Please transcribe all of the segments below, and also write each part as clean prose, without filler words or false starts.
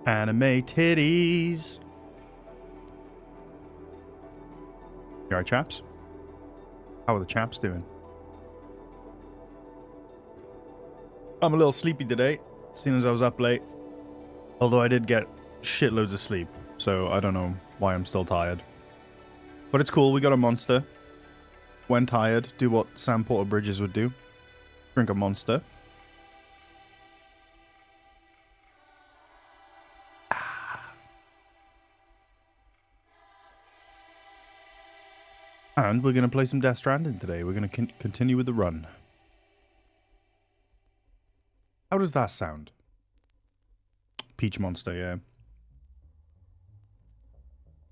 Anime titties. You alright, chaps? How are the chaps doing? I'm a little sleepy today, seeing as I was up late. Although I did get shitloads of sleep, so I don't know why I'm still tired. But it's cool, we got a monster. When tired, do what Sam Porter Bridges would do. Drink a monster. And we're going to play some Death Stranding today. We're going to continue with the run. How does that sound? Peach Monster, yeah.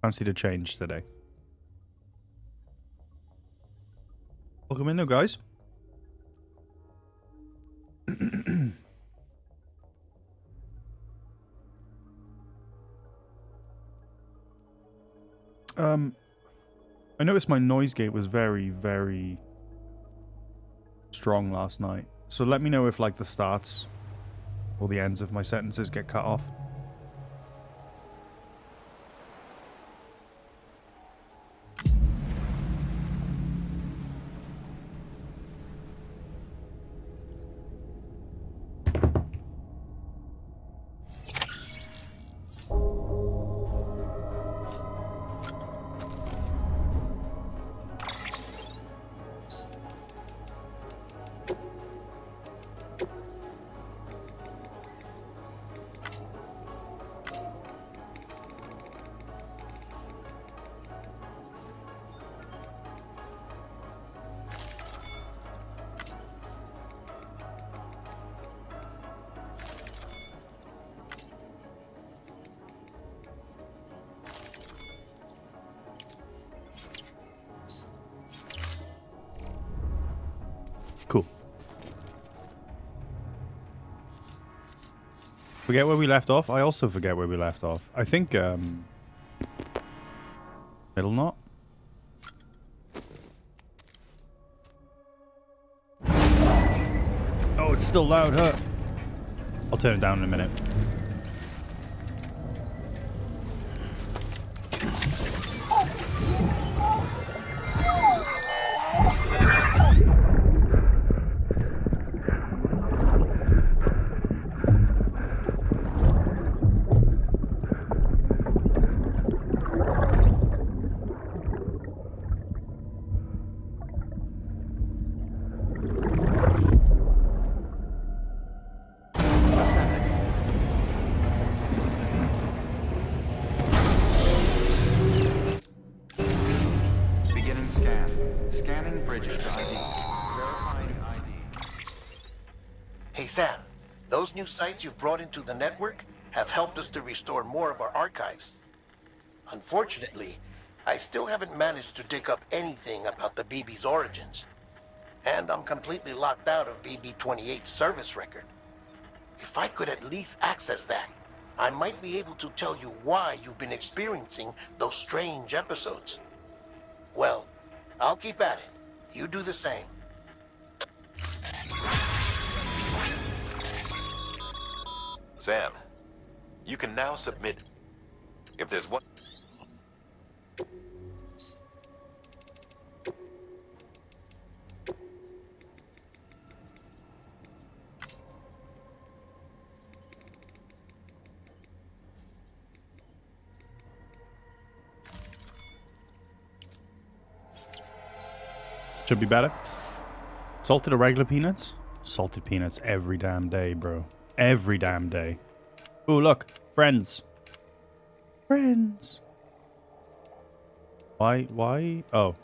Fancy to change today. Welcome in though, guys. I noticed my noise gate was very, very strong last night. So let me know if like the starts or the ends of my sentences get cut off. Cool. Forget where we left off? I also forget where we left off. I think, middle knot? Oh, it's still loud, huh? I'll turn it down in a minute. Sam, those new sites you've brought into the network have helped us to restore more of our archives. Unfortunately, I still haven't managed to dig up anything about the BB's origins. And I'm completely locked out of BB-28's service record. If I could at least access that, I might be able to tell you why you've been experiencing those strange episodes. Well, I'll keep at it. You do the same. Sam, you can now submit. If there's one... Should be better. Salted or regular peanuts? Salted peanuts every damn day, bro. Every damn day. Ooh, look. Friends. Friends. Why? Oh.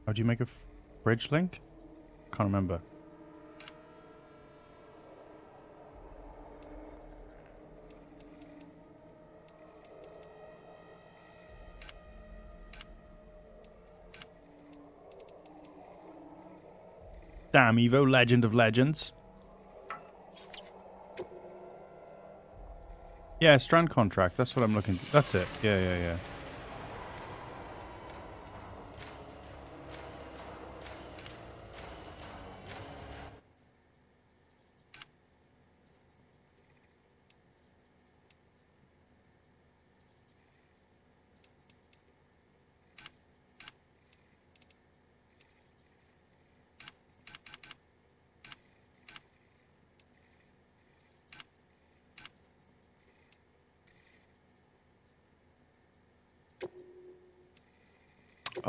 How'd you make a fridge link? Can't remember. Damn, Evo, legend of legends. Yeah, strand contract. That's what I'm looking... That's it. Yeah.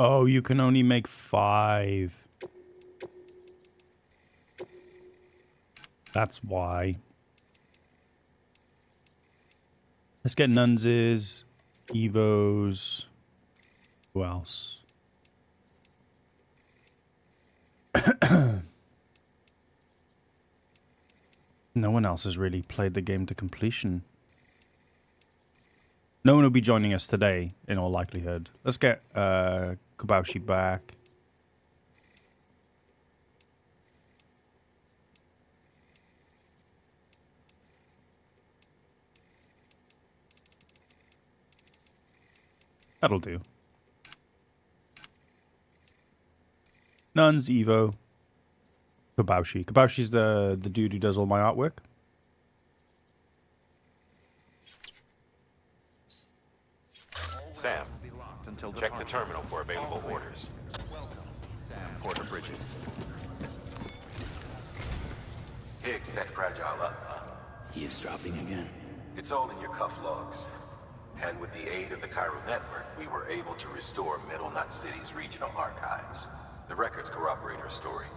Oh, you can only make 5. That's why. Let's get Nunses, Evos. Who else? No one else has really played the game to completion. No one will be joining us today, in all likelihood. Let's get Kubaushi back. That'll do. Nuns, Evo, Kubaushi. Kubaushi's the dude who does all my artwork. Sam, check the terminal for available orders. Porter Bridges. Higgs set Fragile up, huh? He is dropping again. It's all in your cuff logs. And with the aid of the Cairo network, we were able to restore Middle Nut City's regional archives. The records corroborate her story.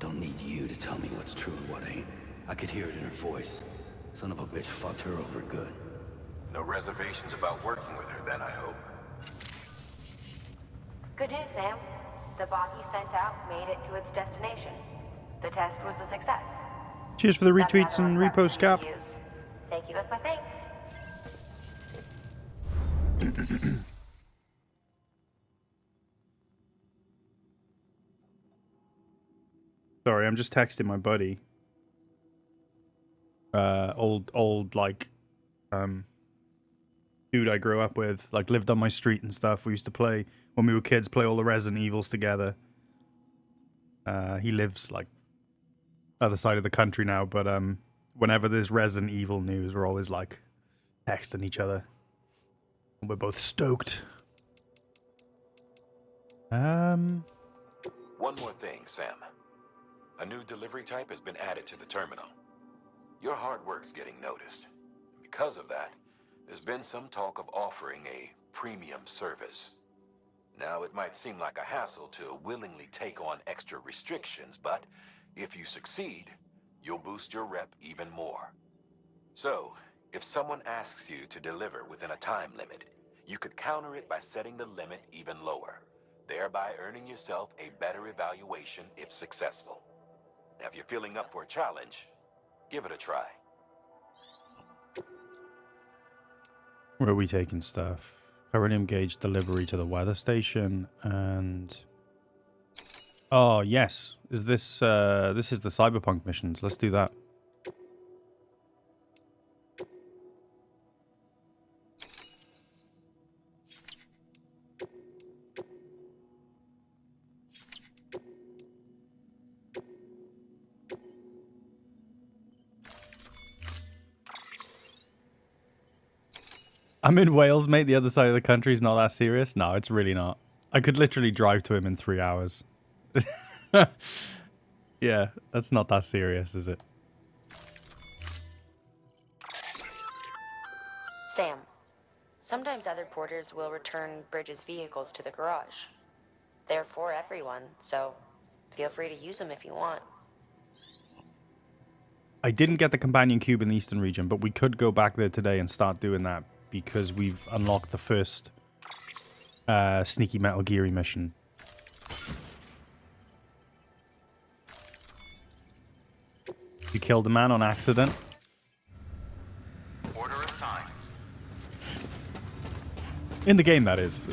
Don't need you to tell me what's true and what ain't. I could hear it in her voice. Son of a bitch fucked her over good. No reservations about working with her then, I hope. Good news, Sam. The bot you sent out made it to its destination. The test was a success. Cheers for the retweets and reposts, Cap. Thank you with my thanks. Sorry, I'm just texting my buddy. Old like dude I grew up with, like lived on my street and stuff. We used to play when we were kids, play all the Resident Evils together. He lives like other side of the country now, but whenever there's Resident Evil news, we're always like texting each other. We're both stoked. One more thing, Sam. A new delivery type has been added to the terminal. Your hard work's getting noticed. Because of that, there's been some talk of offering a premium service. Now, it might seem like a hassle to willingly take on extra restrictions, but if you succeed, you'll boost your rep even more. So, if someone asks you to deliver within a time limit, you could counter it by setting the limit even lower, thereby earning yourself a better evaluation if successful. Now, if you're feeling up for a challenge, give it a try. Where are we taking stuff? Beryllium gauge delivery to the weather station and... Oh, yes. Is this, this is the Cyberpunk missions. Let's do that. I'm in Wales, mate. The other side of the country is not that serious. No, it's really not. I could literally drive to him in 3 hours. Yeah, that's not that serious, is it? Sam, sometimes other porters will return Bridges' vehicles to the garage. They're for everyone, so feel free to use them if you want. I didn't get the companion cube in the eastern region, but we could go back there today and start doing that because we've unlocked the first sneaky Metal Geary mission. You killed a man on accident. Order assigned. In the game, that is.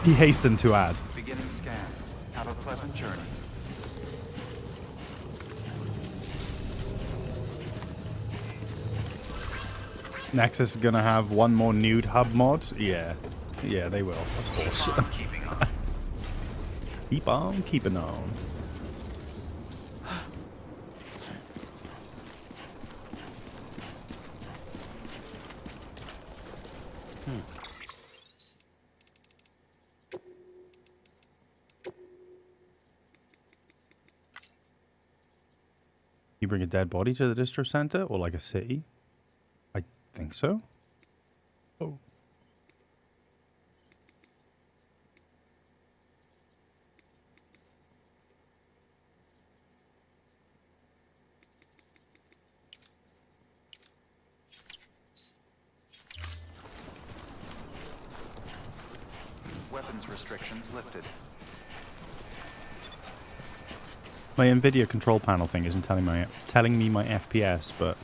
He hastened to add. Beginning scan. Have a pleasant journey. Nexus is gonna have one more nude hub mod? Yeah. Yeah, they will, of course. Keeping on. Keep on keeping on. You bring a dead body to the distro center or like a city? I think so. Oh. weapons restrictions lifted. My NVIDIA control panel thing isn't telling me my FPS, but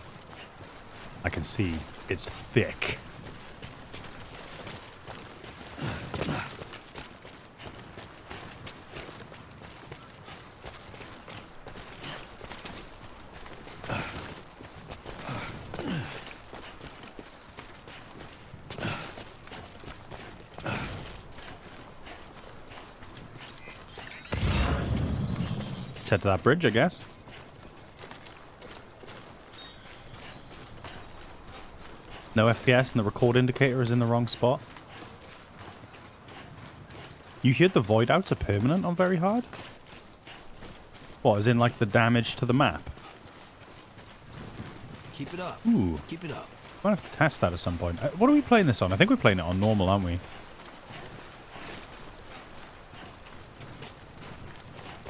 I can see it's thick. Head to that bridge, I guess. No FPS and the record indicator is in the wrong spot. You hear the void outs are permanent on very hard? What, as in like the damage to the map? Keep it up. Ooh. Keep it up. Might have to test that at some point. What are we playing this on? I think we're playing it on normal, aren't we?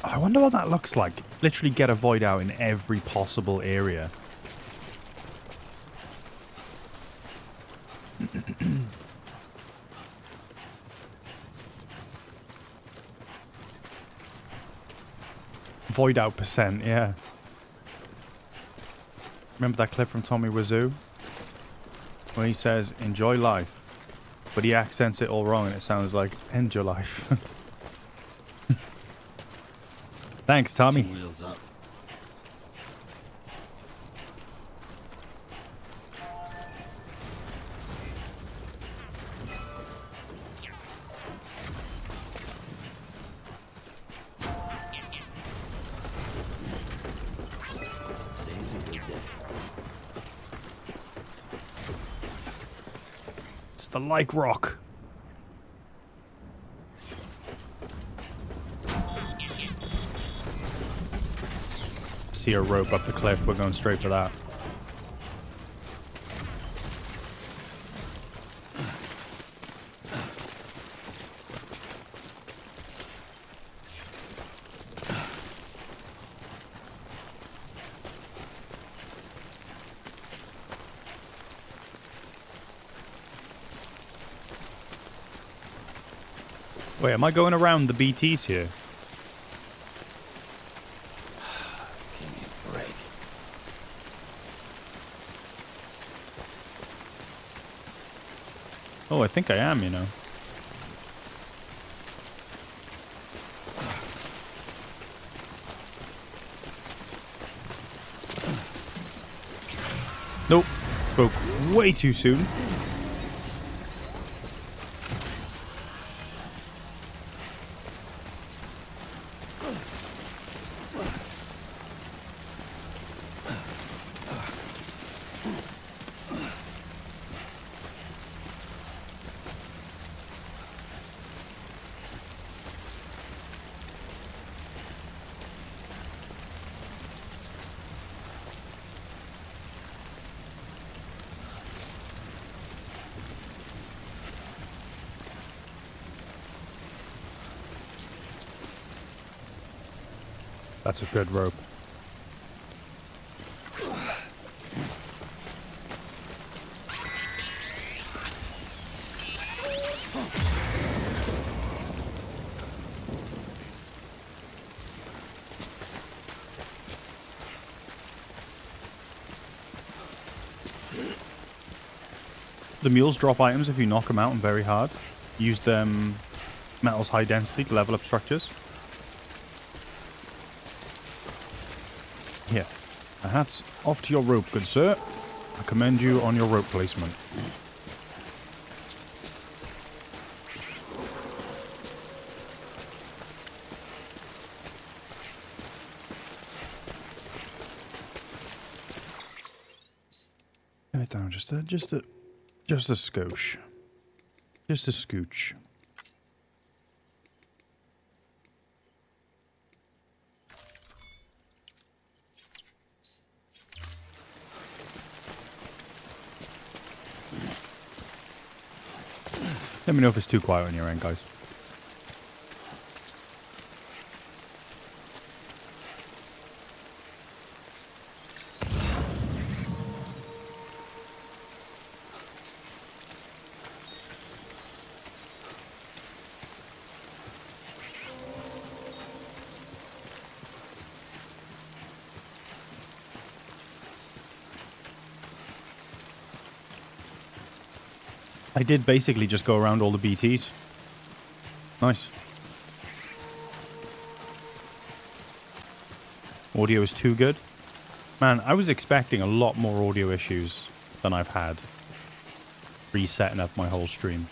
I wonder what that looks like. Literally get a void out in every possible area. Void out percent, yeah. Remember that clip from Tommy Wiseau? Where he says, enjoy life. But he accents it all wrong and it sounds like, end your life. Thanks, Tommy. Wheels up. Today's a good day. It's the like rock. See a rope up the cliff. We're going straight for that. Wait, am I going around the BTs here? Give me a break. Oh, I think I am, you know. Nope. Spoke way too soon. That's a good rope. The mules drop items if you knock them out and very hard. Use them metal's high density to level up structures. Here, a hat's off to your rope, good sir. I commend you on your rope placement. Get it down, just a scooch. Just a scooch. Let me know if it's too quiet on your end, guys. I did basically just go around all the BTs. Nice. Audio is too good. Man, I was expecting a lot more audio issues than I've had. Resetting up my whole stream.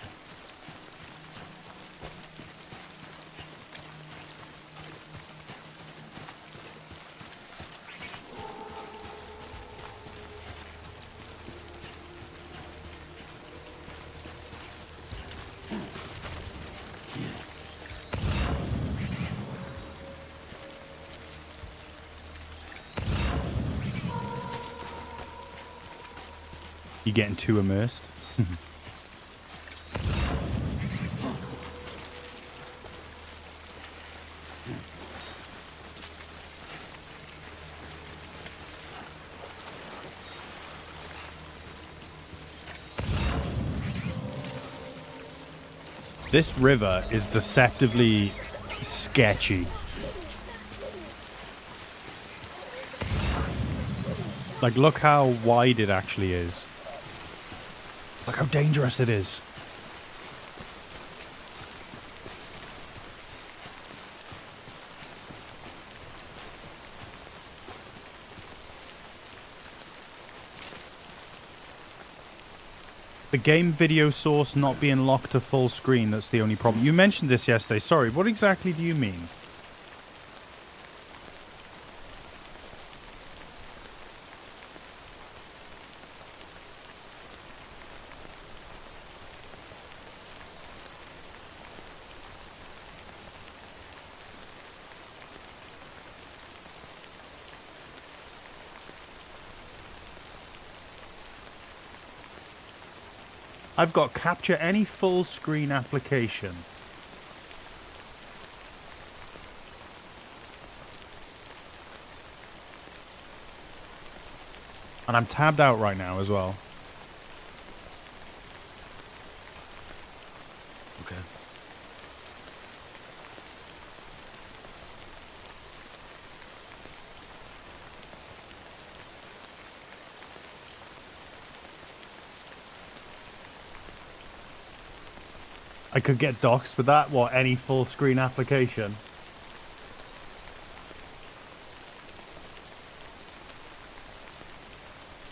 You getting too immersed? This river is deceptively sketchy. Like, look how wide it actually is. Look how dangerous it is. The game video source not being locked to full screen, that's the only problem. You mentioned this yesterday. Sorry, what exactly do you mean? I've got capture any full screen application. And I'm tabbed out right now as well. Okay. I could get doxxed with that. What, any full screen application?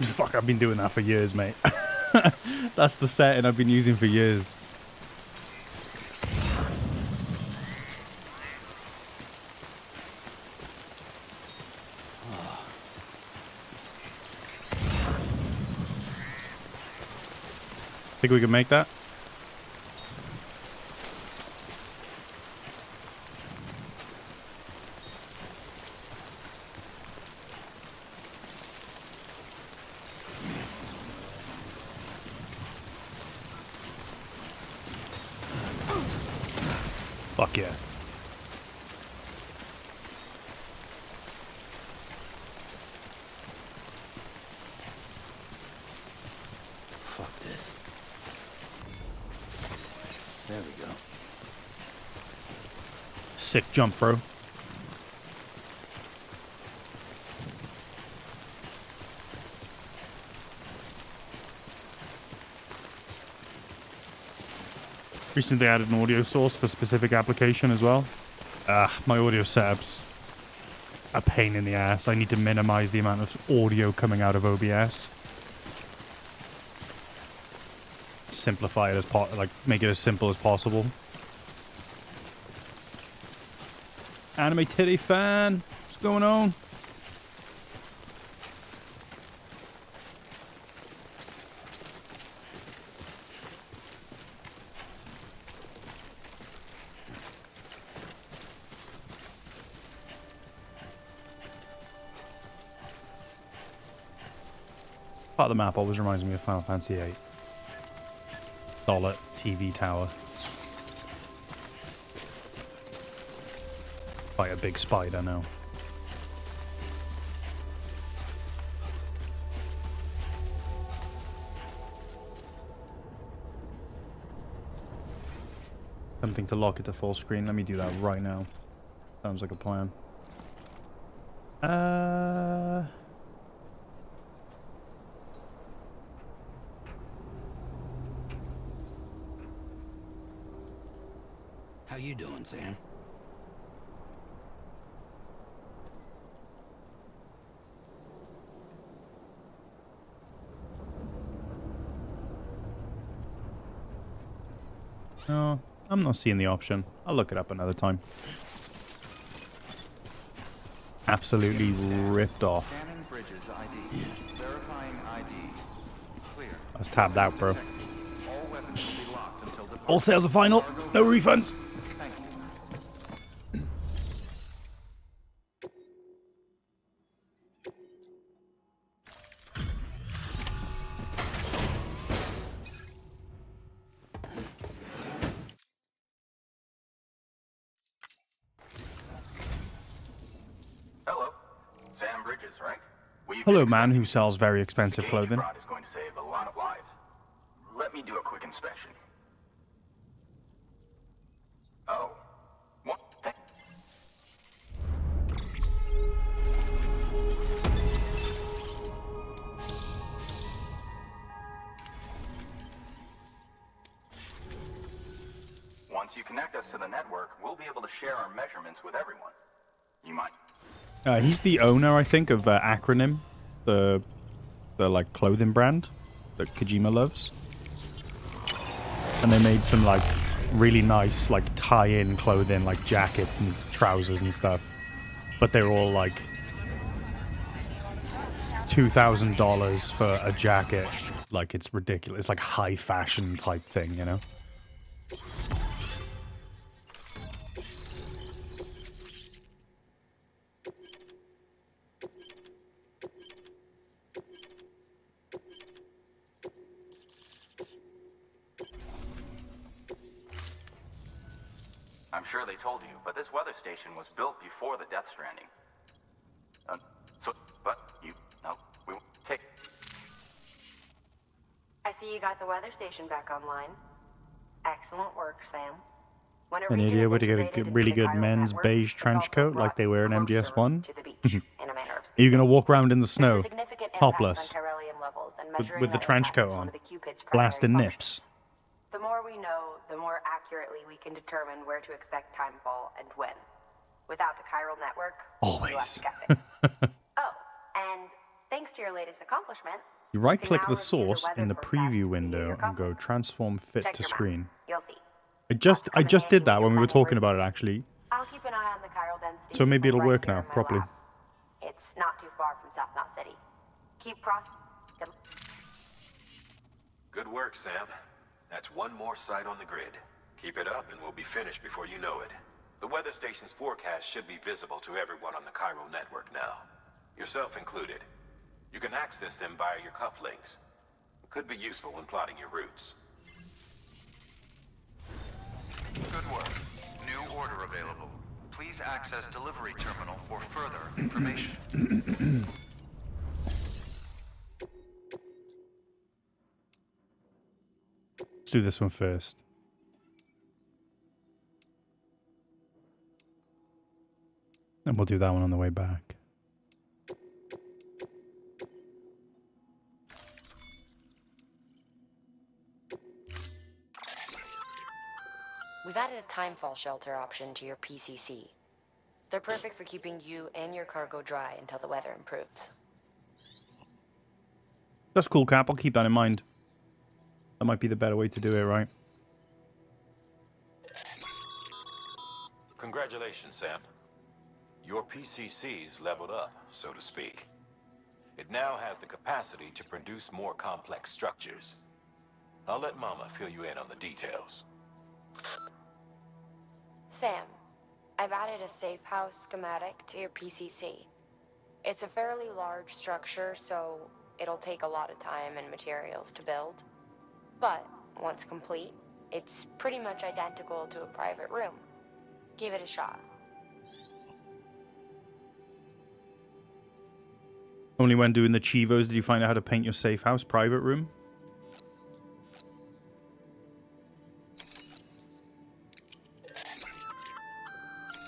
Fuck, I've been doing that for years, mate. That's the setting I've been using for years. Think we can make that? Fuck yeah. Fuck this. There we go. Sick jump, bro. Recently added an audio source for specific application as well. My audio setup's a pain in the ass. I need to minimize the amount of audio coming out of OBS. Simplify it as like make it as simple as possible. Anime titty fan, what's going on? Part of the map always reminds me of Final Fantasy VIII. Dollar TV tower. By a big spider now. Something to lock it to full screen. Let me do that right now. Sounds like a plan. How you doing, Sam? No, I'm not seeing the option. I'll look it up another time. Absolutely ripped off. Scanning Bridges ID. Verifying ID. Clear. I was tabbed out, bro. All weapons will be locked until departure. All sales are final. No refunds. Thank you. Hello, Sam Bridges, right? We've Hello, been man who expecting- sells very expensive The gauge you clothing. brought is going to save a lot of lives. Let me do a quick inspection. Oh, what? Once you connect us to the network, we'll be able to share our measurements with everyone. You might. He's the owner, I think, of Acronym, the like clothing brand that Kojima loves. And they made some like really nice like tie-in clothing, like jackets and trousers and stuff. But they're all like $2,000 for a jacket. Like it's ridiculous. It's like high fashion type thing, you know? I'm sure they told you, but this weather station was built before the Death Stranding. But you, no, we won't take. I see you got the weather station back online. Excellent work, Sam. When a An region idea is where to get a integrated good, into really the good chiral men's network, beige it's trench also coat like brought they wear in closer MGS1? to the beach, in a manner of Are you speaking. going to walk around in the There's a snow, significant impact topless, on Tyrellian levels, and measuring with the that trench impact coat is one on, of the Cupid's primary blasting nips? functions. The more we know, the more accurately we can determine where to expect timefall and when. Without the chiral network, Always. you have to guess it. Oh, and thanks to your latest accomplishment, You you right-click can the now review source weather in the forecast preview via window your and go compass. transform fit Check to your map. screen. You'll see. I Lots just come in did handy that when we were planning talking about it routes. actually. I'll keep an eye on the chiral density. So maybe it'll right work here now in my properly. lab. It's not too far from South Knot City. Keep crossing. Good work, Sam. That's one more site on the grid. Keep it up and we'll be finished before you know it. The weather station's forecast should be visible to everyone on the chiral network now. Yourself included. You can access them via your cufflinks. It could be useful when plotting your routes. Good work. New order available. Please access delivery terminal for further information. Let's do this one first. And we'll do that one on the way back. We've added a timefall shelter option to your PCC. They're perfect for keeping you and your cargo dry until the weather improves. That's cool, Cap. I'll keep that in mind. That might be the better way to do it, right? Congratulations, Sam. Your PCC's leveled up, so to speak. It now has the capacity to produce more complex structures. I'll let Mama fill you in on the details. Sam, I've added a safe house schematic to your PCC. It's a fairly large structure, so it'll take a lot of time and materials to build. But once complete, it's pretty much identical to a private room. Give it a shot. Only when doing the Chivos did you find out how to paint your safe house private room?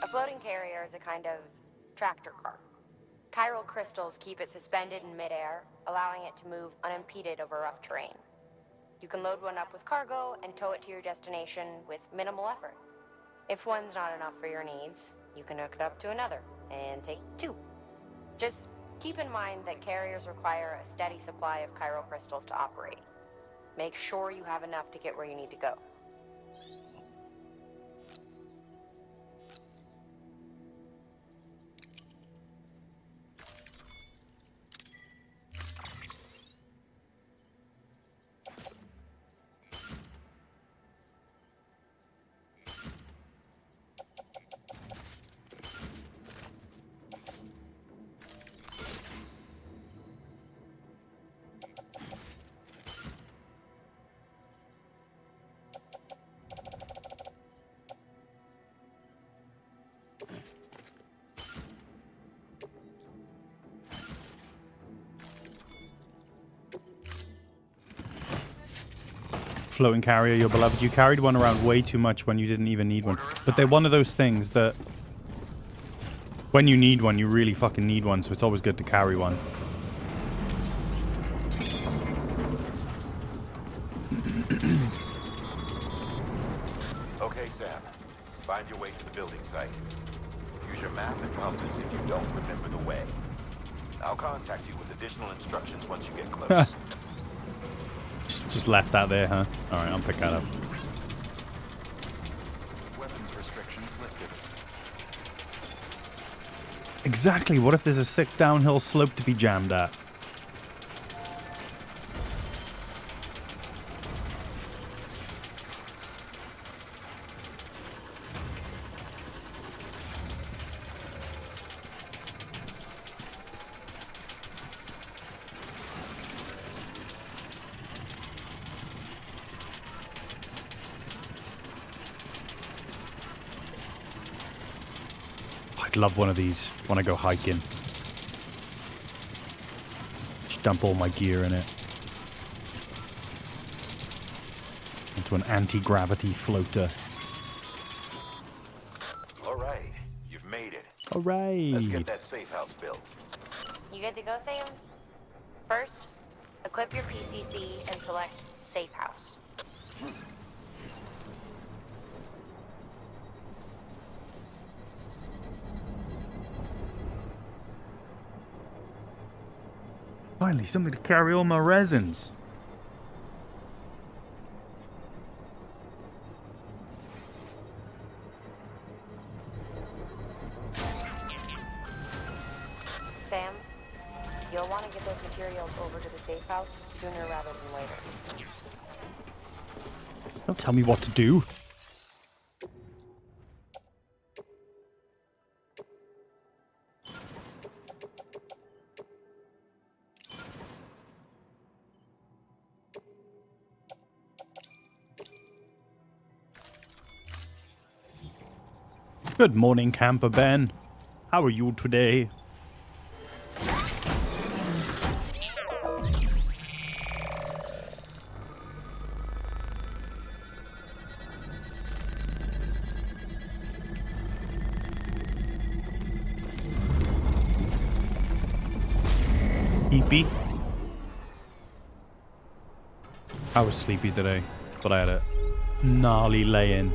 A floating carrier is a kind of tractor car. Chiral crystals keep it suspended in midair, allowing it to move unimpeded over rough terrain. You can load one up with cargo and tow it to your destination with minimal effort. If one's not enough for your needs, you can hook it up to another and take 2. Just keep in mind that carriers require a steady supply of chiral crystals to operate. Make sure you have enough to get where you need to go. Floating carrier, your beloved. You carried one around way too much when you didn't even need one. But they're one of those things that when you need one, you really fucking need one, so it's always good to carry one. Okay, Sam. Find your way to the building site. Use your map and compass if you don't remember the way. I'll contact you with additional instructions once you get close. Just left that there, huh? Alright, I'll pick that up. Weapons restrictions lifted. Exactly, what if there's a sick downhill slope to be jammed at? I'd love one of these when I go hiking. Just dump all my gear in it. Into an anti-gravity floater. Alright, you've made it. Hooray! Let's get that safe house built. You good to go, Sam? First, equip your PCC and select Safe House. Finally, something to carry all my resins. Sam, you'll want to get those materials over to the safe house sooner rather than later. Don't tell me what to do. Good morning, Camper Ben. How are you today? Sleepy? I was sleepy today, but I had a gnarly lay-in.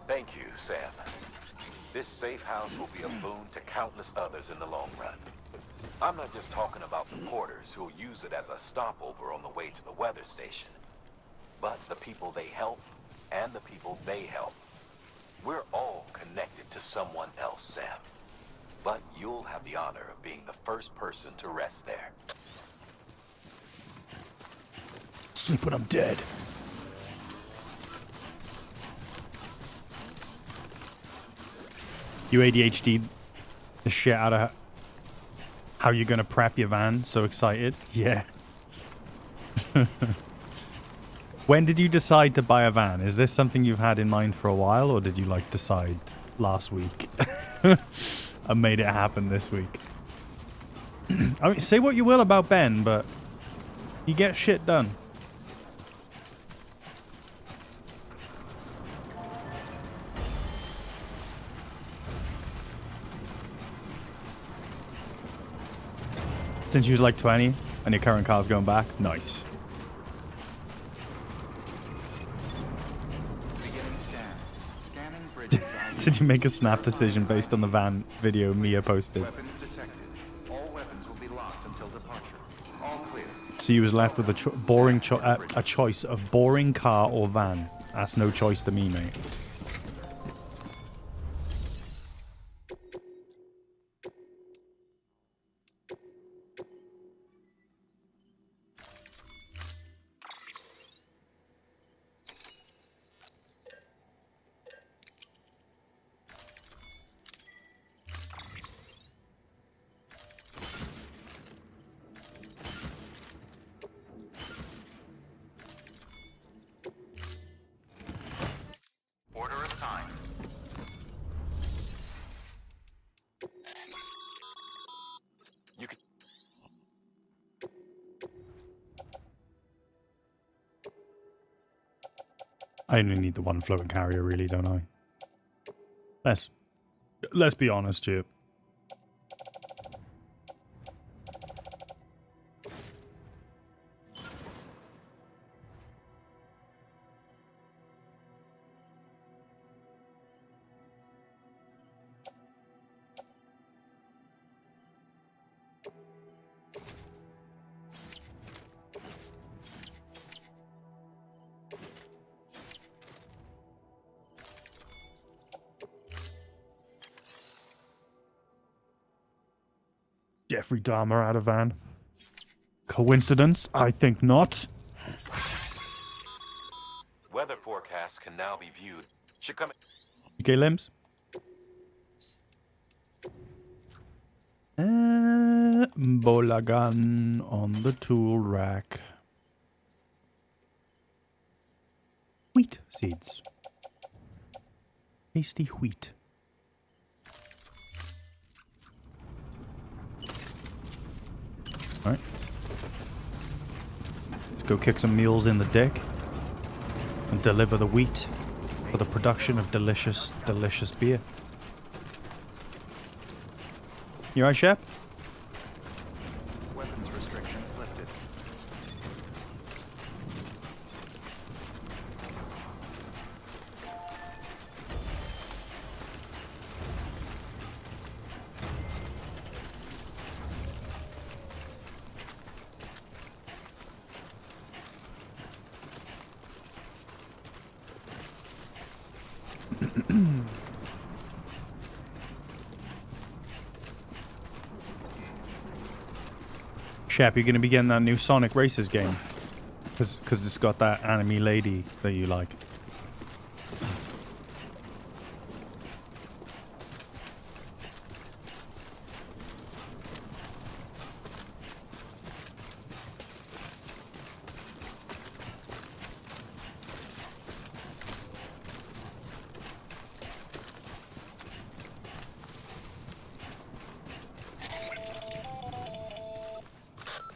Thank you, Sam. This safe house will be a boon to countless others in the long run. I'm not just talking about the porters who'll use it as a stopover on the way to the weather station, but the people they help and the people they help. We're all connected to someone else, Sam. But you'll have the honor of being the first person to rest there. Sleep when I'm dead. You ADHD the shit out of how you're gonna prep your van. So excited. Yeah. When did you decide to buy a van? Is this something you've had in mind for a while, or did you like decide last week and made it happen this week? I mean, say what you will about Ben, but he gets shit done. Since you was like 20 and your current car's going back, nice. Did you make a snap decision based on the van video Mia posted? Weapons detected. All weapons will be locked until departure. All clear. So you was left with a choice of boring car or van. That's no choice to me, mate. Order assigned. You can. I only need the one floating carrier, really, don't I? Let's be honest, Chip. Jeffrey Dahmer out of van. Coincidence? I think not. Weather forecasts can now be viewed. Should come. Okay, limbs. Bola gun on the tool rack. Wheat seeds. Tasty wheat. Alright. Let's go kick some mules in the deck and deliver the wheat for the production of delicious, delicious beer. You alright, Shep? Weapons restrictions lifted. Shep, you're going to be getting that new Sonic Races game. Because it's got that anime lady that you like.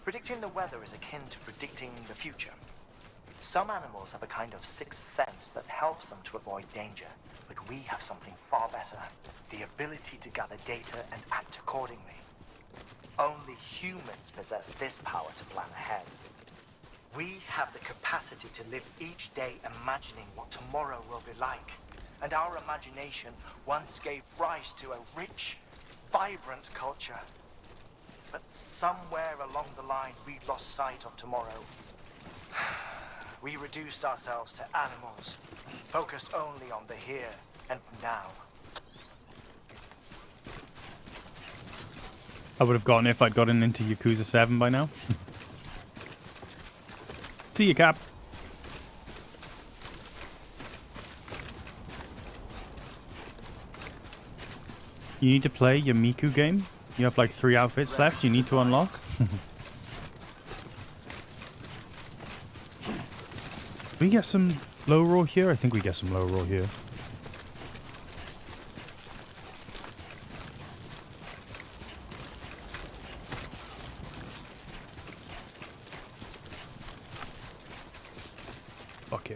Predicting the weather is akin to predicting the future. Some animals have a kind of sixth sense that helps them to avoid danger, but we have something far better, the ability to gather data and act accordingly. Only humans possess this power to plan ahead. We have the capacity to live each day imagining what tomorrow will be like, and our imagination once gave rise to a rich, vibrant culture. But somewhere along the line, we lost sight of tomorrow. We reduced ourselves to animals, focused only on the here and now. I would have gotten it if I'd gotten into Yakuza 7 by now. See you, Cap. You need to play your Miku game? You have like 3 outfits left you need to unlock? We get some low roll here? I think we get some low roll here. Fuck yeah.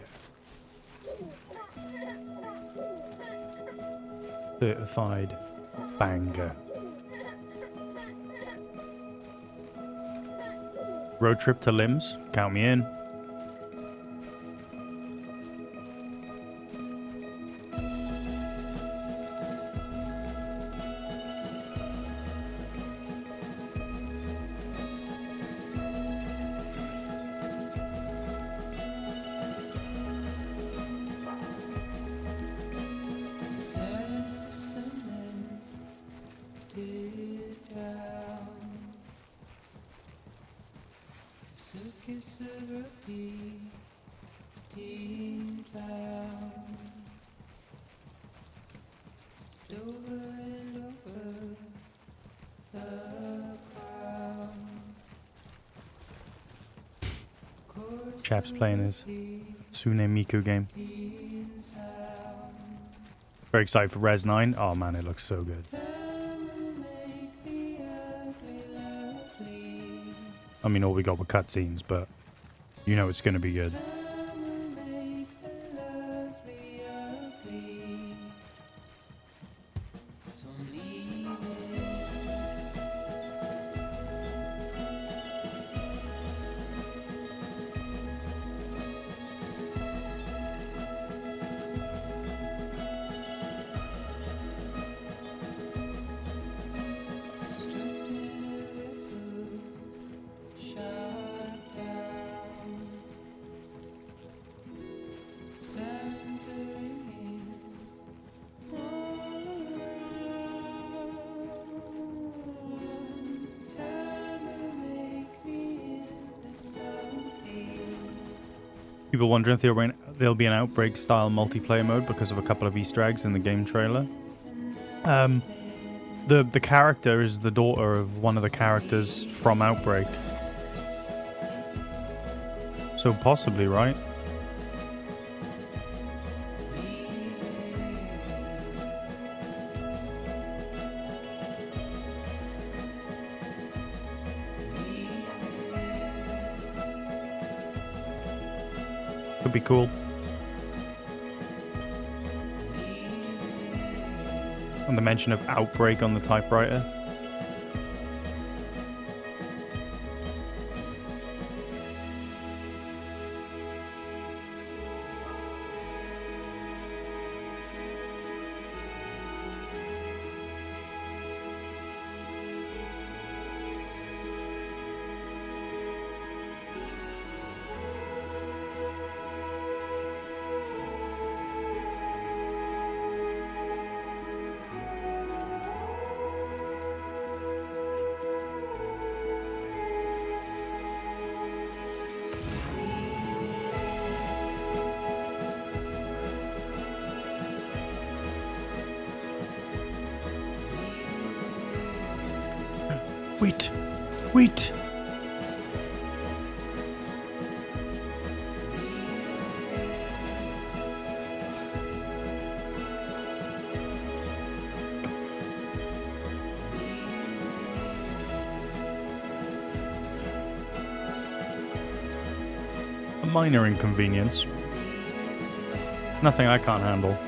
Certified banger. Road trip to Limbs. Count me in. Chap's playing his Tsune Miku game. Very excited for Res 9. Oh man, it looks so good. I mean, all we got were cutscenes, but you know it's going to be good. People wondering if there'll be an Outbreak style multiplayer mode because of a couple of Easter eggs in the game trailer. The character is the daughter of one of the characters from Outbreak. So possibly, right? Could be cool. And the mention of Outbreak on the typewriter. Wait. A minor inconvenience. Nothing I can't handle.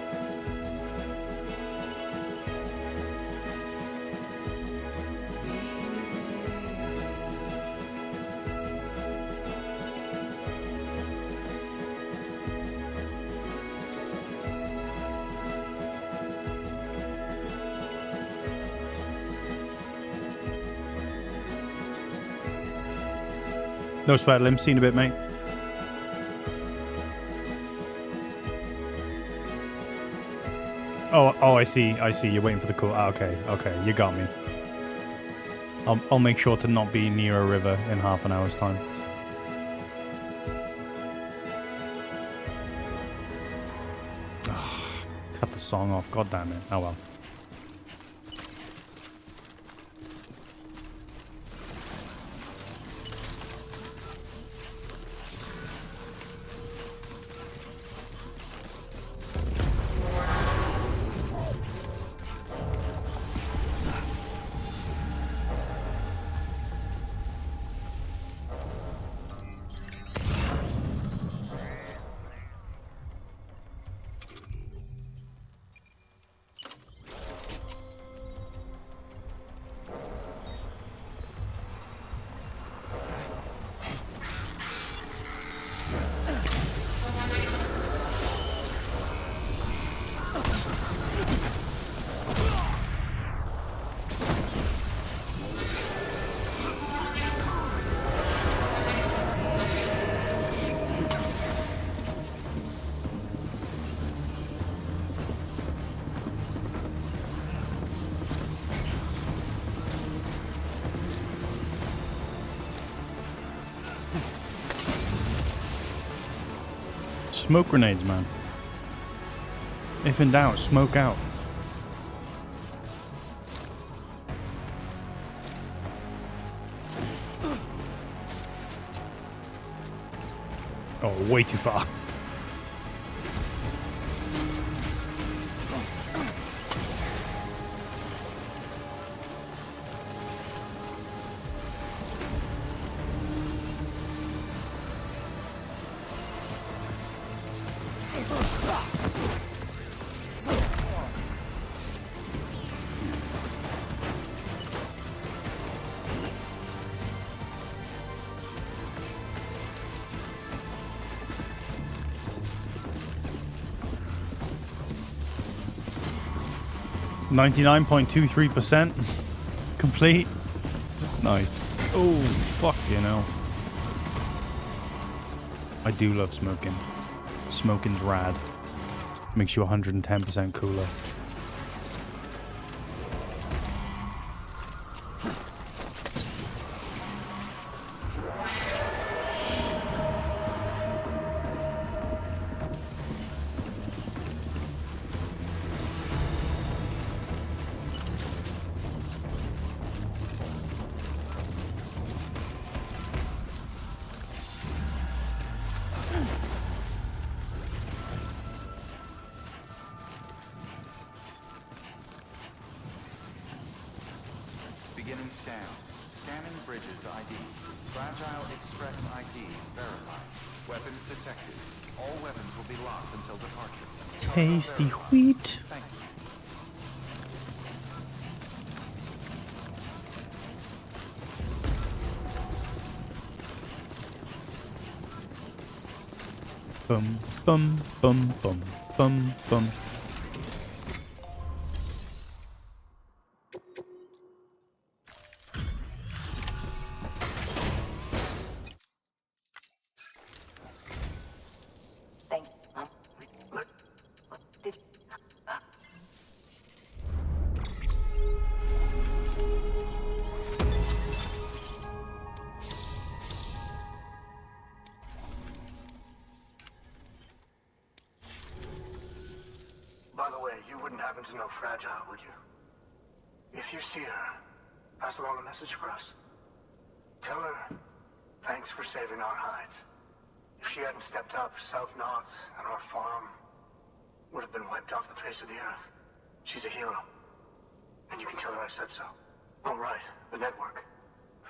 No sweat, Lim. Seen a bit, mate. Oh, I see. You're waiting for the call. Ah, okay, you got me. I'll make sure to not be near a river in half an hour's time. Cut the song off. God damn it. Oh well. Smoke grenades, man. If in doubt, smoke out. Oh, way too far. %99.23% complete. Nice. Oh, fuck, you know. I do love smoking. Smoking's rad. Makes you 110% cooler. Beginning scan. Scanning bridges ID. Fragile Express ID verified. Weapons detected. All weapons will be locked until departure. Tasty wheat. Thank you. Bum, bum, bum, bum, bum, bum. By the way, you wouldn't happen to know Fragile, would you? If you see her, pass along a message for us. Tell her, thanks for saving our hides. If she hadn't stepped up, South Knots and our farm would have been wiped off the face of the earth. She's a hero. And you can tell her I said so. All right, the network.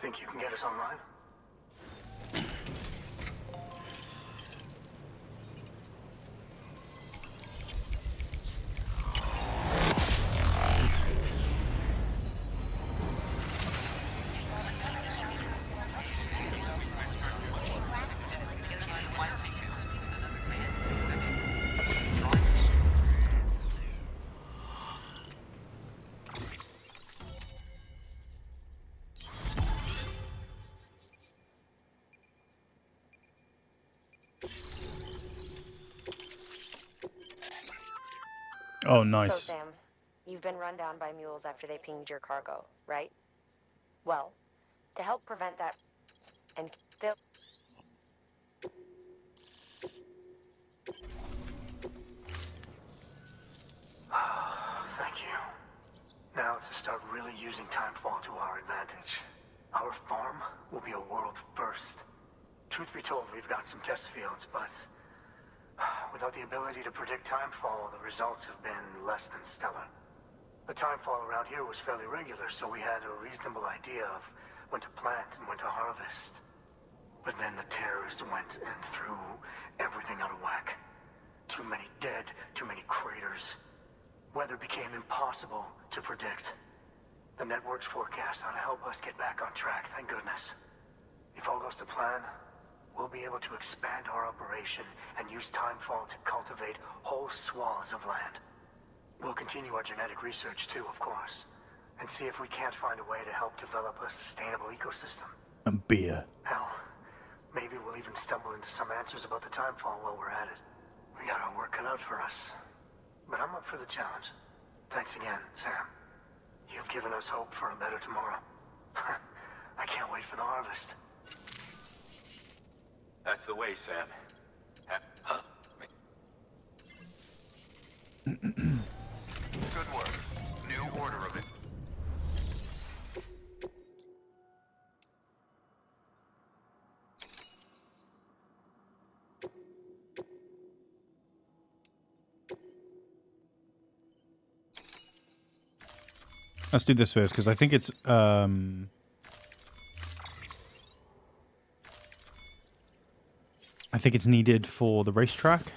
Think you can get us online? Oh, nice. So, Sam, you've been run down by mules after they pinged your cargo, right? Well, to help prevent that, and they'll... Thank you. Now to start really using timefall to our advantage. Our farm will be a world first. Truth be told, we've got some test fields, but without the ability to predict timefall, the results have been less than stellar. The timefall around here was fairly regular, so we had a reasonable idea of when to plant and when to harvest. But then the terrorists went and threw everything out of whack. Too many dead, too many craters. Weather became impossible to predict. The network's forecast ought to help us get back on track, thank goodness. If all goes to plan, we'll be able to expand our operation and use timefall to cultivate whole swaths of land. We'll continue our genetic research too, of course, and see if we can't find a way to help develop a sustainable ecosystem. And beer. Hell, maybe we'll even stumble into some answers about the timefall while we're at it. We got our work cut out for us. But I'm up for the challenge. Thanks again, Sam. You've given us hope for a better tomorrow. I can't wait for the harvest. That's the way, Sam. Huh? Wait. order of it. Let's do this first, because I think it's, I think it's needed for the racetrack.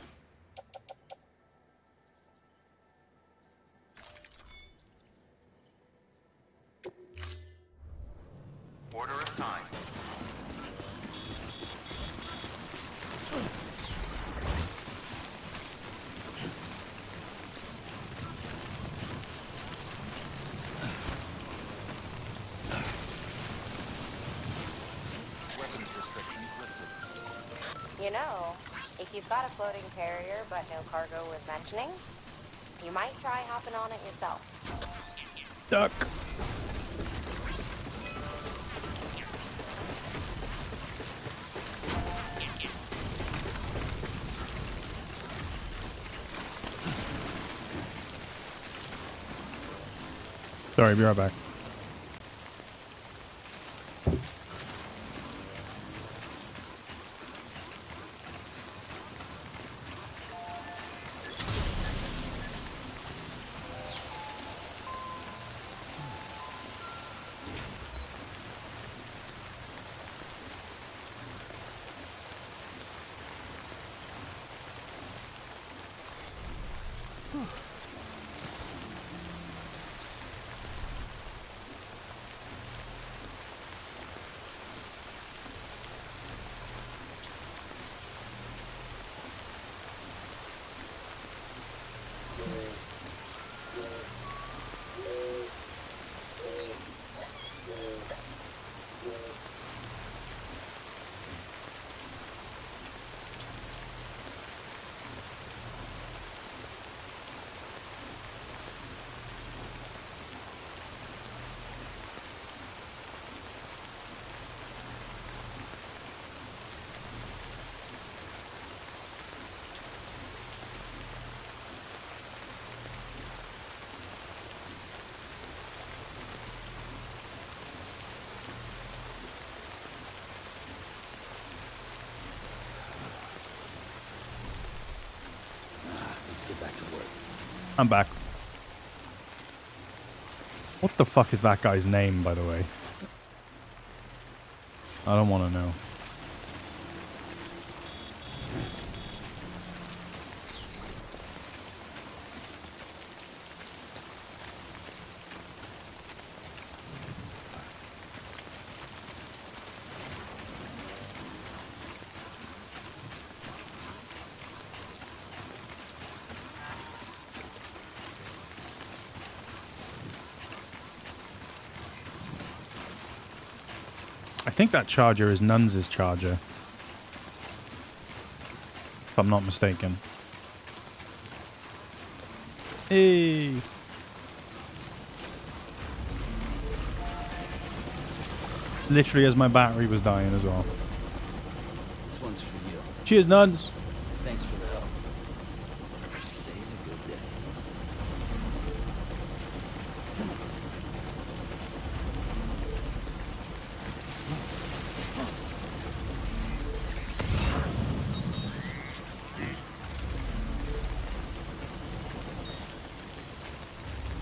Order assigned. Weapons restrictions lifted. You know, if you've got a floating carrier but no cargo worth mentioning, you might try hopping on it yourself. Duck. Sorry, be right back. Let's get back to work. I'm back. What the fuck is that guy's name, by the way? I don't want to know. I think that charger is Nuns' charger. If I'm not mistaken. Hey! Literally as my battery was dying as well. This one's for you. Cheers, Nuns! Thanks for the help. Today's a good day.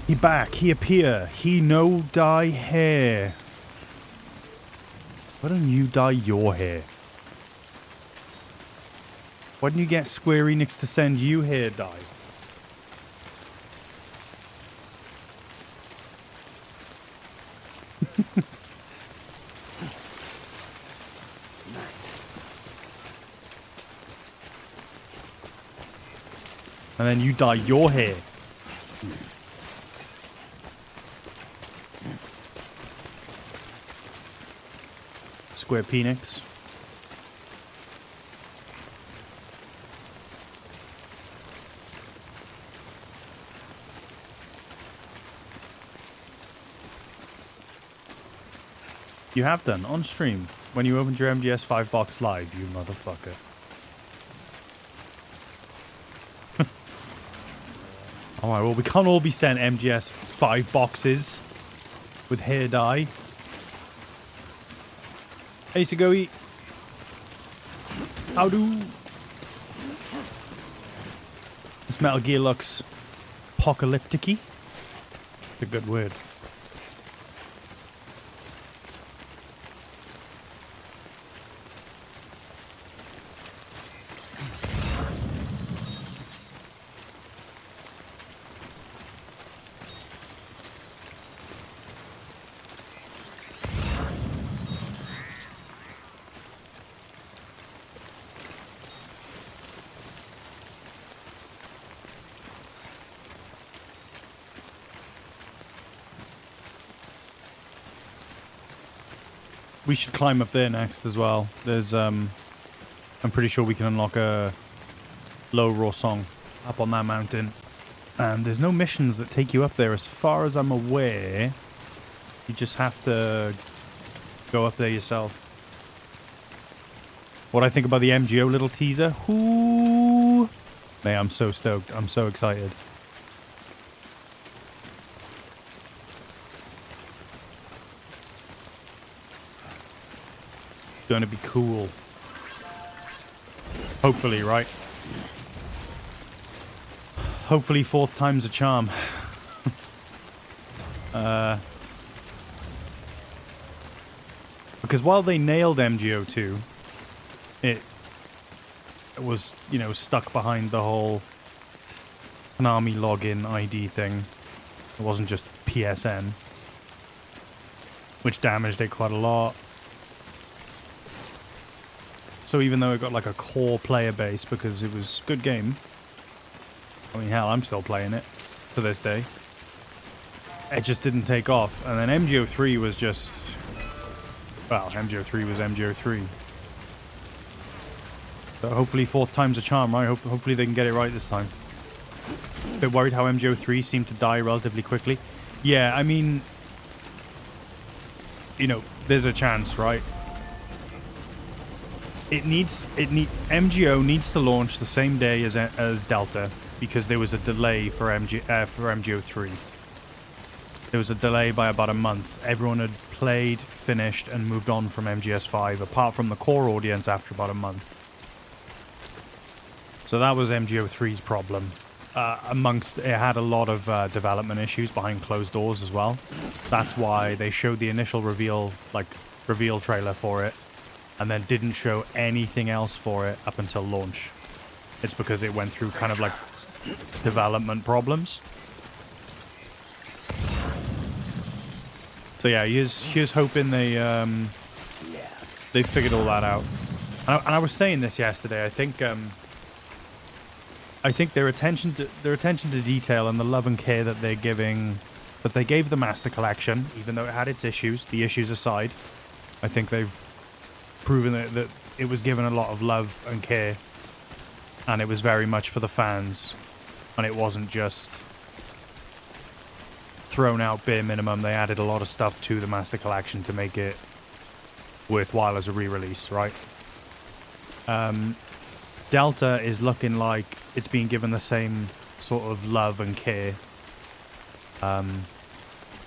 He back, he appear, he no dye hair. Why don't you dye your hair? Why didn't you get Square Enix to send you hair dye? And then you dye your hair. Square Penix. You have done on stream when you opened your MGS5 box live, you motherfucker. Alright, well, we can't all be sent MGS 5 boxes with hair dye. Hey, Segoe. How do... This Metal Gear looks apocalyptic-y. A good word. We should climb up there next as well. There's, I'm pretty sure we can unlock a low raw song up on that mountain. And there's no missions that take you up there as far as I'm aware. You just have to go up there yourself. What I think about the MGO little teaser? Ooh. Man, I'm so stoked. I'm so excited. Gonna be cool. Hopefully, right? Hopefully 4th time's a charm. Because while they nailed MGO2, it was, you know, stuck behind the whole Konami login ID thing. It wasn't just PSN, which damaged it quite a lot. So even though it got like a core player base because it was a good game, I mean, hell, I'm still playing it to this day. It just didn't take off. And then MGO3 was just... Well, MGO3 was MGO3. So hopefully 4th time's a charm, right? Hopefully they can get it right this time. Bit worried how MGO3 seemed to die relatively quickly. Yeah, I mean... You know, there's a chance, right? MGO needs to launch the same day as Delta because there was a delay for MGO3. There was a delay by about a month. Everyone had played, finished, and moved on from MGS5, apart from the core audience after about a month. So that was MGO3's problem. It had a lot of development issues behind closed doors as well. That's why they showed the initial reveal trailer for it, and then didn't show anything else for it up until launch. It's because it went through kind of like development problems. So yeah, here's hoping they figured all that out. And I was saying this yesterday. I think their attention to detail and the love and care that they're giving, that they gave the Master Collection, even though it had its issues. The issues aside, I think they've proven that it was given a lot of love and care, and it was very much for the fans, and it wasn't just thrown out bare minimum. They added a lot of stuff to the Master Collection to make it worthwhile as a re-release, right? Delta is looking like it's being given the same sort of love and care that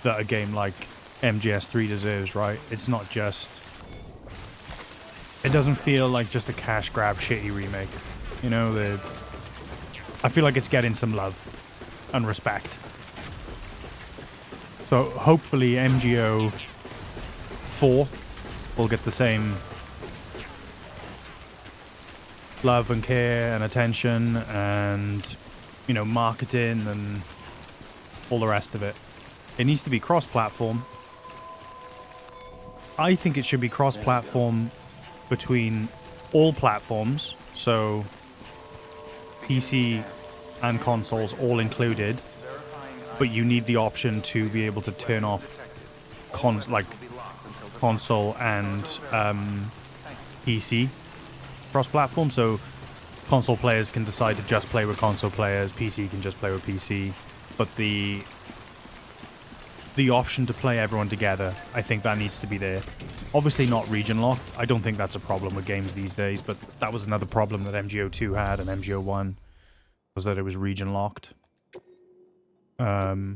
a game like MGS3 deserves, right? It's not just... It doesn't feel like just a cash grab shitty remake. You know, I feel like it's getting some love and respect. So hopefully MGO 4 will get the same love and care and attention and, you know, marketing and all the rest of it. It needs to be cross-platform. I think it should be cross-platform between all platforms, so PC and consoles all included, but you need the option to be able to turn off console and PC cross-platform, so console players can decide to just play with console players, PC can just play with PC, but the option to play everyone together, I think that needs to be there. Obviously not region locked. I don't think that's a problem with games these days, but that was another problem that MGO2 had and MGO1, was that it was region locked. Yeah.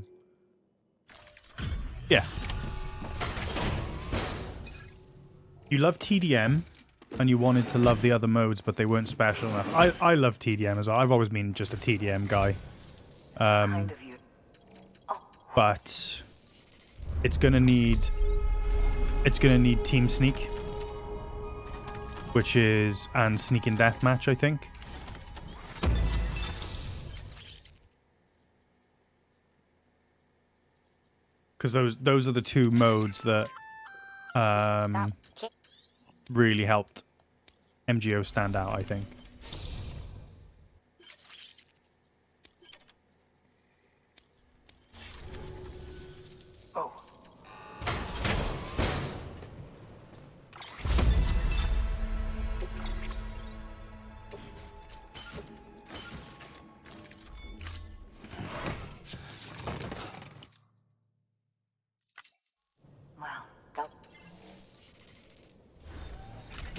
You love TDM, and you wanted to love the other modes, but they weren't special enough. I love TDM as well. I've always been just a TDM guy. But it's gonna need Team Sneak, which is and Sneak and Deathmatch, I think. Because those are the two modes that really helped MGO stand out, I think. Oh.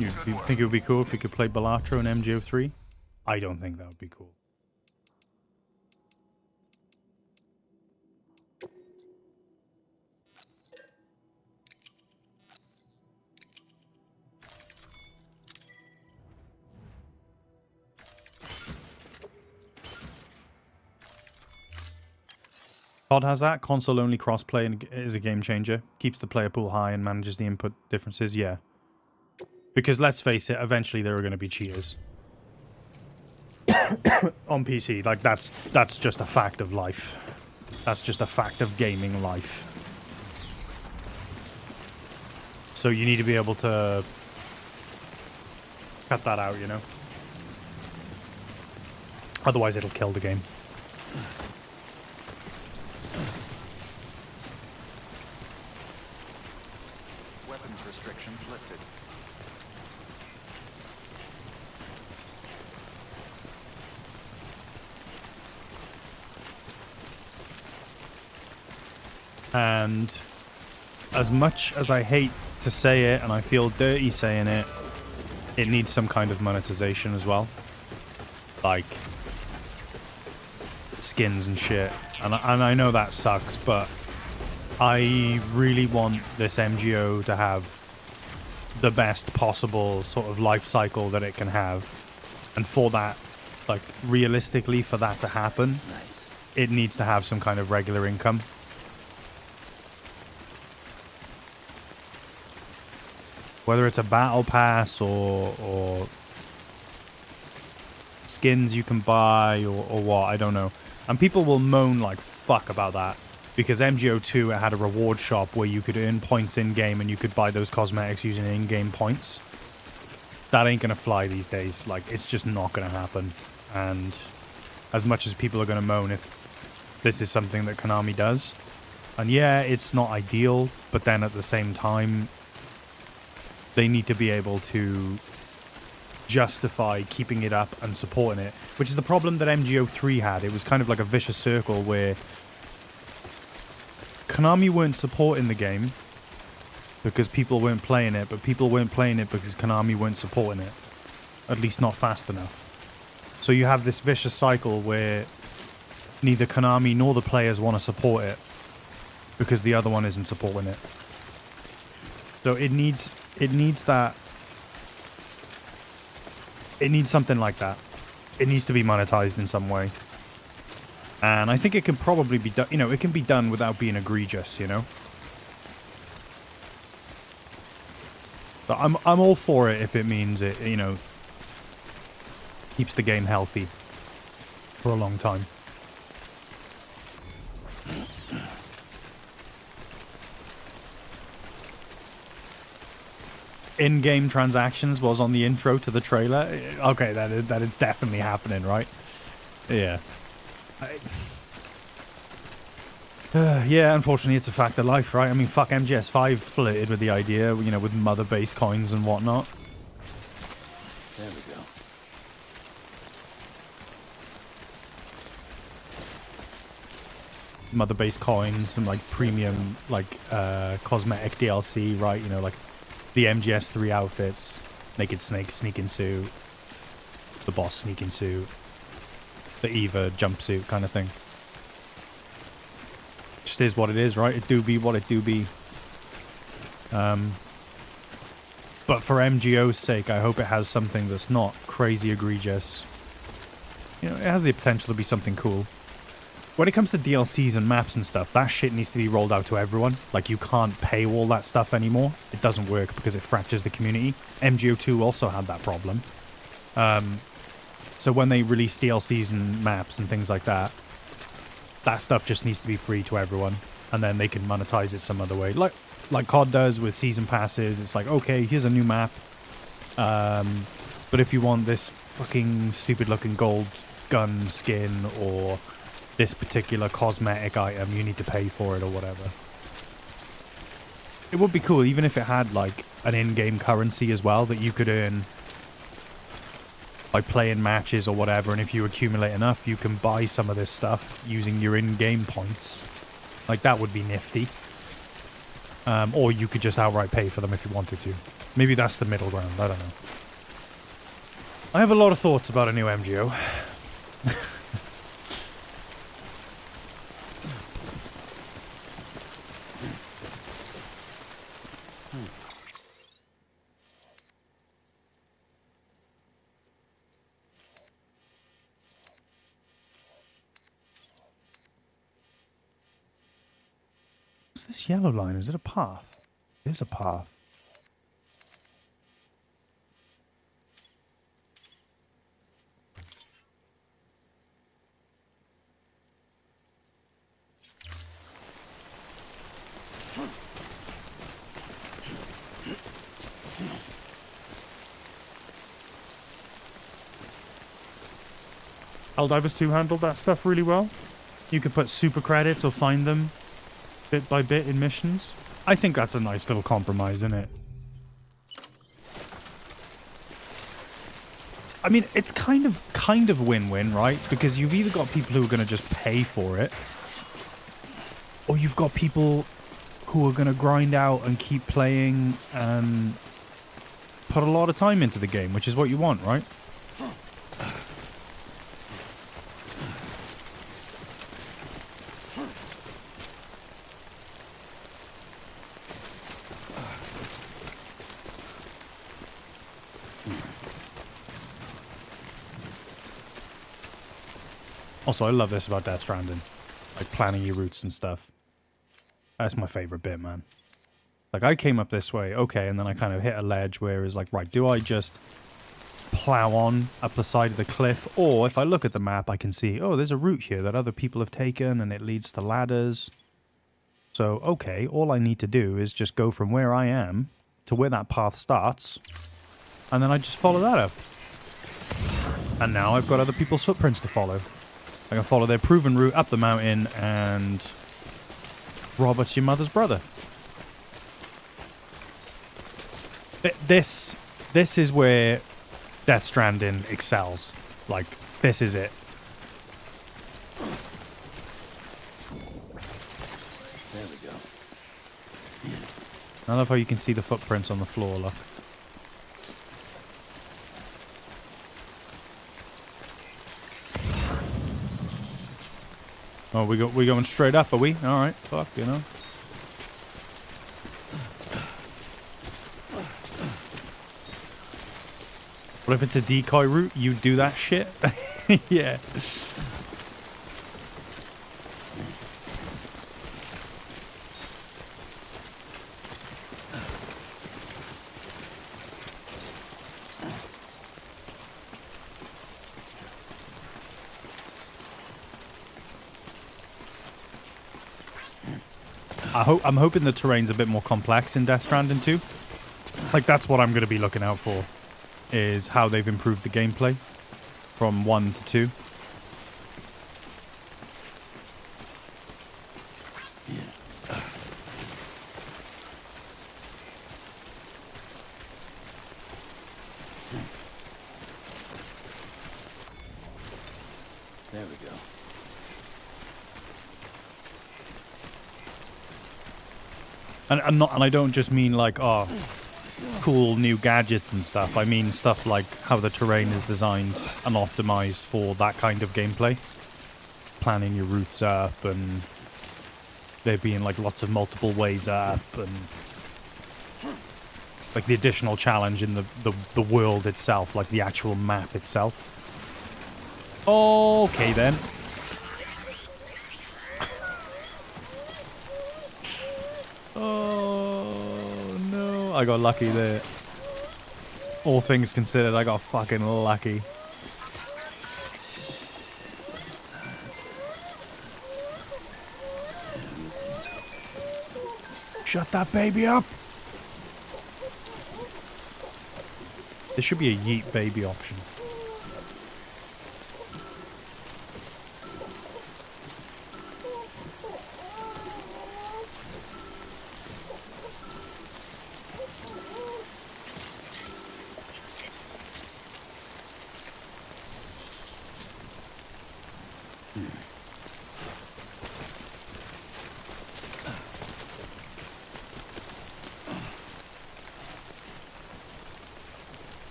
You think it would be cool if we could play Balatro in MGO3? I don't think that would be cool. COD has that. Console-only crossplay is a game changer. Keeps the player pool high and manages the input differences. Yeah. Because let's face it, eventually there are going to be cheaters. On PC. Like, that's just a fact of life. That's just a fact of gaming life. So you need to be able to cut that out, you know? Otherwise it'll kill the game. Weapons restrictions lifted. And as much as I hate to say it, and I feel dirty saying it, it needs some kind of monetization as well. Like skins and shit. And I know that sucks, but I really want this MGO to have the best possible sort of life cycle that it can have. And for that, like, realistically, for that to happen, it needs to have some kind of regular income. Whether it's a battle pass or skins you can buy or what, I don't know. And people will moan like fuck about that. Because MGO2 it had a reward shop where you could earn points in-game and you could buy those cosmetics using in-game points. That ain't gonna fly these days. Like, it's just not gonna happen. And as much as people are gonna moan if this is something that Konami does, and yeah, it's not ideal, but then at the same time, they need to be able to justify keeping it up and supporting it, which is the problem that MGO3 had. It was kind of like a vicious circle where Konami weren't supporting the game because people weren't playing it, but people weren't playing it because Konami weren't supporting it. At least not fast enough. So you have this vicious cycle where neither Konami nor the players want to support it because the other one isn't supporting it. So it needs that. It needs something like that. It needs to be monetized in some way. And I think it can probably be done, you know, it can be done without being egregious, you know? But I'm all for it if it means it, you know, keeps the game healthy for a long time. In-game transactions was on the intro to the trailer. Okay, that is definitely happening, right? Yeah. Yeah, unfortunately, it's a fact of life, right? I mean, fuck, MGS5 flirted with the idea, you know, with mother-based coins and whatnot. There we go. Mother-based coins and, like, premium, like, cosmetic DLC, right? You know, like, the MGS3 outfits, Naked Snake sneaking suit, the boss sneaking suit, the Eva jumpsuit kind of thing. just is what it is, right? It do be what it do be. But for MGO's sake, I hope it has something that's not crazy egregious. You know, it has the potential to be something cool. When it comes to DLCs and maps and stuff, that shit needs to be rolled out to everyone. Like, you can't pay all that stuff anymore. It doesn't work because it fractures the community. MGO2 also had that problem. So when they release DLCs and maps and things like that, that stuff just needs to be free to everyone. And then they can monetize it some other way. Like COD does with season passes. It's like, okay, here's a new map. But if you want this fucking stupid looking gold gun skin or this particular cosmetic item, you need to pay for it or whatever. It would be cool even if it had like an in-game currency as well that you could earn by playing matches or whatever, and if you accumulate enough you can buy some of this stuff using your in-game points. Like, that would be nifty. Or you could just outright pay for them if you wanted to. Maybe that's the middle ground, I don't know. I have a lot of thoughts about a new MGO. What's this yellow line? Is it a path? It is a path. Helldivers 2 handled that stuff really well. You could put super credits or find them bit by bit in missions. I think that's a nice little compromise, isn't it? I mean, it's kind of win-win, right? Because you've either got people who are going to just pay for it, or you've got people who are going to grind out and keep playing and put a lot of time into the game, which is what you want, right? Also, I love this about Death Stranding. Like, planning your routes and stuff. That's my favorite bit, man. Like, I came up this way, okay, and then I kind of hit a ledge where it's like, right, do I just plow on up the side of the cliff? Or if I look at the map, I can see, oh, there's a route here that other people have taken, and it leads to ladders. So, okay, all I need to do is just go from where I am to where that path starts, and then I just follow that up. And now I've got other people's footprints to follow. I can follow their proven route up the mountain and Robert's your mother's brother. This is where Death Stranding excels. Like, this is it. There we go. I love how you can see the footprints on the floor, look. Oh, we going straight up, are we? All right, fuck, you know. What if it's a decoy route? You do that shit? Yeah. I'm hoping the terrain's a bit more complex in Death Stranding 2. Like, that's what I'm going to be looking out for, is how they've improved the gameplay from 1 to 2. There we go. And I don't just mean like, oh, cool new gadgets and stuff. I mean stuff like how the terrain is designed and optimized for that kind of gameplay. Planning your routes up and there being like lots of multiple ways up and like the additional challenge in the world itself, like the actual map itself. Okay then. Oh no, I got lucky there. All things considered, I got fucking lucky. Shut that baby up. There should be a yeet baby option.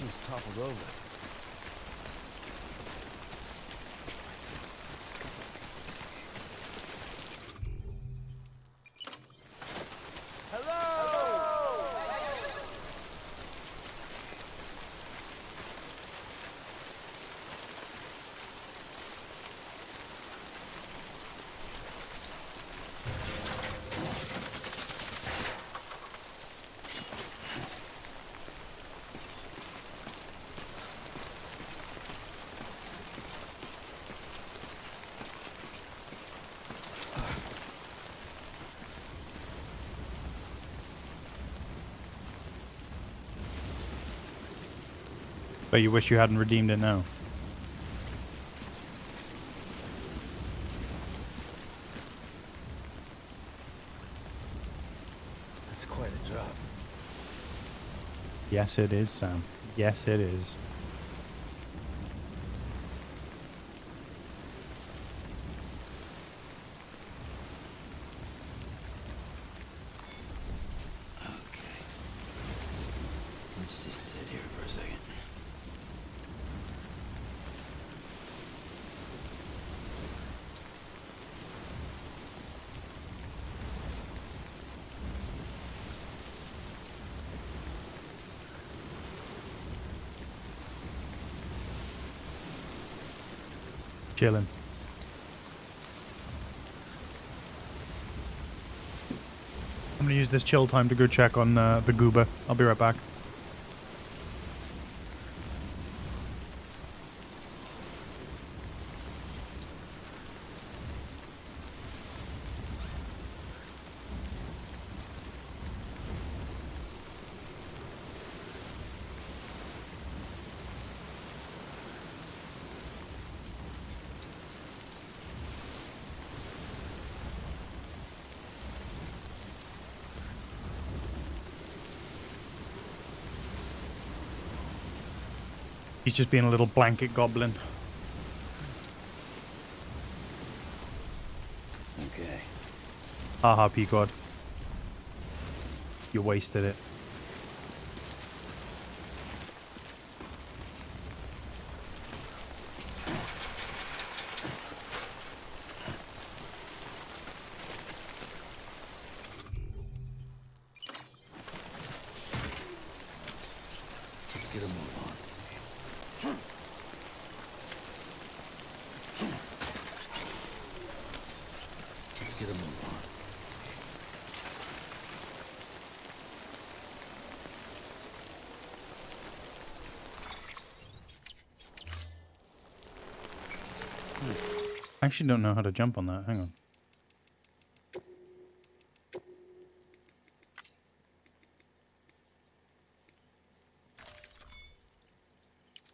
He's toppled over. But you wish you hadn't redeemed it now. That's quite a drop. Yes, it is, Sam. Yes, it is. Okay. Let's just sit here for a second. Chilling. I'm gonna use this chill time to go check on the goober. I'll be right back. He's just being a little blanket goblin. Okay. Haha, Pequod. You wasted it. Let's get a move on. Let's get a move on. I actually don't know how to jump on that. Hang on.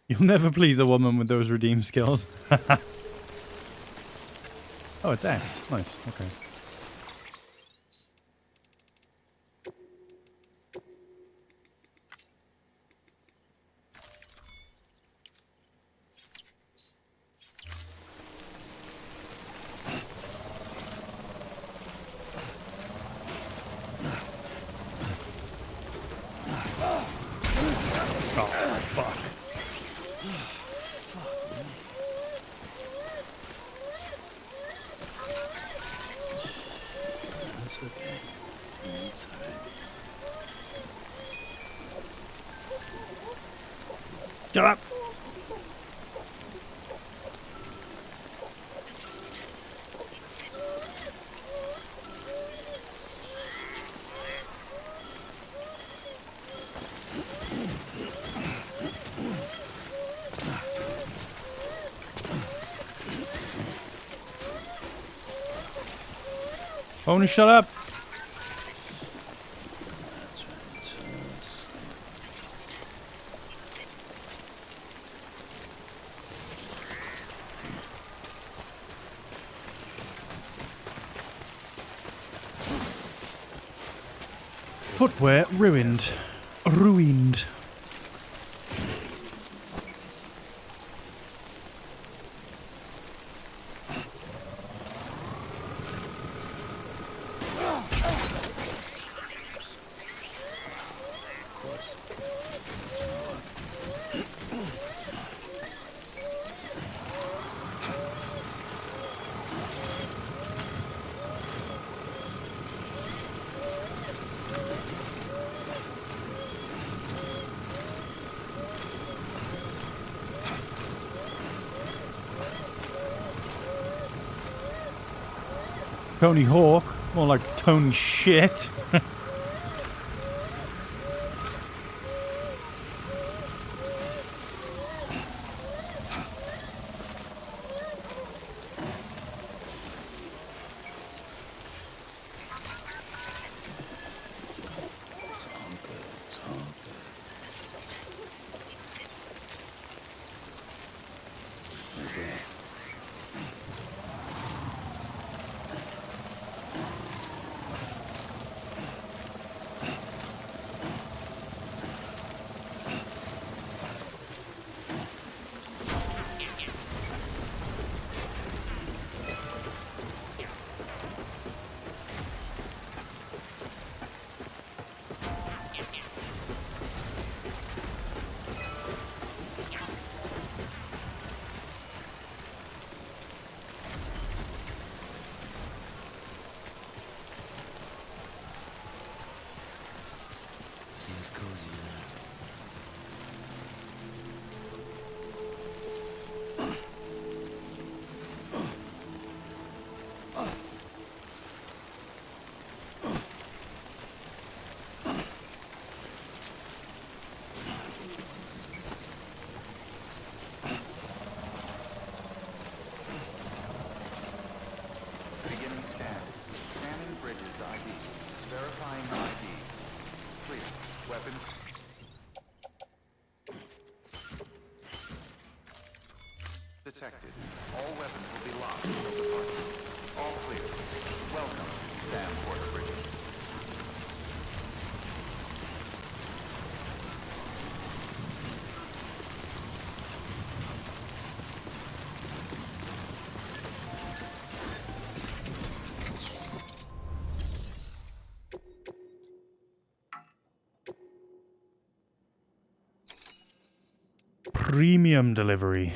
You'll never please a woman with those redeem skills. Oh, it's X. Nice. Okay. Shut up! Pony, shut up! Footwear ruined. Ruined. Tony Hawk, more like Tony Shit. Seems cozy in there. Beginning scan. Scanning bridges ID. Verifying ID. Clear. Weapons. Detected. All weapons will be locked until departure. All clear. Welcome, Sam Porter Bridges. Premium delivery.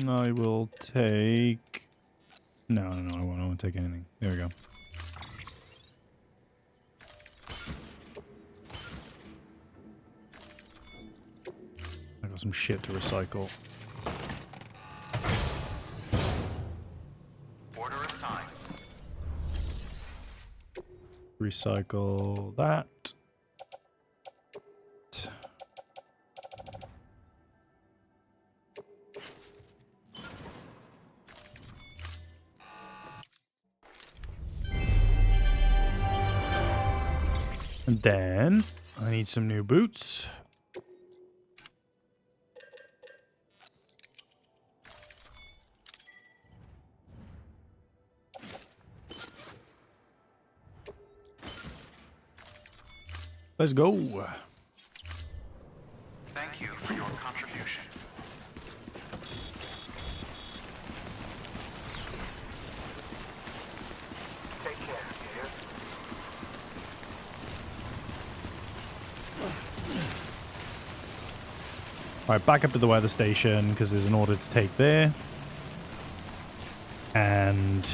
I will take... No, I won't take anything. There we go. I got some shit to recycle. Order assigned. Recycle that. And then I need some new boots. Let's go. Thank you for your contribution. Take care, you hear? Alright, back up to the weather station because there's an order to take there. And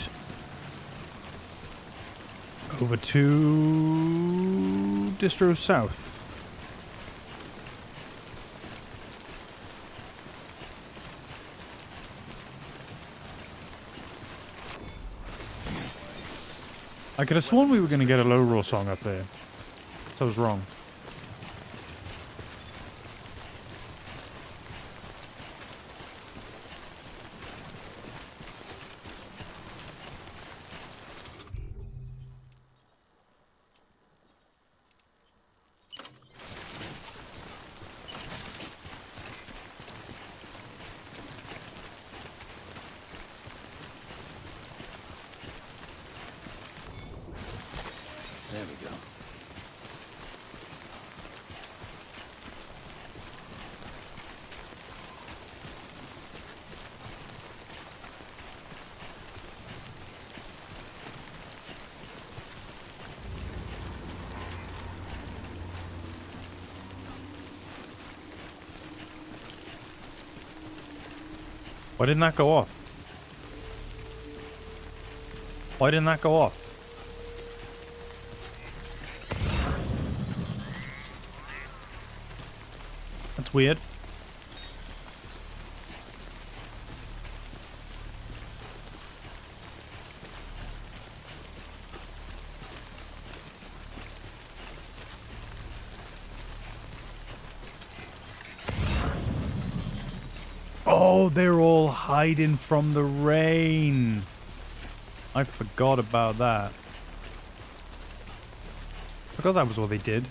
over to Distro South. I could have sworn we were going to get a low roll song up there. So I was wrong. There we go. Why didn't that go off? Why didn't that go off? That's weird. Oh, they're all hiding from the rain. I forgot about that. Forgot that was what they did.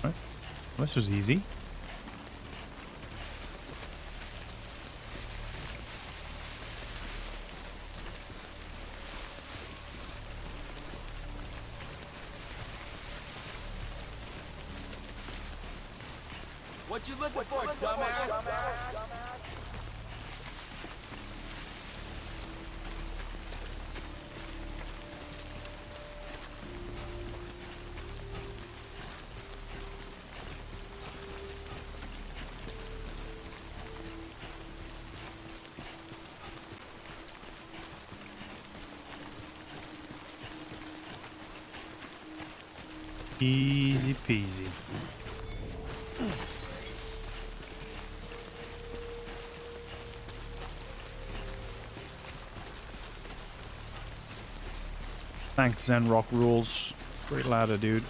Right. This was easy. What you looking for, dumbass? Easy peasy. Thanks, Zenrock Rules. Great ladder, dude.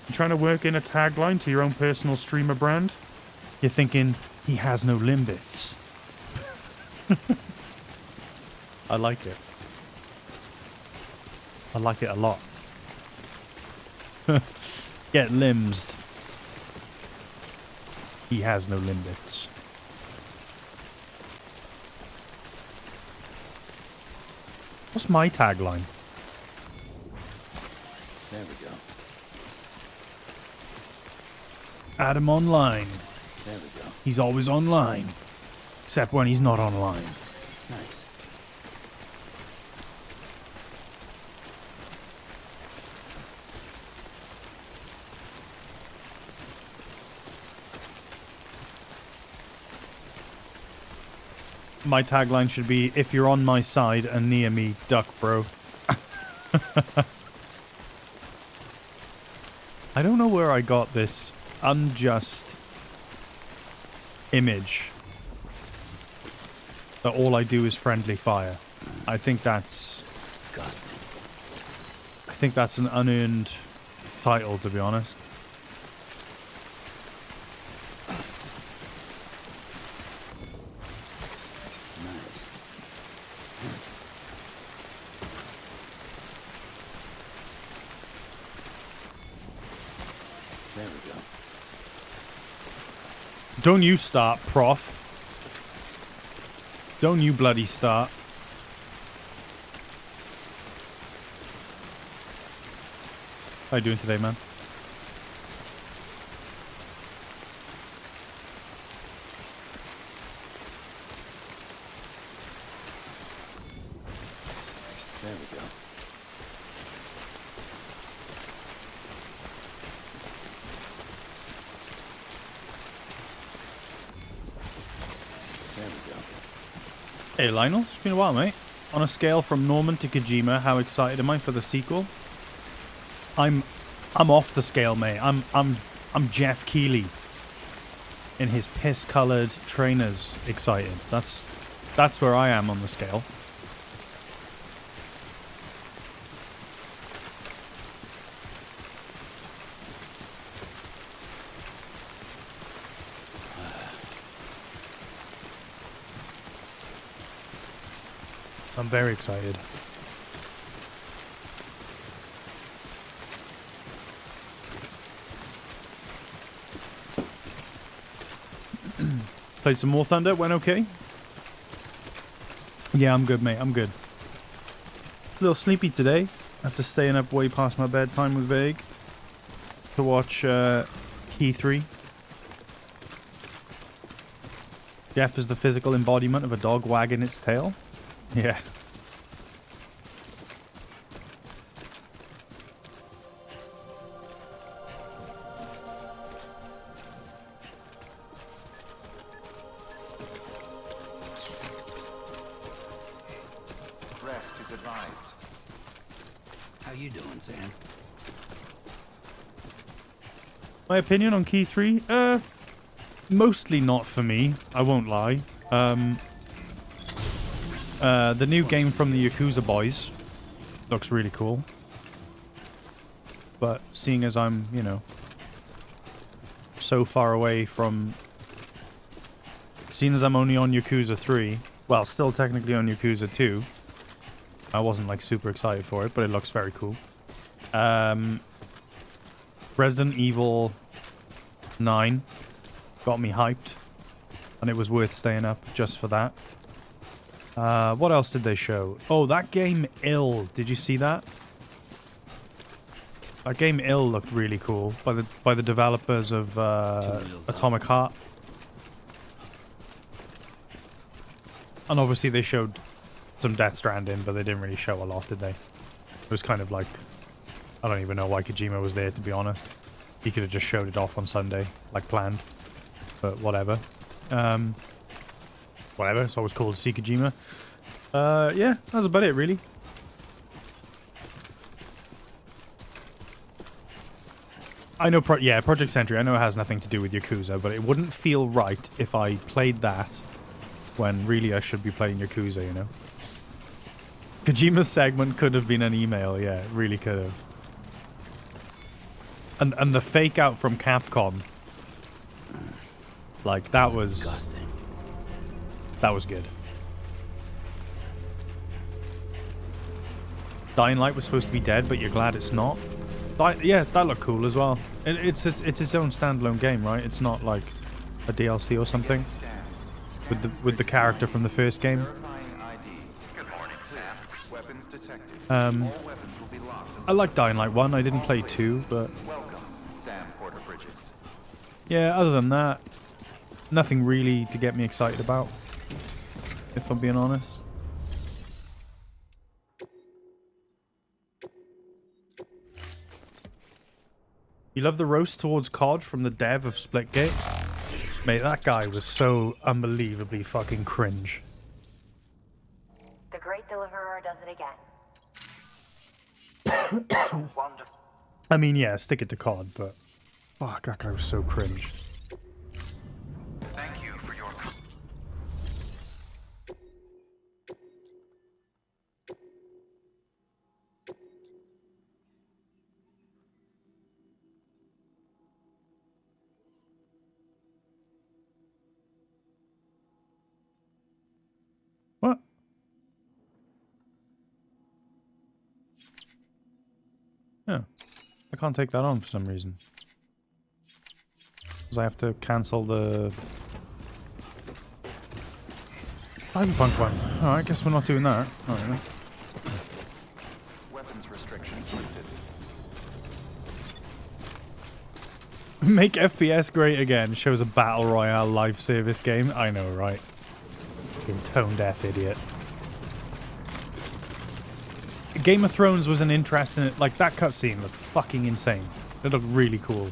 You trying to work in a tagline to your own personal streamer brand? You're thinking, he has no limbits. I like it. I like it a lot. Get limsed. He has no limbits. What's my tagline? There we go. Adam online. There we go. He's always online. Except when he's not online. Nice. My tagline should be, if you're on my side and near me, duck, bro. I don't know where I got this unjust image that all I do is friendly fire. I think that's Disgusting. I think that's an unearned title, to be honest. Nice. There we go. Don't you start, prof. Don't you bloody start. How you doing today, man? There we go. There we go. Hey Lionel, it's been a while, mate. On a scale from Norman to Kojima, how excited am I for the sequel? I'm off the scale, mate. I'm Jeff Keighley in his piss-colored trainers excited. That's where I am on the scale. I'm very excited. Played some more Thunder, went okay. Yeah, I'm good, mate. I'm good. A little sleepy today. After staying up way past my bedtime with Vague to watch Key 3. Jeff is the physical embodiment of a dog wagging its tail. Yeah. Rest is advised. How you doing, Sam? My opinion on Key 3? Mostly not for me. I won't lie. The new game from the Yakuza boys looks really cool. But seeing as I'm, you know, so far away from... Seeing as I'm only on Yakuza 3, well, still technically on Yakuza 2, I wasn't, like, super excited for it, but it looks very cool. Resident Evil 9 got me hyped, and it was worth staying up just for that. What else did they show? Oh, that game Ill. Did you see that? That game Ill looked really cool by the developers of Atomic Heart. And obviously they showed some Death Stranding, but they didn't really show a lot, did they? It was kind of like, I don't even know why Kojima was there, to be honest. He could have just showed it off on Sunday, like planned. But whatever. Whatever, it's always cool to see Kojima. Yeah, that's about it, really. I know, Project Sentry, I know it has nothing to do with Yakuza, but it wouldn't feel right if I played that when really I should be playing Yakuza, you know? Kojima's segment could have been an email, yeah, it really could have. And the fake out from Capcom, like, that was... Disgusting. That was good. Dying Light was supposed to be dead, but you're glad it's not. Yeah, that looked cool as well. It's its own standalone game, right? It's not like a DLC or something with the character from the first game. Good morning, Sam. Weapons detected. I All weapons will be locked. like Dying Light 1. I didn't play 2, but Welcome, Sam Porter Bridges. yeah, other than that, nothing really to get me excited about, if I'm being honest. You love the roast towards COD from the dev of Splitgate? Mate, that guy was so unbelievably fucking cringe. The Great Deliverer does it again. Wonderful. I mean, yeah, stick it to COD, but fuck, that guy was so cringe. Thank you for your... What? Yeah, I can't take that on for some reason. Because I have to cancel the Cyberpunk one. Oh, I guess we're not doing that. Alright then. Weapons restrictions lifted. Make FPS great again. Shows a battle royale live service game. I know, right? Fucking tone deaf idiot. Game of Thrones was an interesting... Like, that cutscene looked fucking insane. It looked really cool.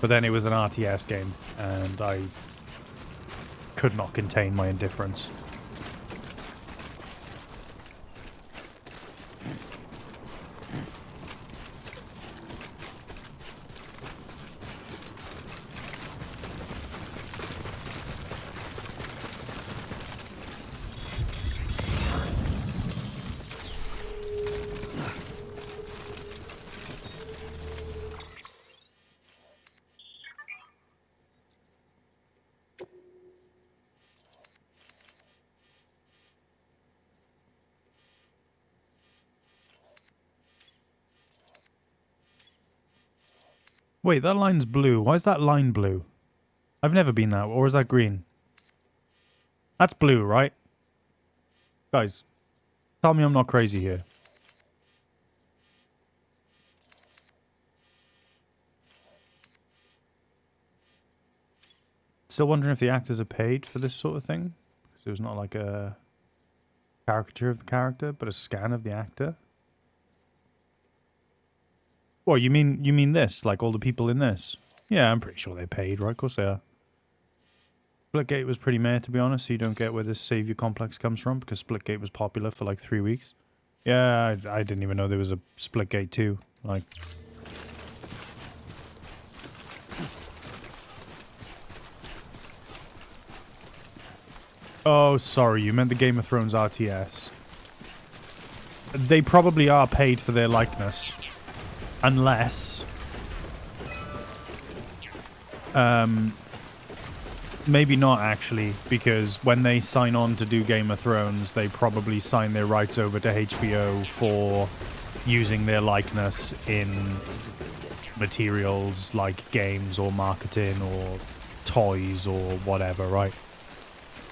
But then it was an RTS game, and I could not contain my indifference. Wait, that line's blue. Why is that line blue? I've never been that. Or is that green? That's blue, right? Guys, tell me I'm not crazy here. Still wondering if the actors are paid for this sort of thing. Because it was not like a caricature of the character, but a scan of the actor. Well, you mean this? Like all the people in this? Yeah, I'm pretty sure they're paid, right? Of course they are. Splitgate was pretty meh, to be honest, so you don't get where this savior complex comes from, because Splitgate was popular for like 3 weeks. Yeah, I didn't even know there was a Splitgate 2. Like... Oh, sorry, you meant the Game of Thrones RTS. They probably are paid for their likeness. Unless... maybe not, actually, because when they sign on to do Game of Thrones, they probably sign their rights over to HBO for using their likeness in materials like games or marketing or toys or whatever, right?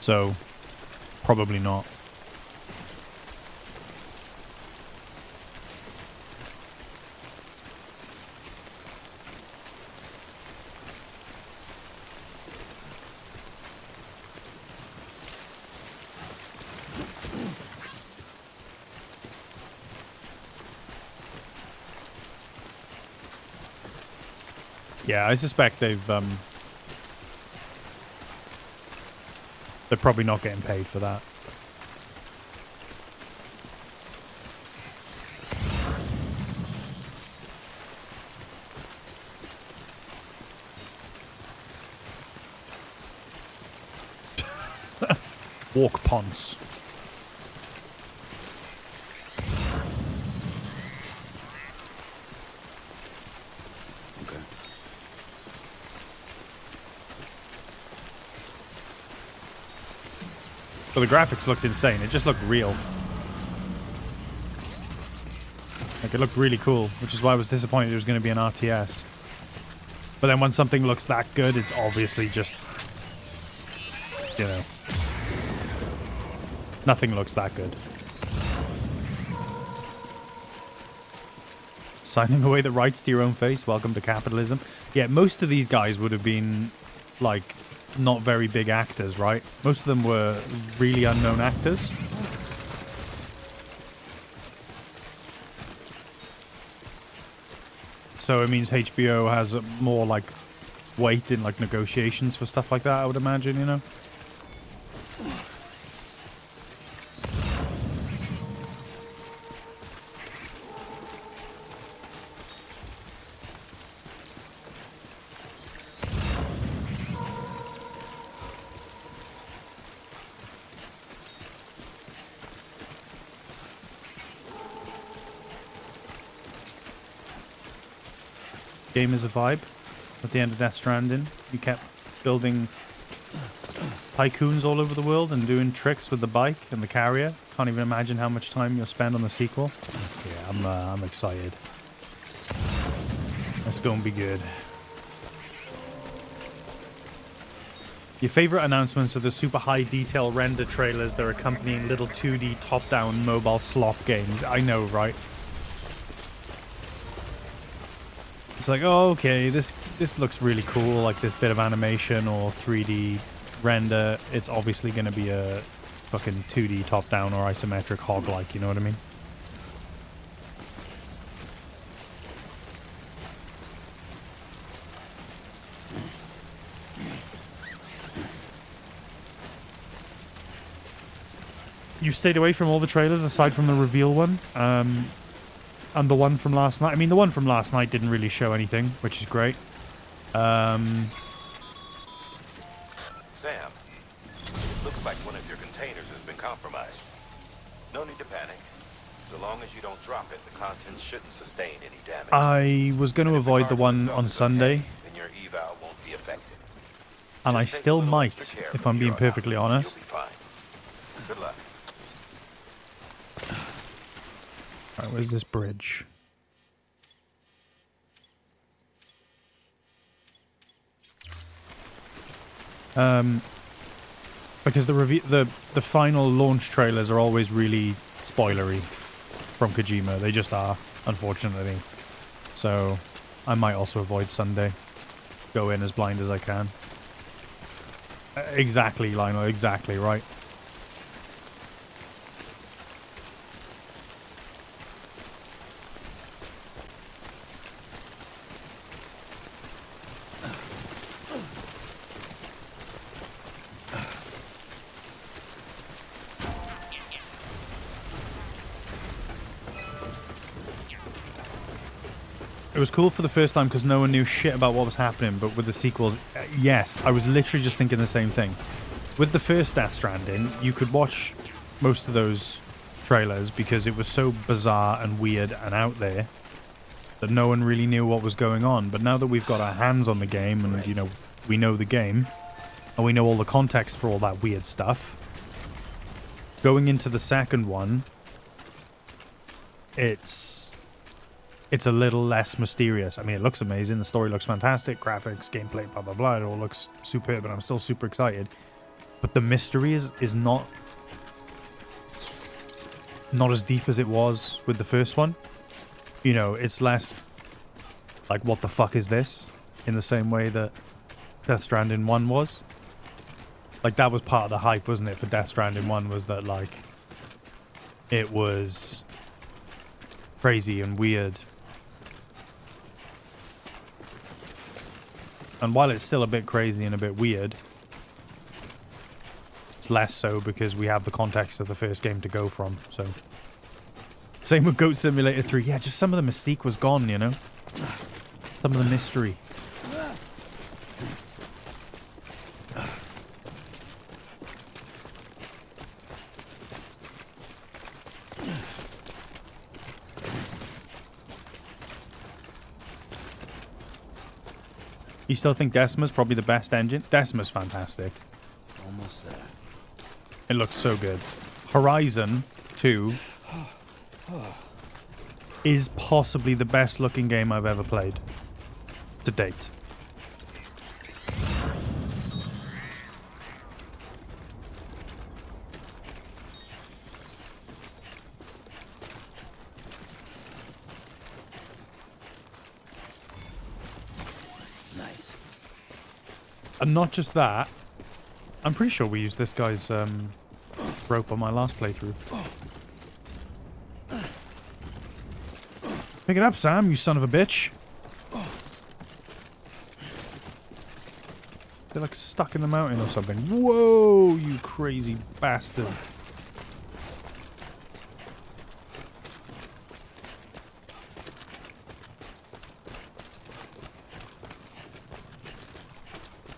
So, probably not. Yeah, I suspect they're probably not getting paid for that. Walk ponce. So the graphics looked insane. It just looked real. Like, it looked really cool, which is why I was disappointed it was going to be an RTS. But then when something looks that good, it's obviously just, you know, nothing looks that good. Signing away the rights to your own face. Welcome to capitalism. Yeah, most of these guys would have been, like, not very big actors, right? Most of them were really unknown actors. So it means HBO has more, like, weight in, like, negotiations for stuff like that, I would imagine, you know? Game is a vibe. At the end of Death Stranding, you kept building tycoons all over the world and doing tricks with the bike and the carrier. Can't even imagine how much time you'll spend on the sequel. Yeah, I'm excited. It's gonna be good. Your favorite announcements are the super high detail render trailers that are accompanying little 2D top-down mobile slop games. I know, right? It's like, oh, okay, this looks really cool, like this bit of animation or 3D render. It's obviously going to be a fucking 2D top-down or isometric hog-like, you know what I mean? You stayed away from all the trailers aside from the reveal one, and the one from last night. I mean, the one from last night didn't really show anything, which is great. Sam, it looks like one of your containers has been compromised. No need to panic. So long as you don't drop it, the contents shouldn't sustain any damage. I was going to avoid the one on Sunday, then your eval won't be affected. and I Just take a still little might, extra care if from I'm being here on out. perfectly You'll honest. be fine. Good luck. Right, where's this bridge? Because the final launch trailers are always really spoilery from Kojima. They just are, unfortunately. So I might also avoid Sunday. Go in as blind as I can. Exactly, Lionel, exactly, right. It was cool for the first time because no one knew shit about what was happening, but with the sequels, yes, I was literally just thinking the same thing. With the first Death Stranding, you could watch most of those trailers because it was so bizarre and weird and out there that no one really knew what was going on. But now that we've got our hands on the game and, you know, we know the game and we know all the context for all that weird stuff, going into the second one, it's a little less mysterious. I mean, it looks amazing. The story looks fantastic. Graphics, gameplay, blah, blah, blah. It all looks superb, and I'm still super excited. But the mystery is not as deep as it was with the first one. You know, it's less like, what the fuck is this? In the same way that Death Stranding 1 was. Like, that was part of the hype, wasn't it, for Death Stranding 1, was that, like, it was crazy and weird. And while it's still a bit crazy and a bit weird, it's less so because we have the context of the first game to go from, so. Same with Goat Simulator 3. Yeah, just some of the mystique was gone, you know? Some of the mystery. You still think Decima's probably the best engine? Decima's fantastic. Almost there. It looks so good. Horizon 2 is possibly the best looking game I've ever played to date. Nice. And not just that, I'm pretty sure we used this guy's rope on my last playthrough. Pick it up, Sam, you son of a bitch. They're like stuck in the mountain or something. Whoa, you crazy bastard.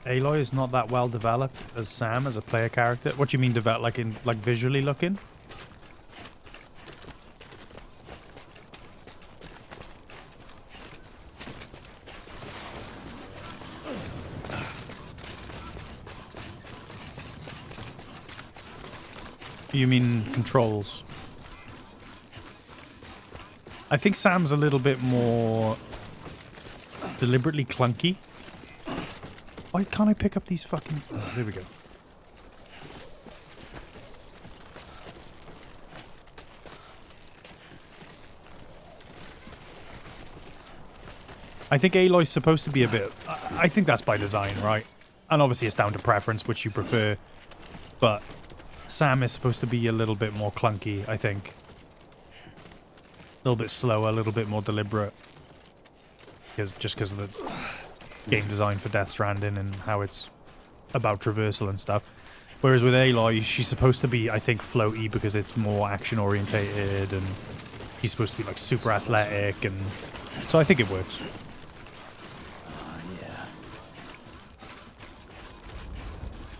Aloy is not that well developed as Sam as a player character. What do you mean developed? Like visually looking? You mean controls? I think Sam's a little bit more deliberately clunky. Why can't I pick up these fucking... Oh, there we go. I think Aloy's supposed to be a bit... I think that's by design, right? And obviously it's down to preference, which you prefer. But Sam is supposed to be a little bit more clunky, I think. A little bit slower, a little bit more deliberate. Just because of the game design for Death Stranding and how it's about traversal and stuff. Whereas with Aloy, she's supposed to be, I think, floaty because it's more action-orientated and she's supposed to be, like, super athletic, and so I think it works. Yeah.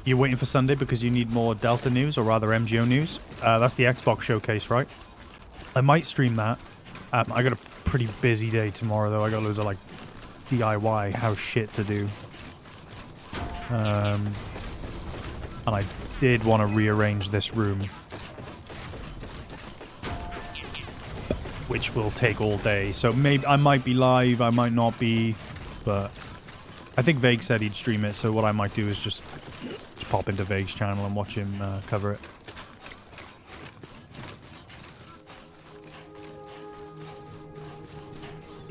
You're waiting for Sunday because you need more Delta news, or rather MGO news? That's the Xbox showcase, right? I might stream that. I got a pretty busy day tomorrow, though. I got loads of, like, DIY house shit to do. And I did want to rearrange this room, which will take all day. So maybe I might be live, I might not be, but I think Vague said he'd stream it, so what I might do is just pop into Vague's channel and watch him cover it.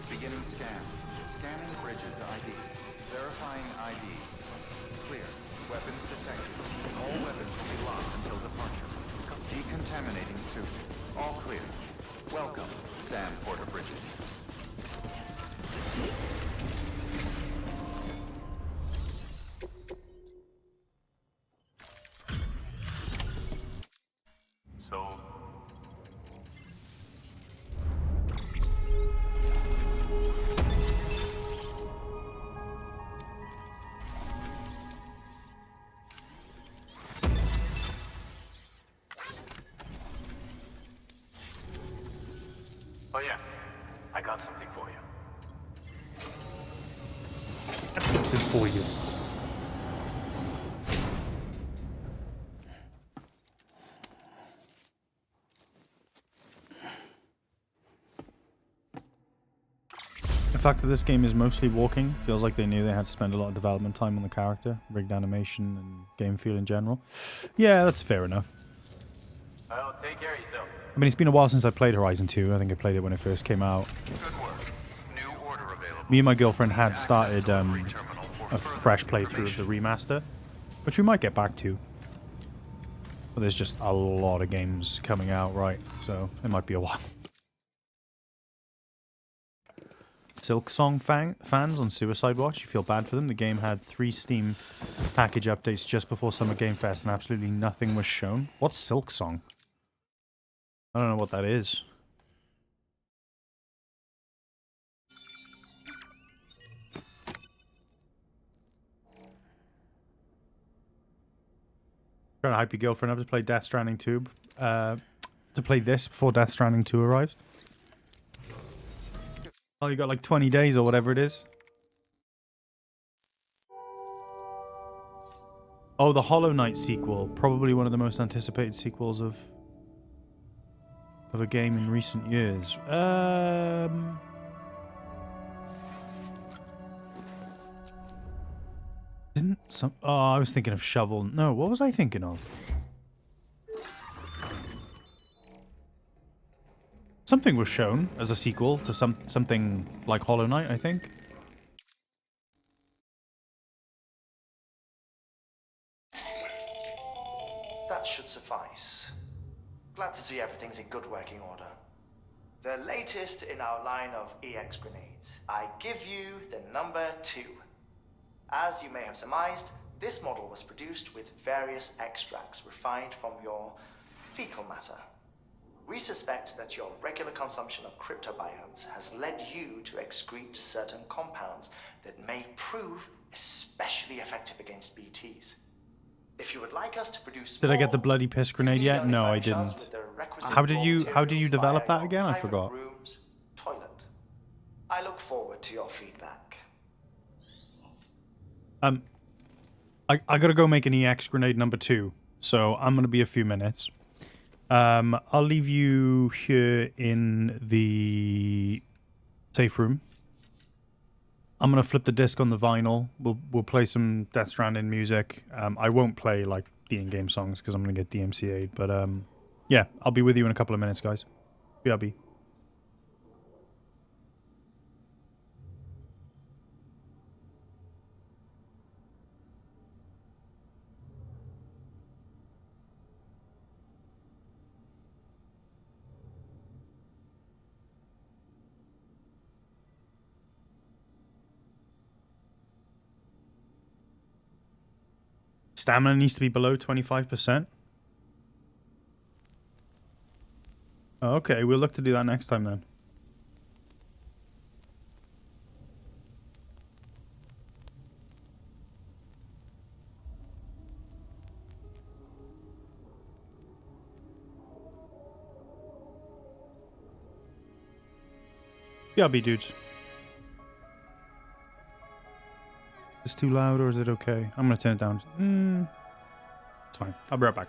Beginning scan. Scanning bridges ID. Verifying ID. Clear. Weapons detected. All weapons will be locked until departure. Decontaminating suit. All clear. Welcome, Sam Porter Bridges. So, oh yeah, I got something for you. That's something for you. The fact that this game is mostly walking feels like they knew they had to spend a lot of development time on the character, rigged animation, and game feel in general. Yeah, that's fair enough. Well, take care of yourself. I mean, it's been a while since I played Horizon 2. I think I played it when it first came out. Good work. New order available. Me and my girlfriend had started a fresh playthrough of the remaster, which we might get back to. But there's just a lot of games coming out, right? So it might be a while. Silk Song fans on Suicide Watch, you feel bad for them. The game had 3 Steam package updates just before Summer Game Fest and absolutely nothing was shown. What's Silk Song? I don't know what that is. Trying to hype your girlfriend up to play Death Stranding 2. To play this before Death Stranding 2 arrives. Oh, you got like 20 days or whatever it is. Oh, the Hollow Knight sequel. Probably one of the most anticipated sequels of a game in recent years. Didn't some... Oh, I was thinking of Shovel. No, what was I thinking of? Something was shown as a sequel to something like Hollow Knight, I think. That should suffice. Glad to see everything's in good working order. The latest in our line of EX grenades. I give you the number 2. As you may have surmised, this model was produced with various extracts refined from your fecal matter. We suspect that your regular consumption of cryptobiotes has led you to excrete certain compounds that may prove especially effective against BTs. If you would like us to produce Did I get more, the bloody piss grenade yet? No, I didn't. How did you develop that again? I forgot. Rooms, toilet. I look forward to your feedback. I gotta go make an EX grenade number 2, so I'm gonna be a few minutes. I'll leave you here in the safe room. I'm gonna flip the disc on the vinyl. We'll play some Death Stranding music. I won't play like the in-game songs because I'm gonna get DMCA'd. But yeah, I'll be with you in a couple of minutes, guys. BRB. stamina needs to be below 25%. Oh, okay, we'll look to do that next time then. BRB dudes. Is it too loud or is it okay? I'm gonna turn it down. It's fine. I'll be right back.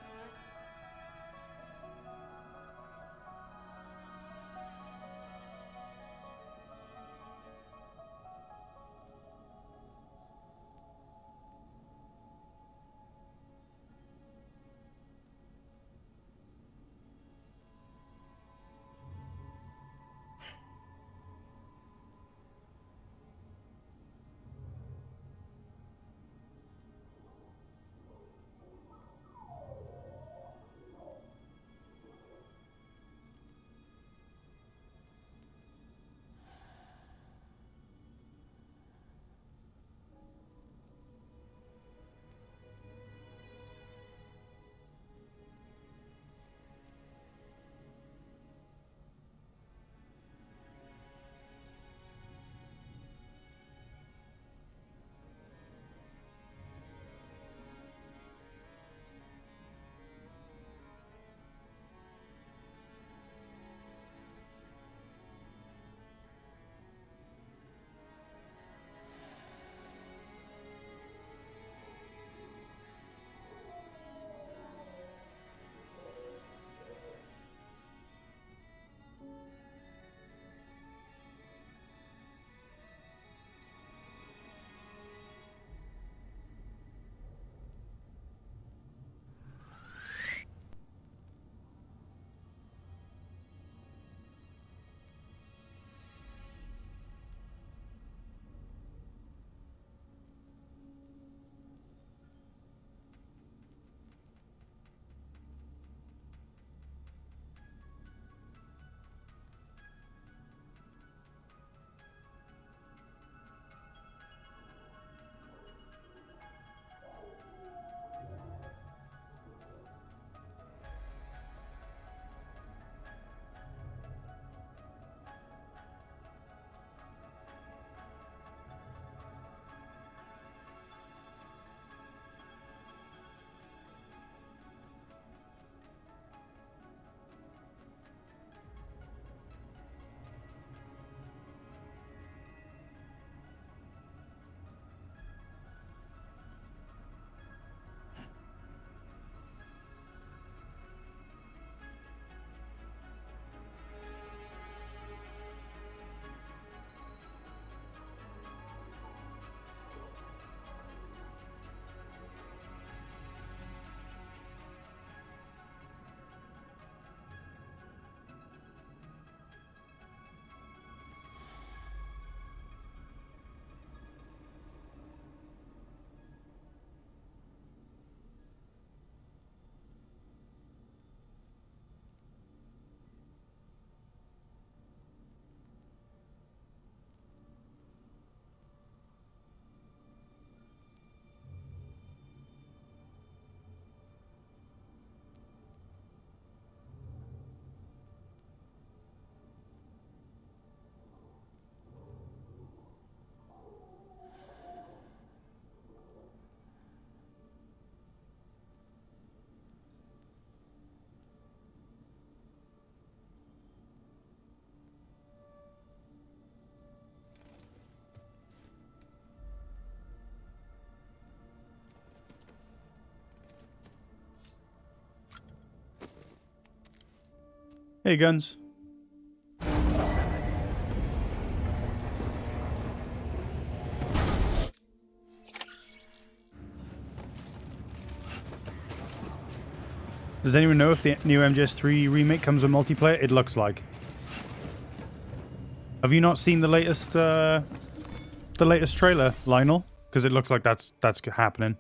Hey, guns. Does anyone know if the new MGS3 remake comes with multiplayer? It looks like. Have you not seen the latest trailer, Lionel? Because it looks like that's happening.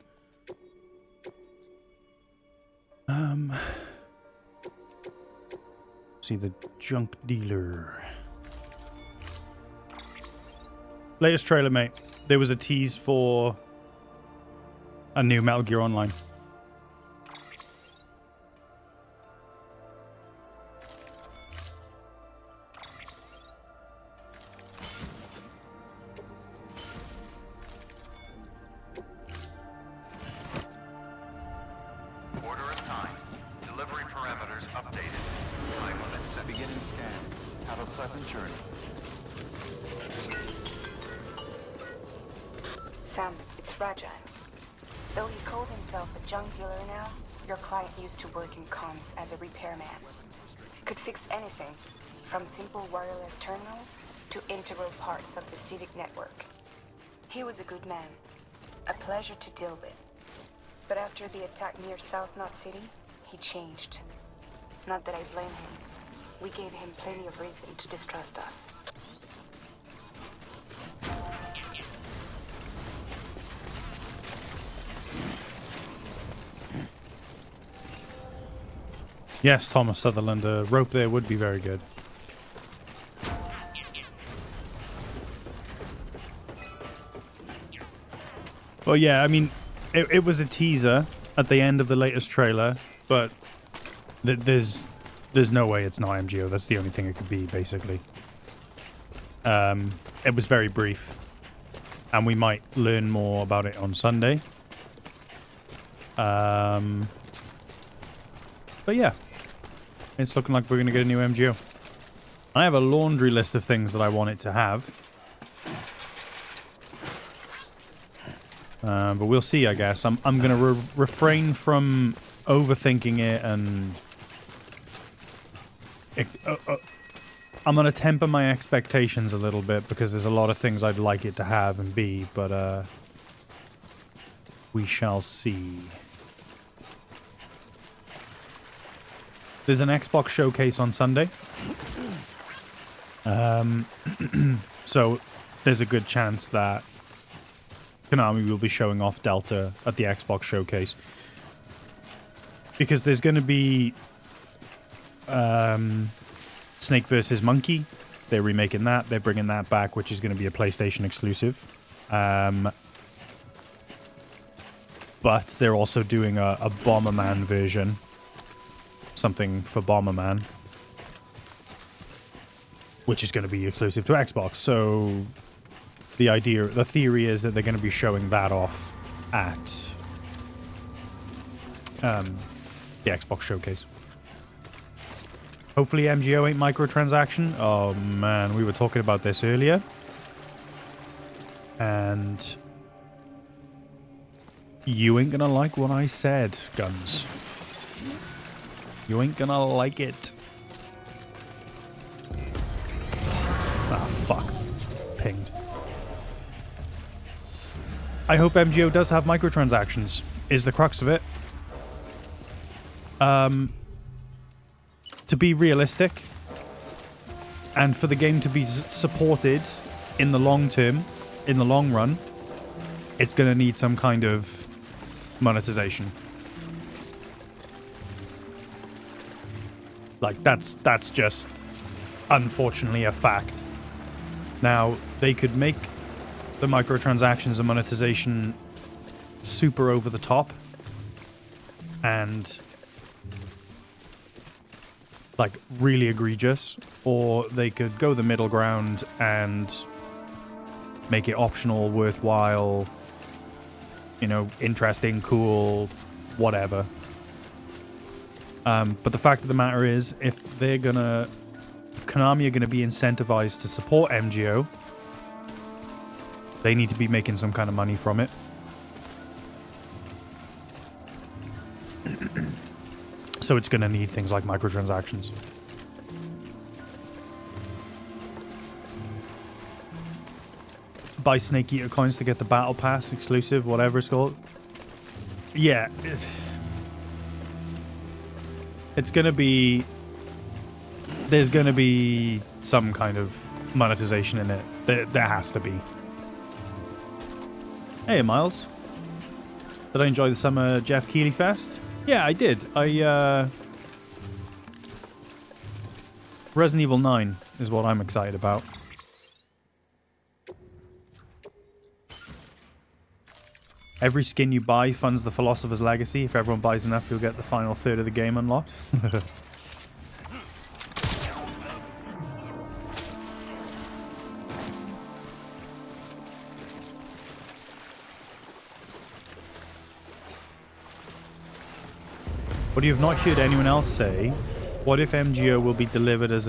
See the junk dealer. Latest trailer, mate. There was a tease for a new Metal Gear Online. Sam, it's fragile. Though he calls himself a junk dealer now, your client used to work in comms as a repairman. Could fix anything, from simple wireless terminals to integral parts of the civic network. He was a good man, a pleasure to deal with. But after the attack near South Knot City, he changed. Not that I blame him. We gave him plenty of reason to distrust us. Yes, Thomas Sutherland, a rope there would be very good. Well, yeah, I mean, it was a teaser at the end of the latest trailer, but there's no way it's not MGO. That's the only thing it could be, basically. It was very brief, and we might learn more about it on Sunday. But yeah, it's looking like we're going to get a new MGO. I have a laundry list of things that I want it to have. But we'll see, I guess. I'm going to refrain from overthinking it, and I'm going to temper my expectations a little bit because there's a lot of things I'd like it to have and be, but we shall see. There's an Xbox showcase on Sunday. So there's a good chance that Konami will be showing off Delta at the Xbox showcase. Because there's going to be Snake vs. Monkey. They're remaking that. They're bringing that back, which is going to be a PlayStation exclusive. But they're also doing a Bomberman version. Something for Bomberman. Which is going to be exclusive to Xbox. So the theory is that they're going to be showing that off at the Xbox showcase. Hopefully MGO ain't microtransaction. Oh man, we were talking about this earlier. And you ain't gonna like what I said, Guns. You ain't gonna like it. Ah, fuck. Pinged. I hope MGO does have microtransactions, is the crux of it. To be realistic, and for the game to be supported in the long term, in the long run, it's going to need some kind of monetization. Like, that's just, unfortunately, a fact. Now, they could make the microtransactions and monetization super over the top and like really egregious, or they could go the middle ground and make it optional, worthwhile, you know, interesting, cool, whatever. But the fact of the matter is, if Konami are gonna be incentivized to support MGO, they need to be making some kind of money from it. So it's going to need things like microtransactions. Buy Snake Eater coins to get the Battle Pass exclusive, whatever it's called. Yeah. It's going to be... There's going to be some kind of monetization in it. There has to be. Hey, Miles. Did I enjoy the summer Jeff Keighley Fest? Yeah, I did. Resident Evil 9 is what I'm excited about. Every skin you buy funds the Philosopher's Legacy. If everyone buys enough, you'll get the final third of the game unlocked. What you have not heard anyone else say, what if MGO will be delivered as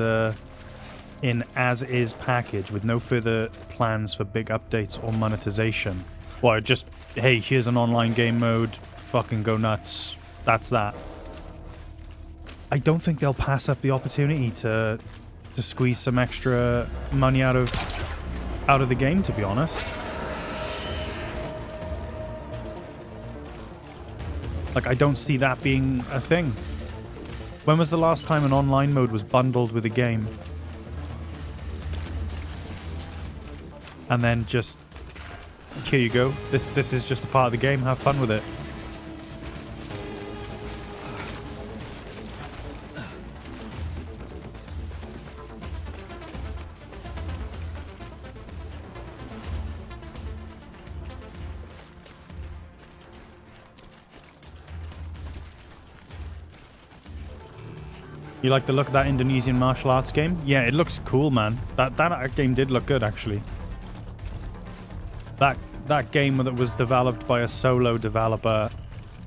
as-is package with no further plans for big updates or monetization? Well, just, hey, here's an online game mode. Fucking go nuts. That's that. I don't think they'll pass up the opportunity to squeeze some extra money out of the game, to be honest. Like, I don't see that being a thing. When was the last time an online mode was bundled with a game? And then just, here you go. This is just a part of the game. Have fun with it. You like the look of that Indonesian martial arts game? Yeah, it looks cool, man. That game did look good, actually. That game that was developed by a solo developer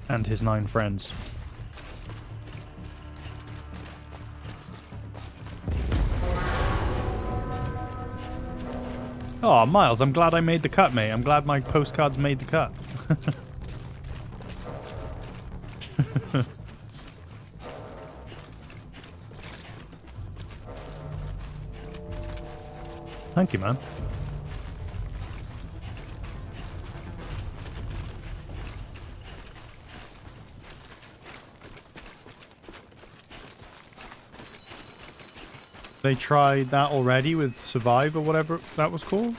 and his 9 friends. Oh, Miles, I'm glad I made the cut, mate. I'm glad my postcards made the cut. Thank you, man. They tried that already with Survive or whatever that was called?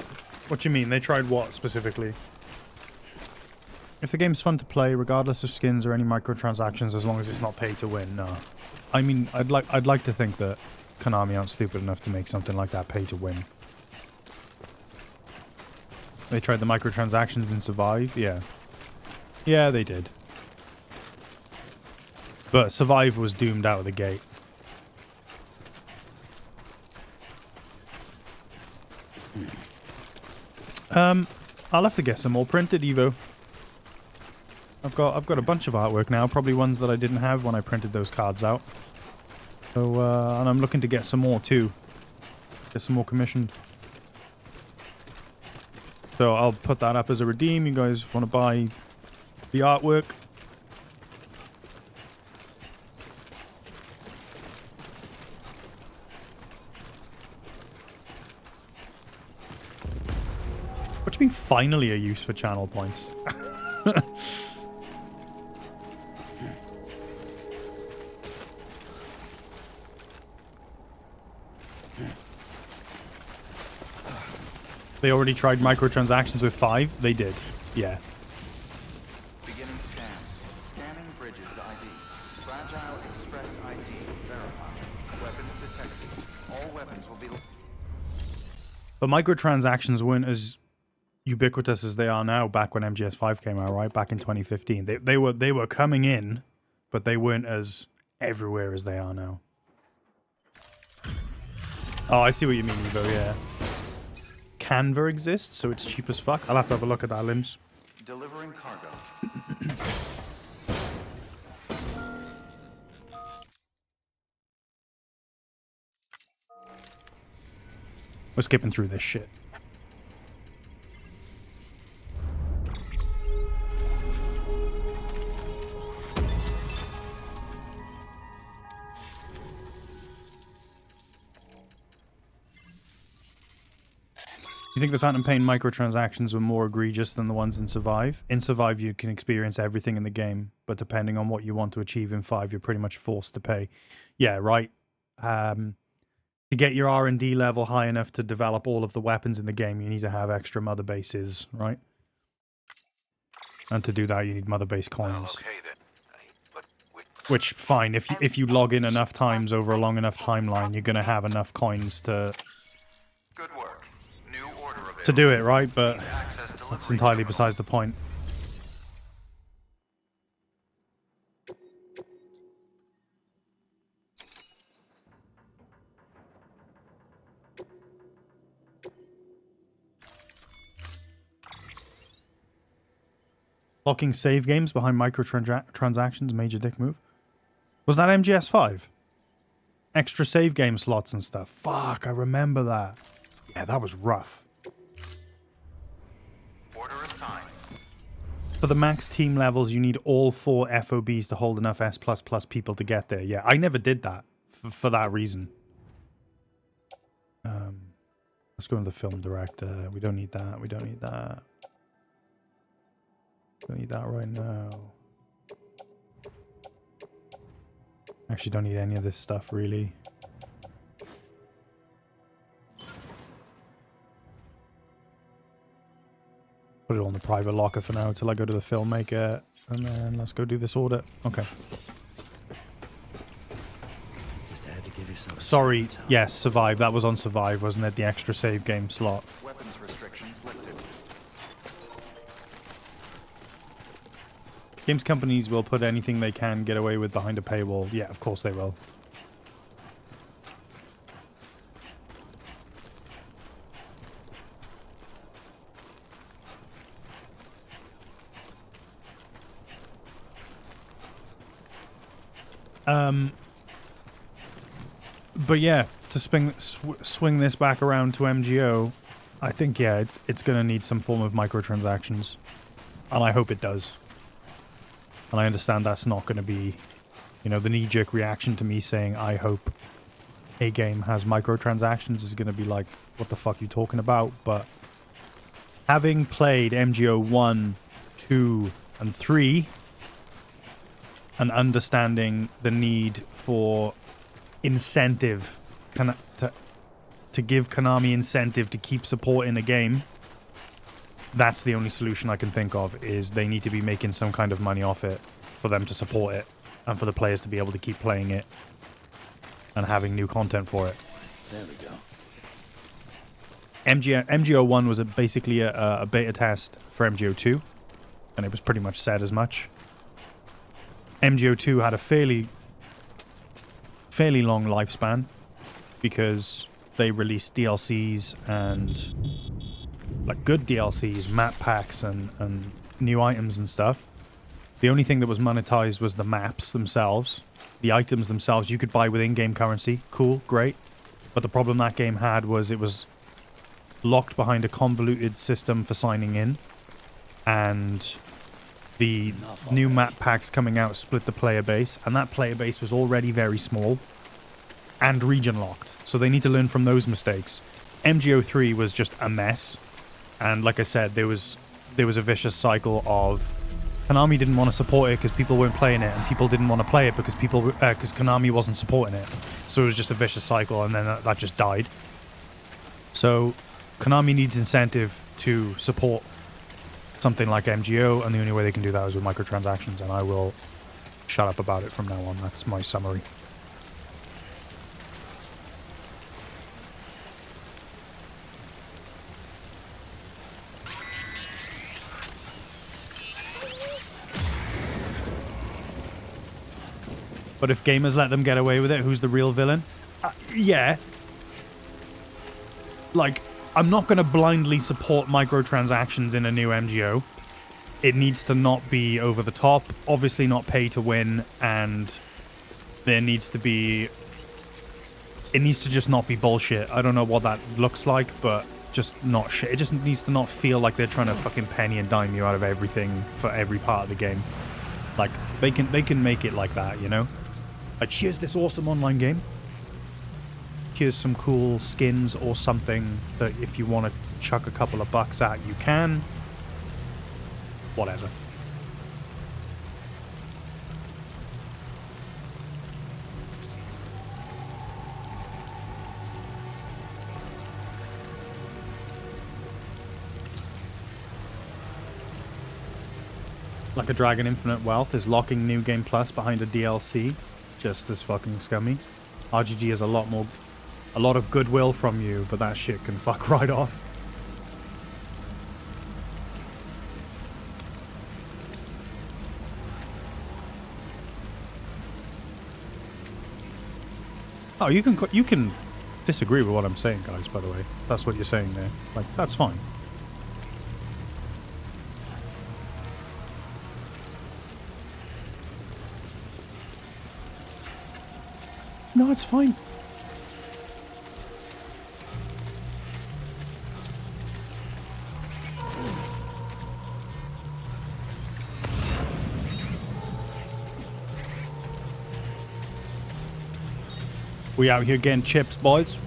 What do you mean? They tried what specifically? If the game's fun to play, regardless of skins or any microtransactions, as long as it's not pay to win, no. I mean, I'd like to think that Konami aren't stupid enough to make something like that pay to win. They tried the microtransactions in Survive? Yeah. Yeah, they did. But Survive was doomed out of the gate. I'll have to get some more printed, Evo. I've got a bunch of artwork now, probably ones that I didn't have when I printed those cards out. So, and I'm looking to get some more too. Get some more commissioned. So I'll put that up as a redeem. You guys want to buy the artwork? What do you mean finally a use for channel points? They already tried microtransactions with 5? They did. Yeah. Beginning scan. Scanning bridges ID. Fragile Express ID verified. Weapons detected. All weapons will be... But microtransactions weren't as ubiquitous as they are now back when MGS5 came out, right? Back in 2015. They were coming in, but they weren't as everywhere as they are now. Oh, I see what you mean, Evo, yeah. Canva exists, so it's cheap as fuck. I'll have to have a look at that, Limbs. Delivering cargo. We're skipping through this shit. You think the Phantom Pain microtransactions were more egregious than the ones in Survive? In Survive, you can experience everything in the game, but depending on what you want to achieve in 5, you're pretty much forced to pay. Yeah, right. To get your R&D level high enough to develop all of the weapons in the game, you need to have extra mother bases, right? And to do that, you need mother base coins. Okay, then. Which, fine, if you log in enough times over a long enough timeline, you're going to have enough coins to... Good work. To do it, right? But that's entirely besides the point. Locking save games behind microtransactions, major dick move. Was that MGS5? Extra save game slots and stuff. Fuck, I remember that. Yeah, that was rough. Order assigned. For the max team levels, you need all 4 FOBs to hold enough S++ people to get there. Yeah, I never did that for that reason. Let's go into the film director. We don't need that. We don't need that. Don't need that right now. Actually, don't need any of this stuff, really. Put it on the private locker for now until I go to the filmmaker. And then let's go do this audit. Okay. Sorry. Yes, survive. That was on survive, wasn't it? The extra save game slot. Weapons restrictions lifted. Games companies will put anything they can get away with behind a paywall. Yeah, of course they will. But yeah, to swing this back around to MGO, I think, yeah, it's going to need some form of microtransactions. And I hope it does. And I understand that's not going to be, you know, the knee-jerk reaction to me saying I hope a game has microtransactions is going to be like, what the fuck are you talking about? But having played MGO 1, 2, and 3, and understanding the need for incentive to give Konami incentive to keep supporting a game, that's the only solution I can think of, is they need to be making some kind of money off it for them to support it and for the players to be able to keep playing it and having new content for it. There we go. MGO 1 was basically a beta test for MGO 2, and it was pretty much said as much. MGO 2 had a fairly long lifespan because they released DLCs and like good DLCs, map packs and new items and stuff. The only thing that was monetized was the maps themselves. The items themselves you could buy with in-game currency. Cool, great. But the problem that game had was it was locked behind a convoluted system for signing in, and the new map packs coming out split the player base, and that player base was already very small and region locked. So they need to learn from those mistakes. MGO 3 was just a mess, and like I said, there was a vicious cycle of Konami didn't want to support it because people weren't playing it, and people didn't want to play it because Konami wasn't supporting it. So it was just a vicious cycle, and then that just died. So Konami needs incentive to support something like MGO, and the only way they can do that is with microtransactions, and I will shut up about it from now on. That's my summary. But if gamers let them get away with it, who's the real villain? Yeah. Like, I'm not going to blindly support microtransactions in a new MGO. It needs to not be over the top, obviously not pay to win, and there needs to be... It needs to just not be bullshit. I don't know what that looks like, but just not shit. It just needs to not feel like they're trying to fucking penny and dime you out of everything for every part of the game. Like, they can make it like that, you know? Like, here's this awesome online game. Here's some cool skins or something that if you want to chuck a couple of bucks at, you can. Whatever. Like a Dragon Infinite Wealth is locking New Game Plus behind a DLC. Just as fucking scummy. RGG has a lot of goodwill from you, but that shit can fuck right off. Oh, you can disagree with what I'm saying, guys, by the way. That's what you're saying there. Like, that's fine. No, it's fine. We out here getting chips, boys.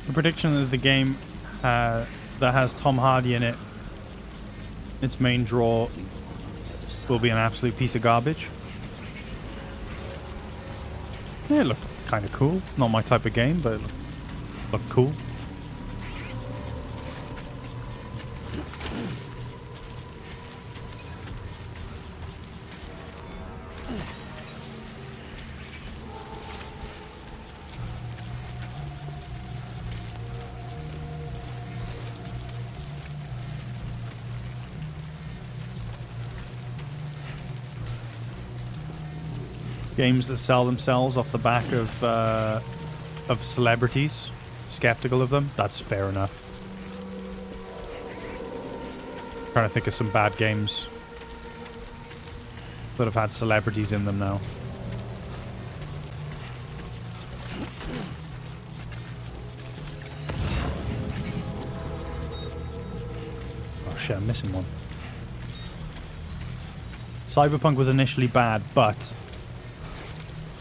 The prediction is the game that has Tom Hardy in it, its main draw, will be an absolute piece of garbage. Yeah, it looked kind of cool. Not my type of game, but it looked cool. Games that sell themselves off the back of celebrities, skeptical of them, that's fair enough. Trying to think of some bad games that have had celebrities in them now. Oh shit, I'm missing one. Cyberpunk was initially bad, but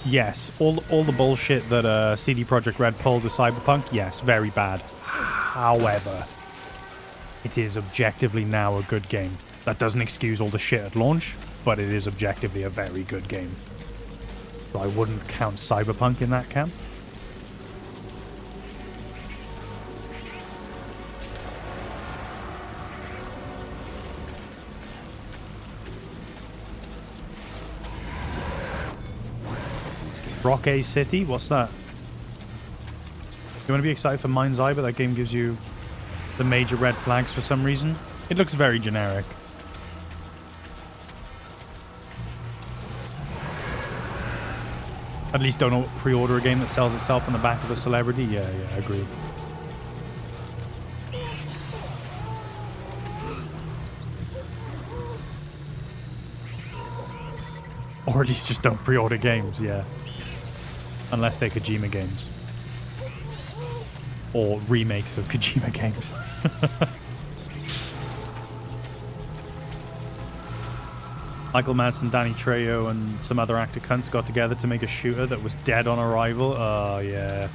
yes, all the bullshit that CD Projekt Red pulled with Cyberpunk, yes, very bad. However, it is objectively now a good game. That doesn't excuse all the shit at launch, but it is objectively a very good game. So I wouldn't count Cyberpunk in that camp. Rock City? What's that? You want to be excited for Mind's Eye, but that game gives you the major red flags for some reason? It looks very generic. At least don't pre-order a game that sells itself on the back of a celebrity. Yeah, I agree. Or at least just don't pre-order games, yeah. Unless they're Kojima games. Or remakes of Kojima games. Michael Madsen, Danny Trejo, and some other actor cunts got together to make a shooter that was dead on arrival. Oh, yeah.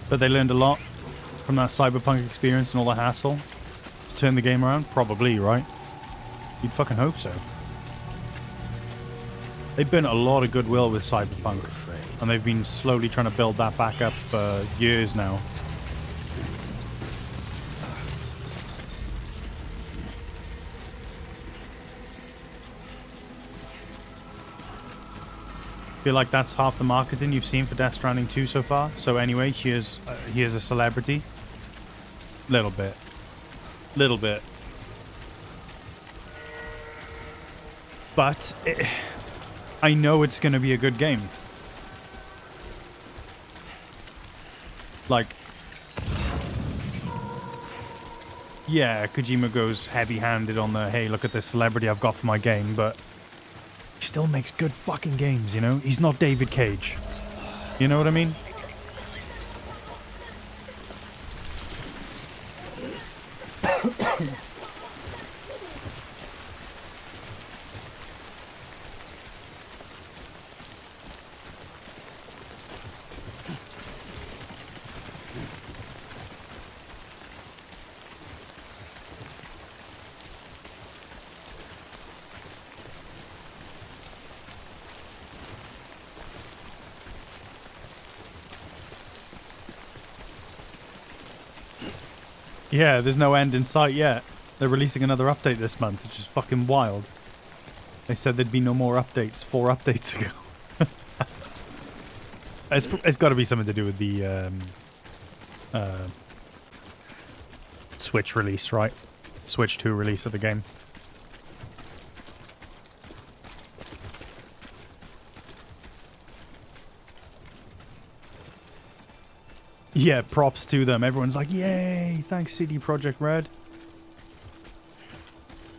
But they learned a lot from that Cyberpunk experience and all the hassle. turn the game around? Probably, right? You'd fucking hope so. They've been a lot of goodwill with Cyberpunk, and they've been slowly trying to build that back up for years now. I feel like that's half the marketing you've seen for Death Stranding 2 so far. So anyway, here's a celebrity. Little bit. But I know it's going to be a good game. Like, yeah, Kojima goes heavy-handed on the, hey, look at this celebrity I've got for my game, but he still makes good fucking games, you know? He's not David Cage. You know what I mean? Yeah, there's no end in sight yet. They're releasing another update this month, which is fucking wild. They said there'd be no more updates 4 updates ago. It's got to be something to do with the Switch release, right? Switch 2 release of the game. Yeah, props to them. Everyone's like, yay, thanks CD Projekt Red.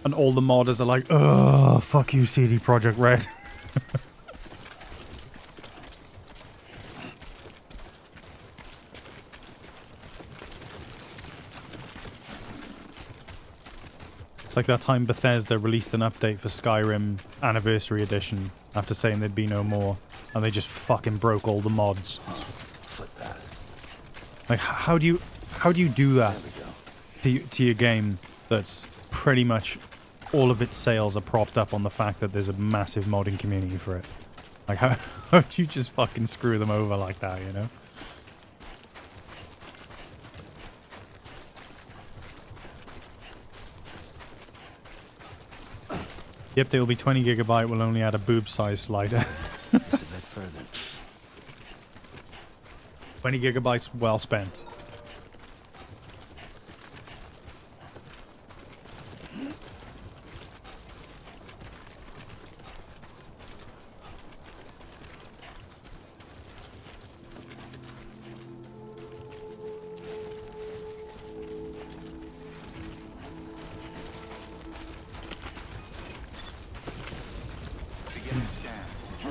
And all the modders are like, oh, fuck you, CD Projekt Red. It's like that time Bethesda released an update for Skyrim Anniversary Edition after saying there'd be no more, and they just fucking broke all the mods. Like, how do you do that to your game that's pretty much all of its sales are propped up on the fact that there's a massive modding community for it? Like, how do you just fucking screw them over like that, you know? Yep, there will be 20 gigabyte. We'll only add a boob size slider. 20 gigabytes well spent.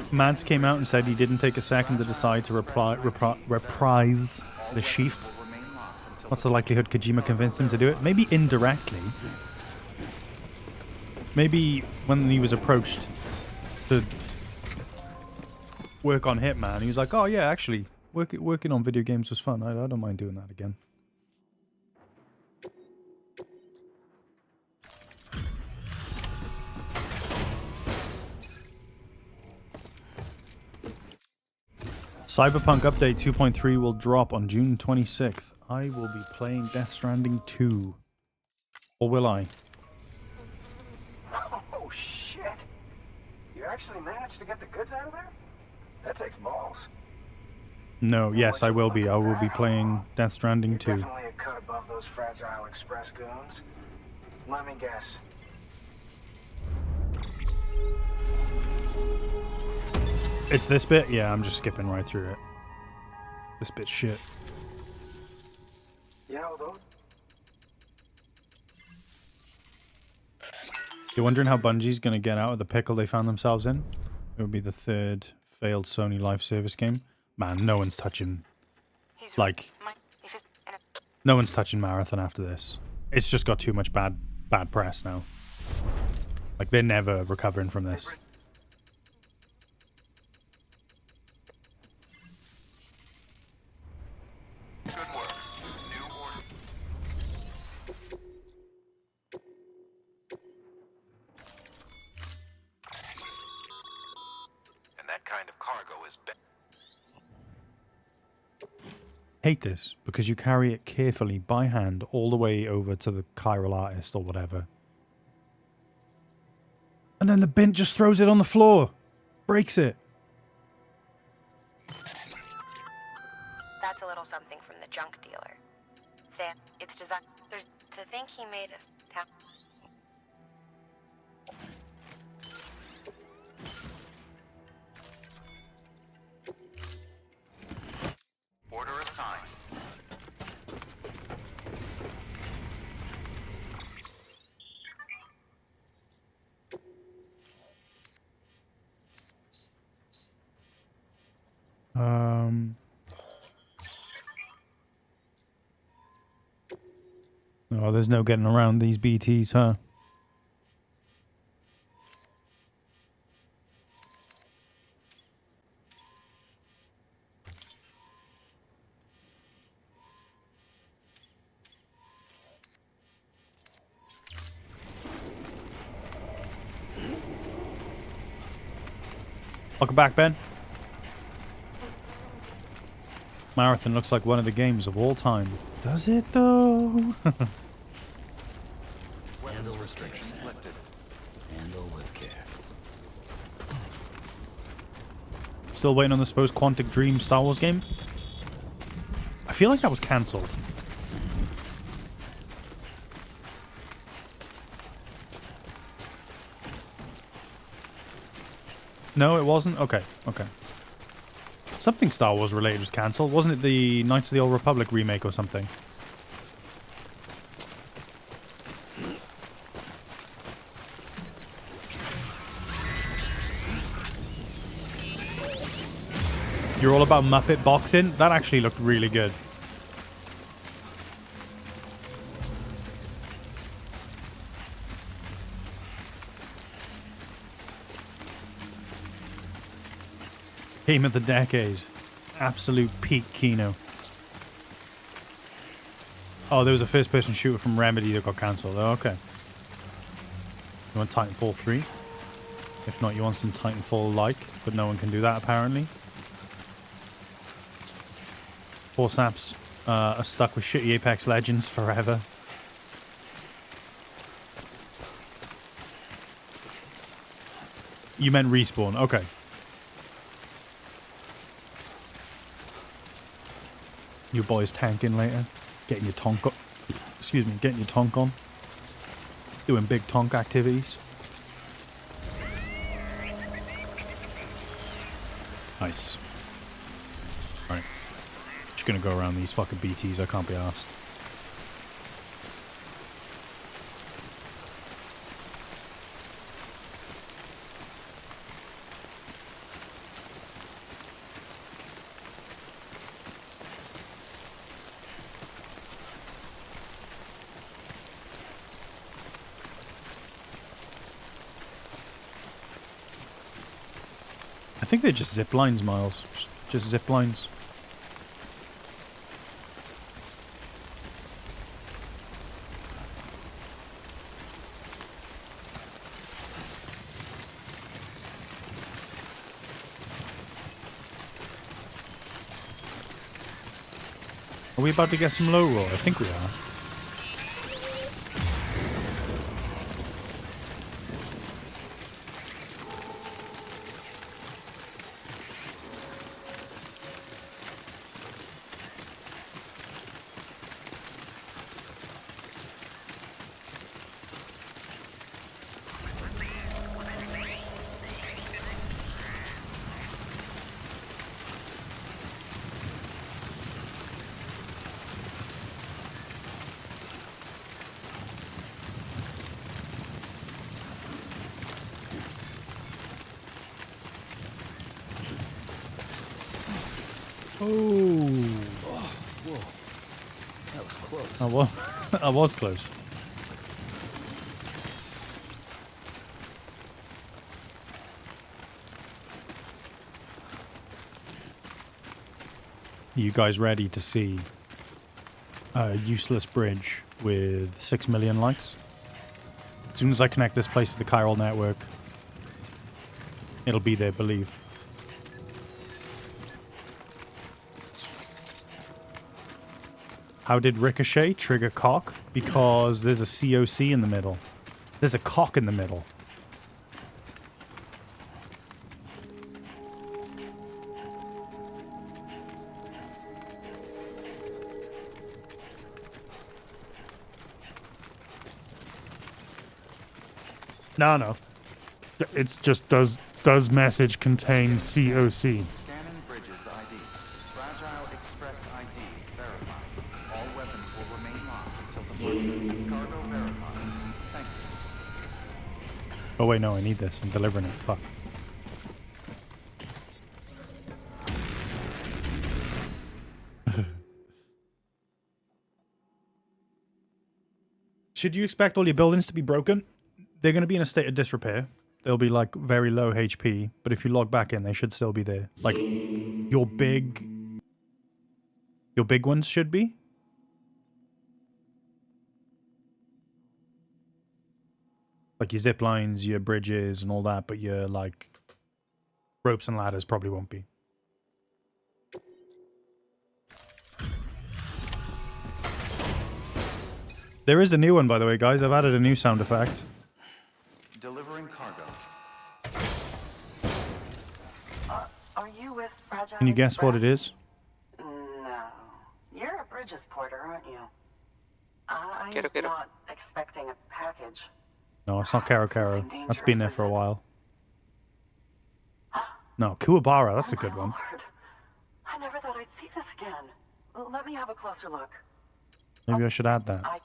Mads came out and said he didn't take a second to decide to reprise the sheaf. What's the likelihood Kojima convinced him to do it? Maybe indirectly. Maybe when he was approached to work on Hitman, he was like, oh yeah, actually, working on video games was fun. I don't mind doing that again. Cyberpunk Update 2.3 will drop on June 26th. I will be playing Death Stranding 2. Or will I? Oh, shit. You actually managed to get the goods out of there? That takes balls. No, yes, I will be. I will be playing Death Stranding 2. Definitely a cut above those fragile express goons. Let me guess. It's this bit? Yeah, I'm just skipping right through it. This bit's shit. You know, those... You're wondering how Bungie's gonna get out of the pickle they found themselves in? It would be the 3rd failed Sony live service game. Man, no one's touching... Like... No one's touching Marathon after this. It's just got too much bad press now. Like, they're never recovering from this. kind of cargo is Hate this because you carry it carefully by hand all the way over to the chiral artist or whatever. And then the bint just throws it on the floor. Breaks it. That's a little something from the junk dealer. Sam, it's designed. There's to think he made a. Order assigned. Oh, there's no getting around these BTs, huh? Welcome back, Ben. Marathon looks like one of the games of all time. Does it, though? Weapons restrictions lifted. Handle with care. Still waiting on the supposed Quantic Dream Star Wars game? I feel like that was cancelled. No, it wasn't? Okay, okay. Something Star Wars related was cancelled. Wasn't it the Knights of the Old Republic remake or something? You're all about Muppet boxing? That actually looked really good. Game of the decade. Absolute peak Kino. Oh, there was a first-person shooter from Remedy that got cancelled. Oh, okay. You want Titanfall 3? If not, you want some Titanfall-like, but no one can do that, apparently. Force apps are stuck with shitty Apex Legends forever. You meant Respawn. Okay. You boys tanking later. Getting your tonk up. Excuse me, getting your tonk on. Doing big tonk activities. Nice. Right. Just gonna go around these fucking BTs, I can't be arsed. I think they're just zip lines, Miles. Just zip lines. Are we about to get some low roll? I think we are. Whoa. That was close. I was close. You guys ready to see a useless bridge with 6 million likes? As soon as I connect this place to the chiral network, it'll be there, believe. How did Ricochet trigger cock? Because there's a COC in the middle. There's a cock in the middle. No. It's just does message contain COC? Scanning bridges ID. Fragile Express ID verified. All weapons will remain locked until departure. Cargo verified. Thank you. Oh wait, no, I need this. I'm delivering it. Fuck. Should you expect all your buildings to be broken? They're going to be in a state of disrepair. They'll be like very low HP, but if you log back in, they should still be there. Like your big ones should be. Like your zip lines, your bridges and all that, but your like ropes and ladders probably won't be. There is a new one, by the way, guys. I've added a new sound effect. Delivering cargo. Are you with Fragile Can you guess what it Express? is? No. You're a Bridges porter, aren't you? I'm not expecting a package. No, it's not Caro Caro. That's been there for a while. No, Kuwabara, that's a good one. Lord. I never thought I'd see this again. Let me have a closer look. Maybe I should add that.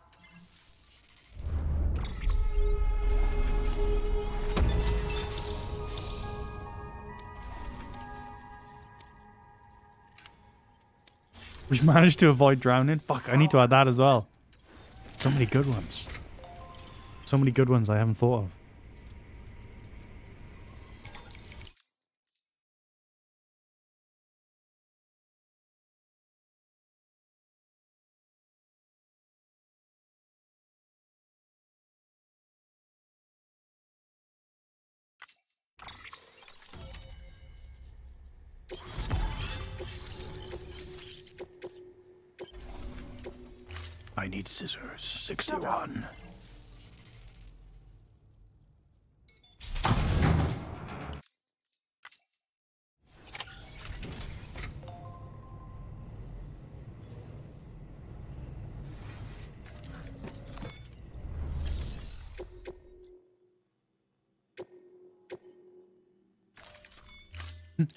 We've managed to avoid drowning. Fuck, I need to add that as well. So many good ones. So many good ones I haven't thought of. I need scissors. 61.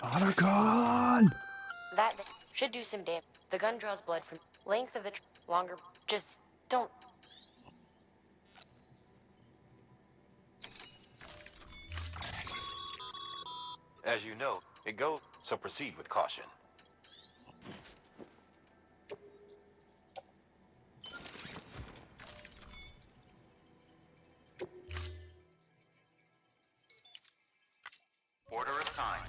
Otacon! That should do some damage. The gun draws blood from length of the longer. Just don't. As you know, it goes, so proceed with caution. Order assigned.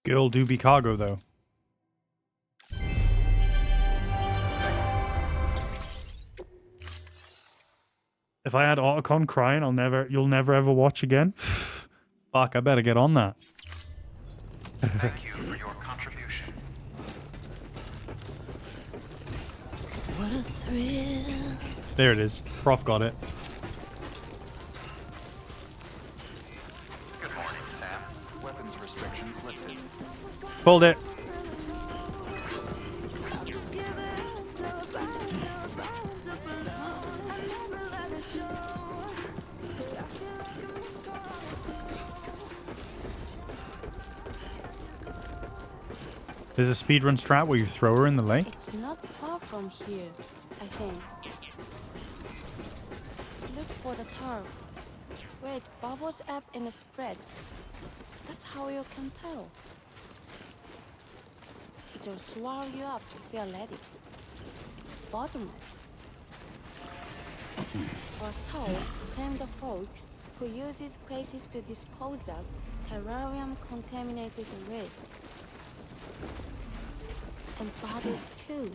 Girl do be cargo though. If I had Otacon crying, you'll never ever watch again. Fuck, I better get on that. Thank you for your contribution. What a thrill. There it is. Prof got it. Good morning, Sam. Weapons restrictions lifted. Pulled it. There's a speedrun strat where you throw her in the lake. It's not far from here, I think. Look for the tarp. Wait, bubbles up and spread. That's how you can tell. It'll swallow you up to feel ready. It's bottomless. Or so claim the folks who use these places to dispose of terrarium-contaminated waste. And bodies too.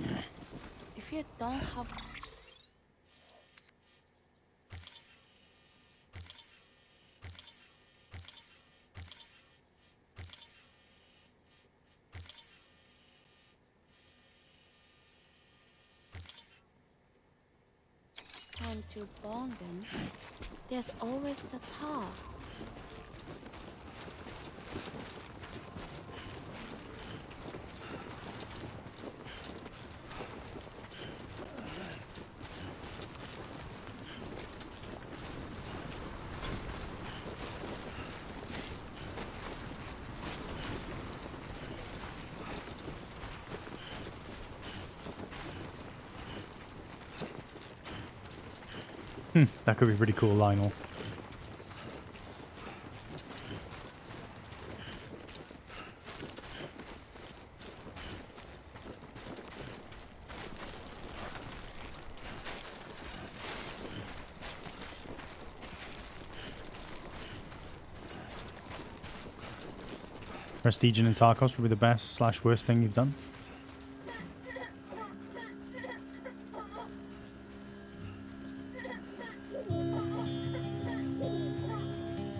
If you don't have... trying to bond them, there's always the tar. That could be pretty cool, Lionel. Prestige in Tarkos would be the best / worst thing you've done.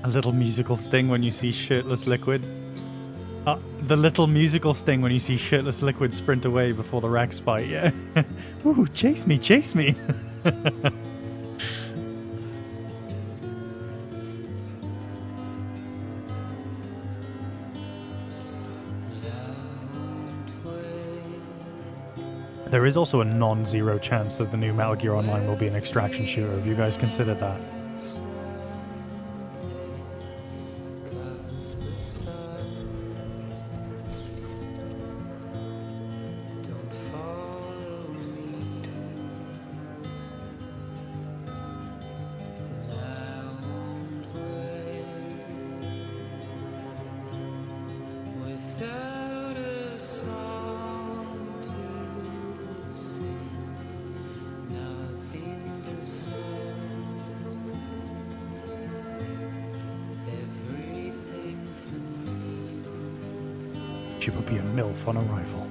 A little musical sting when you see shirtless Liquid. The little musical sting when you see shirtless Liquid sprint away before the Rex fight, yeah. Ooh, chase me, chase me. There is also a non-zero chance that the new Metal Gear Online will be an extraction shooter. Have you guys considered that? She would be a MILF on a rifle.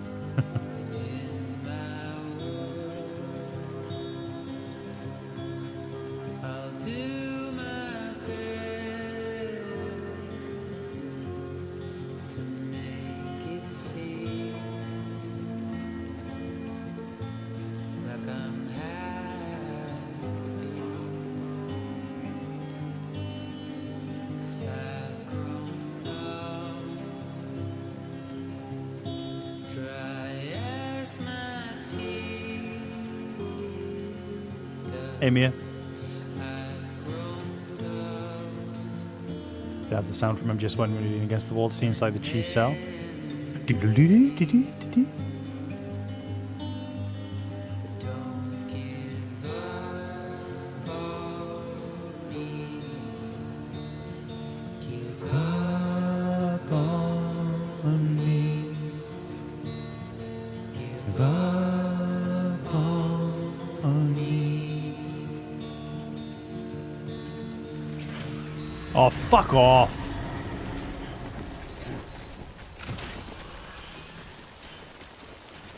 Hey, Mia. Dad, the sound from him just when we were leaning against the wall to see inside the chief's cell. Oh, fuck off.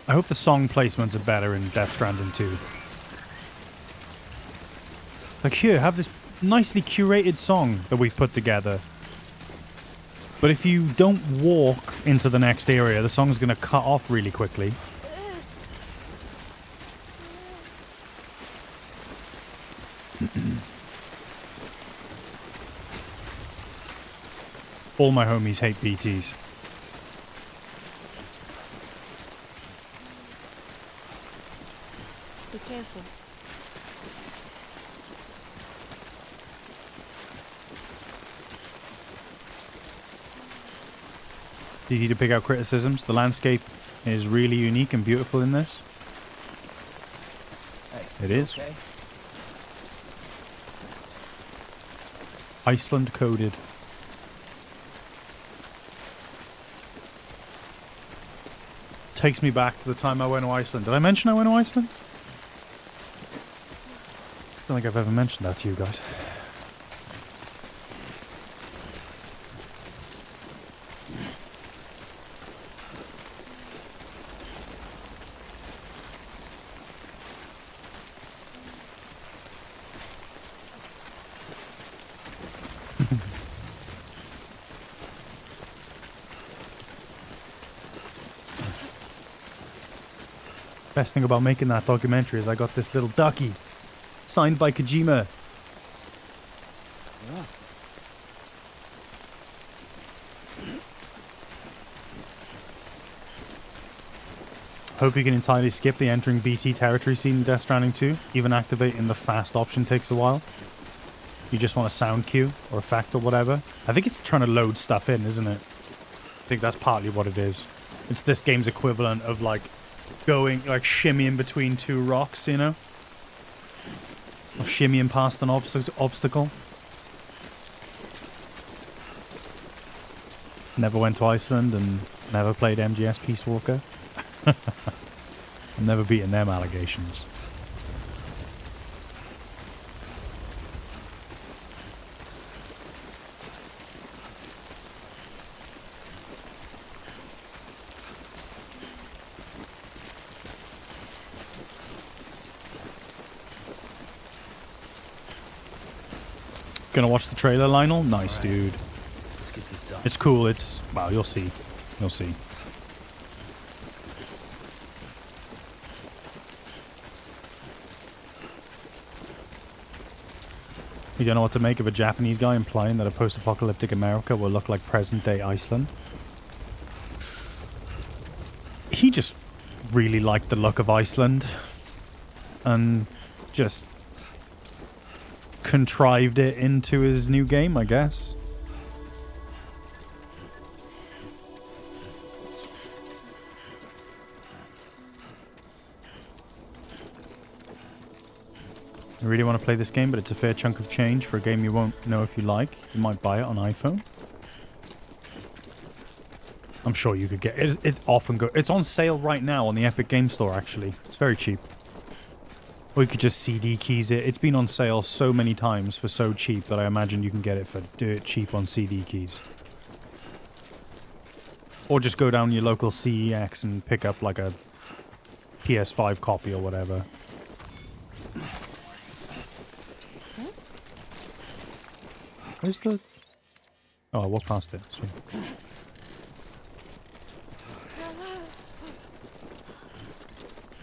I hope the song placements are better in Death Stranding 2. Like, here, have this nicely curated song that we've put together. But if you don't walk into the next area, the song's going to cut off really quickly. All my homies hate BTs. Be careful. It's easy to pick out criticisms. The landscape is really unique and beautiful in this. Hey, it is. Okay? Iceland coded. Takes me back to the time I went to Iceland. Did I mention I went to Iceland? I don't think I've ever mentioned that to you guys. Best thing about making that documentary is I got this little ducky Signed by Kojima. Yeah. Hope you can entirely skip the entering BT territory scene in Death Stranding 2. Even activating the fast option takes a while. You just want a sound cue or effect or whatever. I think it's trying to load stuff in, isn't it? I think that's partly what it is. It's this game's equivalent of like going, like shimmying between two rocks, you know? Or shimmying past an obstacle. Never went to Iceland and never played MGS Peace Walker. I'm never beating them allegations. Gonna watch the trailer, Lionel? Nice, right, dude. Let's get this done. It's cool. It's... well, you'll see. You'll see. You don't know what to make of a Japanese guy implying that a post-apocalyptic America will look like present-day Iceland? He just really liked the look of Iceland and just contrived it into his new game, I guess. I really want to play this game, but it's a fair chunk of change for a game you won't know if you like. You might buy it on iPhone. I'm sure you could get it. It often go. It's on sale right now on the Epic Game Store, actually. It's very cheap. Or you could just CD keys it. It's been on sale so many times for so cheap that I imagine you can get it for dirt cheap on CD keys. Or just go down your local CEX and pick up like a PS5 copy or whatever. Where's the... oh, I walked past it. Sweet.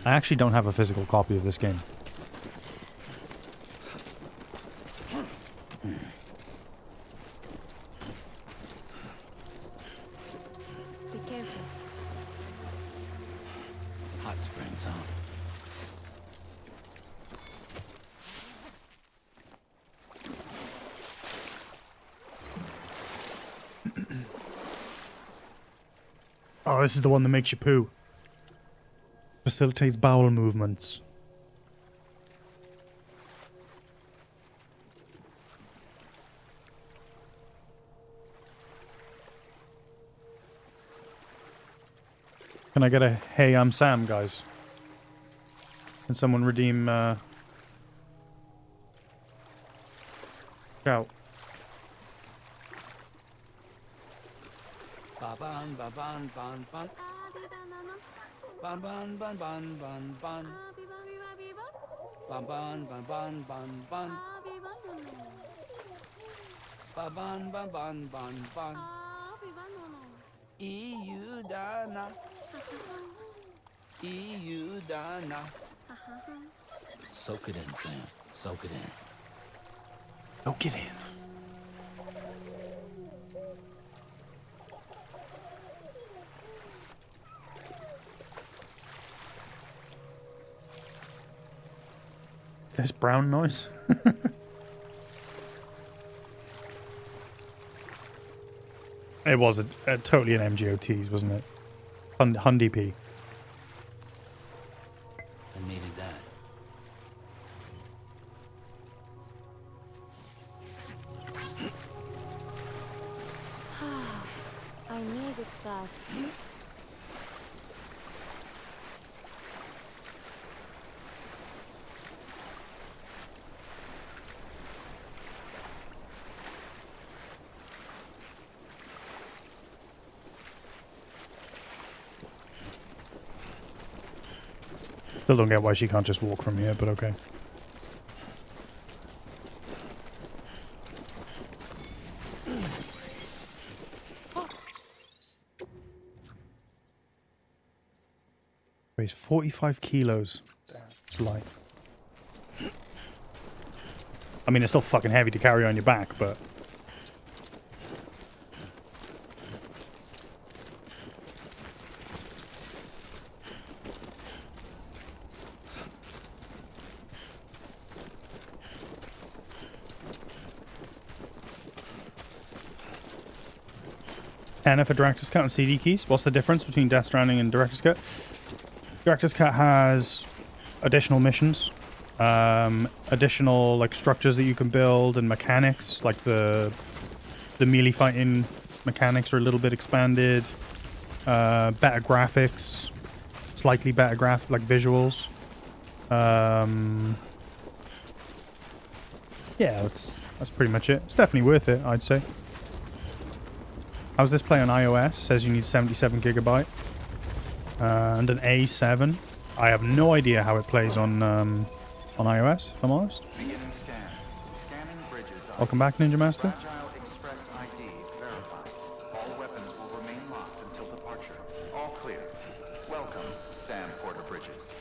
I actually don't have a physical copy of this game. Be careful. Hot springs, huh? Oh, this is the one that makes you poo. Facilitates bowel movements. Can I get a "Hey, I'm Sam," guys? Can someone redeem shout? Ba ban ba ban ban ban. Ban ban ban ban ban ban. Ban ban ban ban ban ban. Ba ban ban ban ban ban. EU Dana. EU Dana. Soak it in, Sam. Soak it in. Oh, get in. This brown noise. It was a totally an MGO tease, wasn't it? Hundy P. I needed that. I needed that. Still don't get why she can't just walk from here, but okay. Weighs 45 kilos. It's light. I mean, it's still fucking heavy to carry on your back, but... Anna for Director's Cut and CD keys. What's the difference between Death Stranding and Director's Cut? Director's Cut has additional missions, additional like structures that you can build and mechanics, like the melee fighting mechanics are a little bit expanded, better graphics, slightly better visuals. Yeah, that's pretty much it. It's definitely worth it, I'd say. How's this play on iOS? It says you need 77 gigabyte and an A7. I have no idea how it plays on iOS, if I'm honest. Beginning scan. Scanning bridges. Welcome back, Ninja Master. Fragile Express ID verified. All weapons will remain locked until departure. All clear. Welcome, Sam Porter Bridges.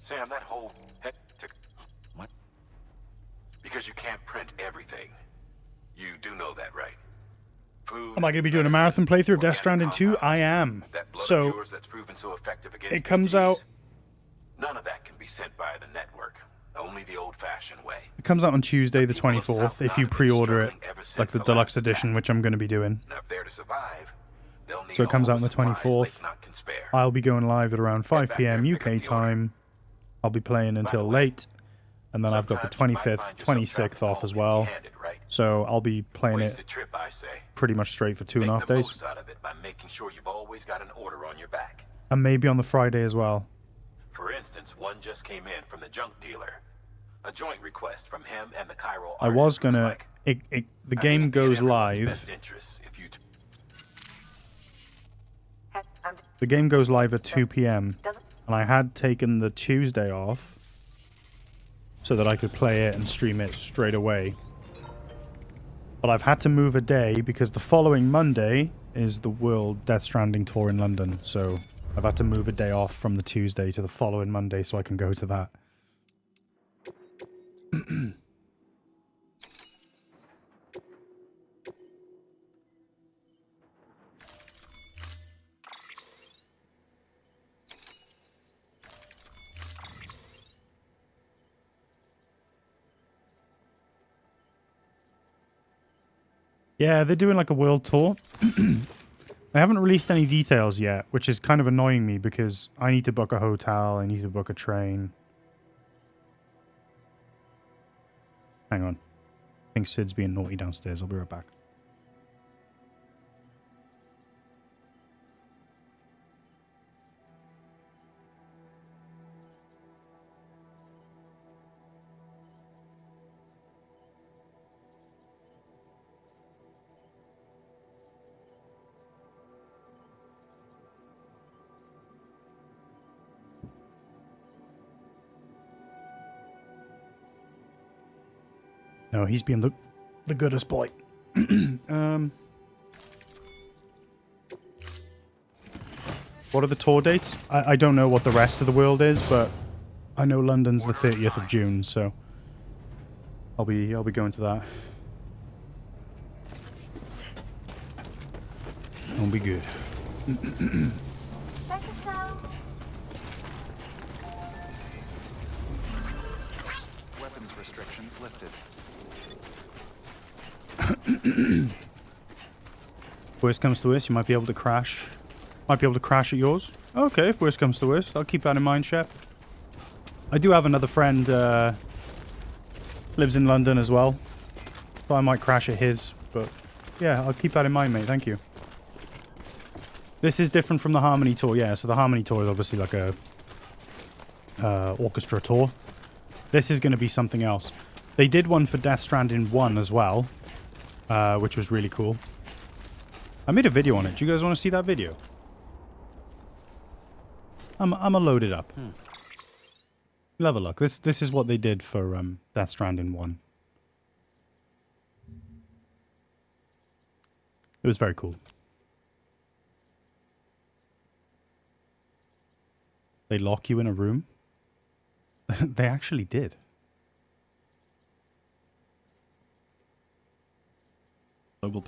Sam, that whole what? Because you can't print everything. You do know that, right? Food, Am I going to be doing a marathon playthrough of Death Stranding 2? I am. So, it comes out... None of that can be sent by the network. Only the old-fashioned way. It comes out on Tuesday the 24th, if you pre-order it, like the deluxe edition, which I'm going to be doing. So it comes out on the 24th. I'll be going live at around 5 PM UK time. I'll be playing until late. And then I've got the 25th, 26th off as well. So I'll be playing it pretty much straight for 2.5 days. And maybe on the Friday as well. For instance, one just came in from the junk dealer. A joint request from him and the Cairo I was gonna... the game goes live... The game goes live at 2 PM. And I had taken the Tuesday off so that I could play it and stream it straight away. But I've had to move a day because the following Monday is the World Death Stranding Tour in London. So I've had to move a day off from the Tuesday to the following Monday so I can go to that. Yeah, they're doing like a world tour. They haven't released any details yet, which is kind of annoying me because I need to book a hotel, I need to book a train. Hang on. I think Sid's being naughty downstairs. I'll be right back. No, he's being the goodest boy. What are the tour dates? I don't know what the rest of the world is, but I know London's the 30th of June, so I'll be going to that. It'll be good. Weapons restrictions lifted. Worst comes to worst, you might be able to crash Might be able to crash at yours. Okay, if worst comes to worst. I'll keep that in mind, Shep. I do have another friend, lives in London as well. So I might crash at his, but yeah, I'll keep that in mind, mate. Thank you. This is different from the Harmony Tour, yeah. So the Harmony Tour is obviously like a orchestra tour. This is going to be something else. They did one for Death Stranding 1 as well, which was really cool. I made a video on it. Do you guys want to see that video? I'm a load it up. You'll have a look. This is what they did for Death Stranding 1. It was very cool. They lock you in a room? They actually did. Global.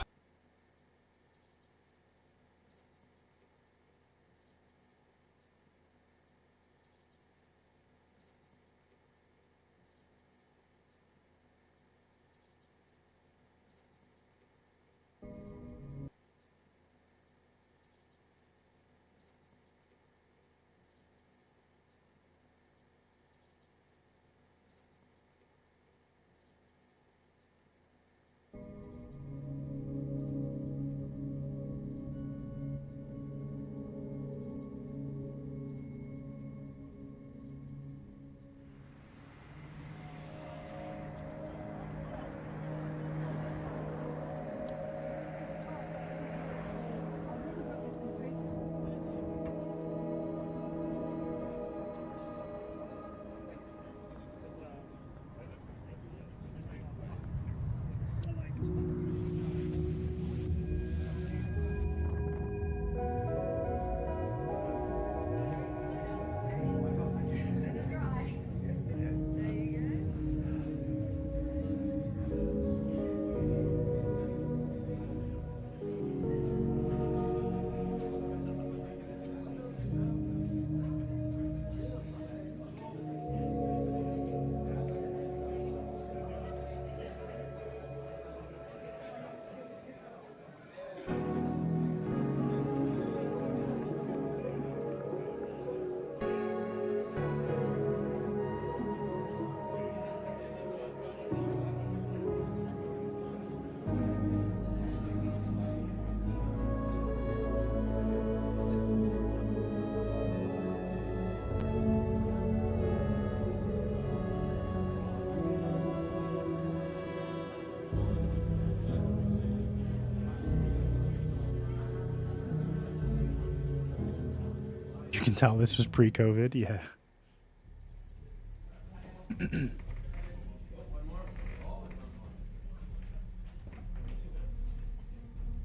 You can tell this was pre-COVID, yeah.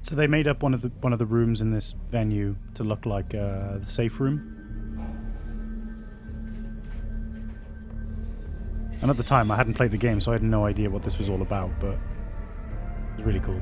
So they made up one of the rooms in this venue to look like the safe room. And at the time I hadn't played the game, so I had no idea what this was all about, but it was really cool.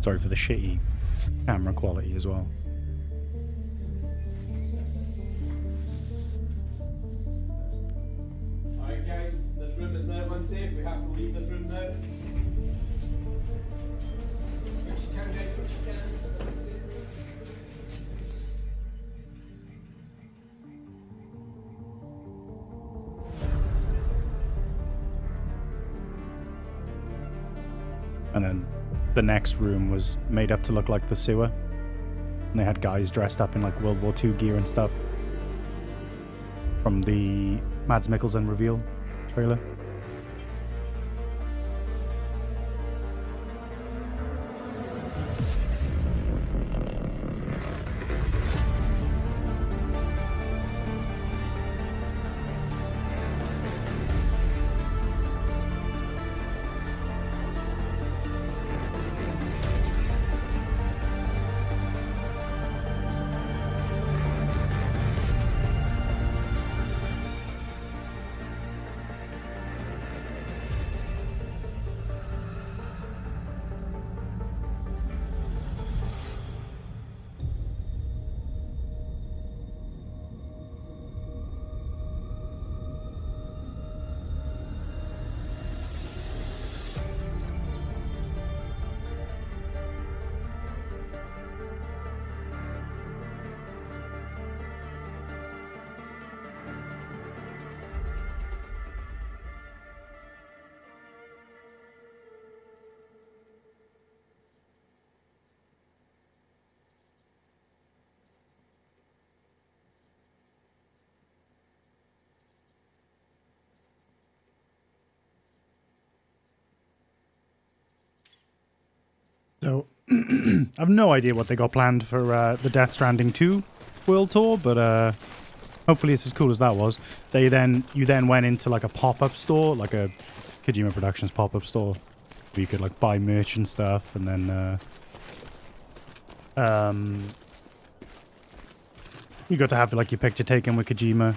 Sorry for the shitty camera quality as well. Alright guys, this room is now unsafe. We have to leave this room now. Switch your turn, guys, switch your turn. And then the next room was made up to look like the sewer. And they had guys dressed up in like World War II gear and stuff. From the Mads Mikkelsen reveal trailer. So, I have no idea what they got planned for the Death Stranding 2 World Tour, but hopefully it's as cool as that was. You then went into like a pop-up store, like a Kojima Productions pop-up store, where you could like buy merch and stuff, and then you got to have like your picture taken with Kojima,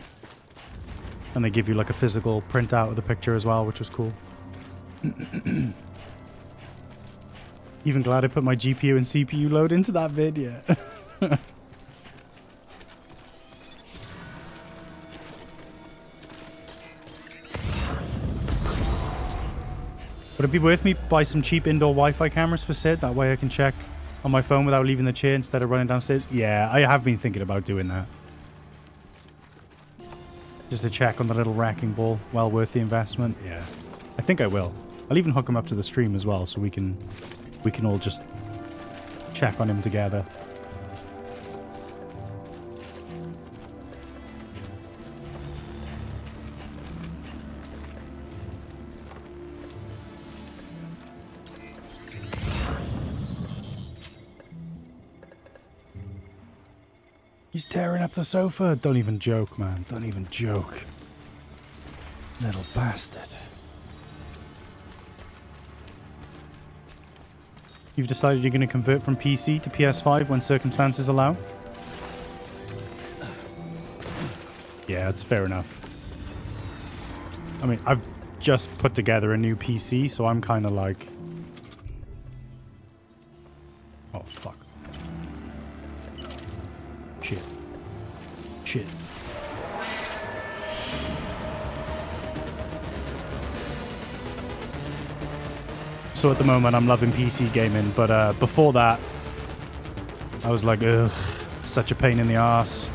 and they give you like a physical printout of the picture as well, which was cool. Even glad I put my GPU and CPU load into that vid, yeah. Would it be worth me buy some cheap indoor Wi-Fi cameras for Sid? That way I can check on my phone without leaving the chair instead of running downstairs? Yeah, I have been thinking about doing that. Just to check on the little wrecking ball. Well worth the investment. Yeah, I think I will. I'll even hook him up to the stream as well, so we can all just check on him together. He's tearing up the sofa. Don't even joke, man. Don't even joke. Little bastard. You've decided you're going to convert from PC to PS5 when circumstances allow? Yeah, that's fair enough. I mean, I've just put together a new PC, so I'm kind of like... Oh, fuck. Shit. Shit. So at the moment I'm loving PC gaming, but before that I was like, ugh, such a pain in the ass.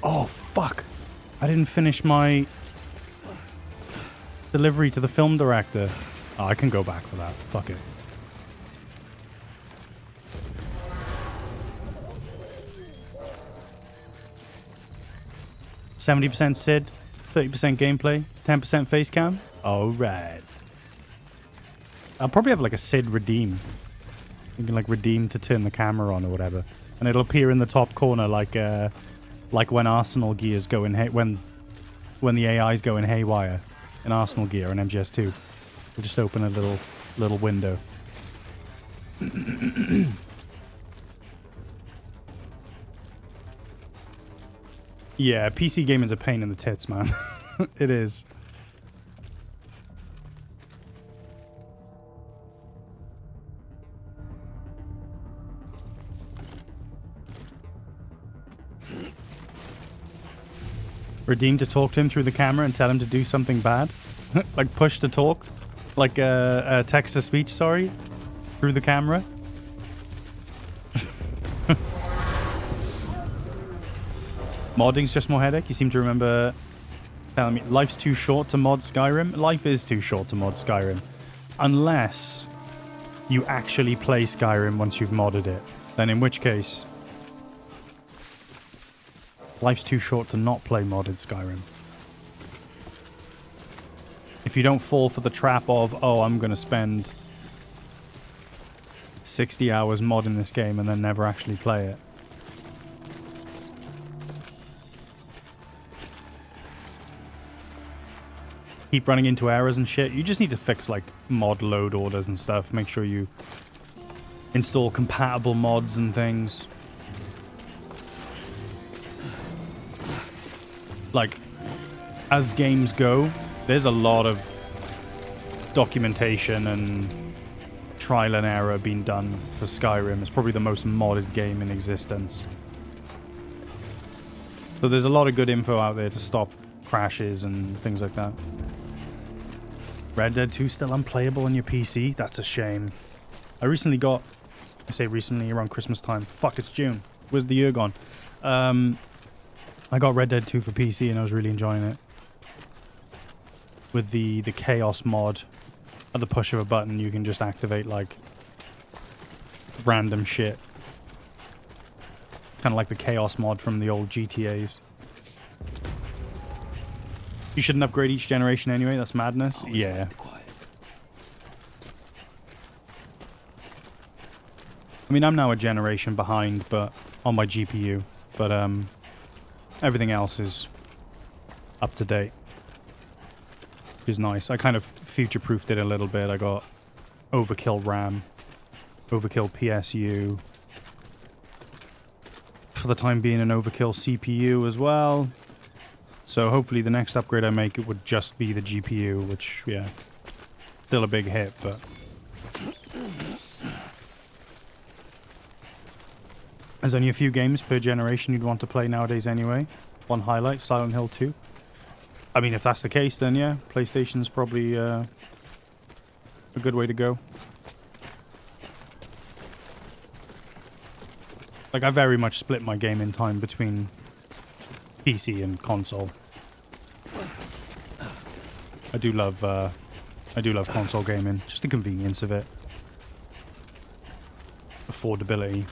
Oh fuck, I didn't finish my delivery to the film director. Oh, I can go back for that. Fuck it. %70 Sid, 30% gameplay, 10% face cam. Alright. I'll probably have like a Sid redeem. You can like redeem to turn the camera on or whatever. And it'll appear in the top corner like when Arsenal gear's going when the AI's going haywire in Arsenal gear and MGS2. We'll just open a little window. Yeah, PC gaming's a pain in the tits, man. It is. Redeem to talk to him through the camera and tell him to do something bad? Like push to talk? Like a text-to-speech, sorry? Through the camera? Modding's just more headache? You seem to remember telling me life's too short to mod Skyrim? Life is too short to mod Skyrim. Unless you actually play Skyrim once you've modded it. Then in which case, life's too short to not play modded Skyrim. If you don't fall for the trap of, oh, I'm going to spend 60 hours modding this game and then never actually play it. Keep running into errors and shit. You just need to fix like mod load orders and stuff. Make sure you install compatible mods and things. Like, as games go, there's a lot of documentation and trial and error being done for Skyrim. It's probably the most modded game in existence. So there's a lot of good info out there to stop crashes and things like that. Red Dead 2 still unplayable on your PC? That's a shame. I recently got... I say recently, around Christmas time. Fuck, it's June. Where's the year gone? I got Red Dead 2 for PC and I was really enjoying it. With the Chaos mod, at the push of a button, you can just activate like random shit. Kind of like the Chaos mod from the old GTAs. You shouldn't upgrade each generation anyway, that's madness. Yeah. I mean, I'm now a generation behind, but on my GPU. But everything else is up to date. Which is nice. I kind of future-proofed it a little bit. I got overkill RAM, overkill PSU. For the time being, an overkill CPU as well. So hopefully the next upgrade I make, it would just be the GPU, which, yeah, still a big hit, but... There's only a few games per generation you'd want to play nowadays anyway. One highlight, Silent Hill 2. I mean, if that's the case, then yeah, PlayStation's probably a good way to go. Like, I very much split my gaming time between PC and console. I do love console gaming. Just the convenience of it. Affordability.